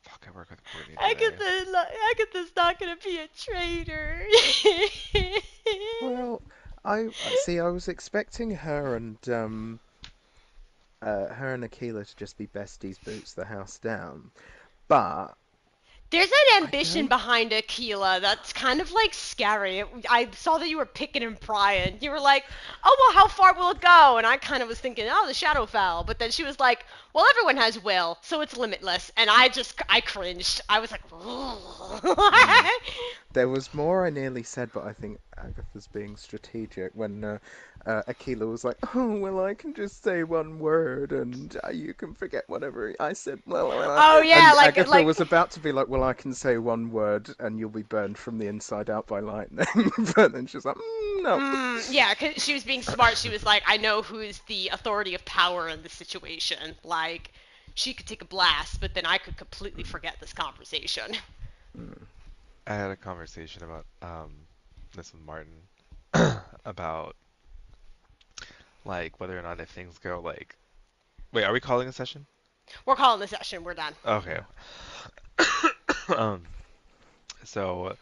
Speaker 3: Fuck, I work with Courtney today.
Speaker 1: Agatha's not gonna be a traitor.
Speaker 6: Well, I see. I was expecting her and Aquila to just be besties, boots the house down. But
Speaker 1: There's an
Speaker 6: I
Speaker 1: ambition
Speaker 6: don't.
Speaker 1: behind Aquila that's kind of like scary. I saw that you were picking and prying. You were like, "Oh well, how far will it go?" And I kind of was thinking, "Oh, the Shadowfell." But then she was like, "Well, everyone has will, so it's limitless." And I cringed. I was like,
Speaker 6: Mm. There was more I nearly said, but I think Agatha's being strategic when Aquila was like, "Oh, well, I can just say one word and you can forget whatever I said."
Speaker 1: "Oh yeah,
Speaker 6: And Agatha
Speaker 1: like."
Speaker 6: was about to be like, "Well, I can say one word and you'll be burned from the inside out by lightning." But then she's like, "No."
Speaker 1: Yeah, 'cause she was being smart. She was like, I know who's the authority of power in this situation. Like, she could take a blast, but then I could completely forget this conversation.
Speaker 6: Mm.
Speaker 3: I had a conversation about this with Martin about like whether or not if things go like. Wait, are we calling a session?
Speaker 1: We're calling the session. We're done.
Speaker 3: Okay.
Speaker 6: Yeah.
Speaker 3: um. So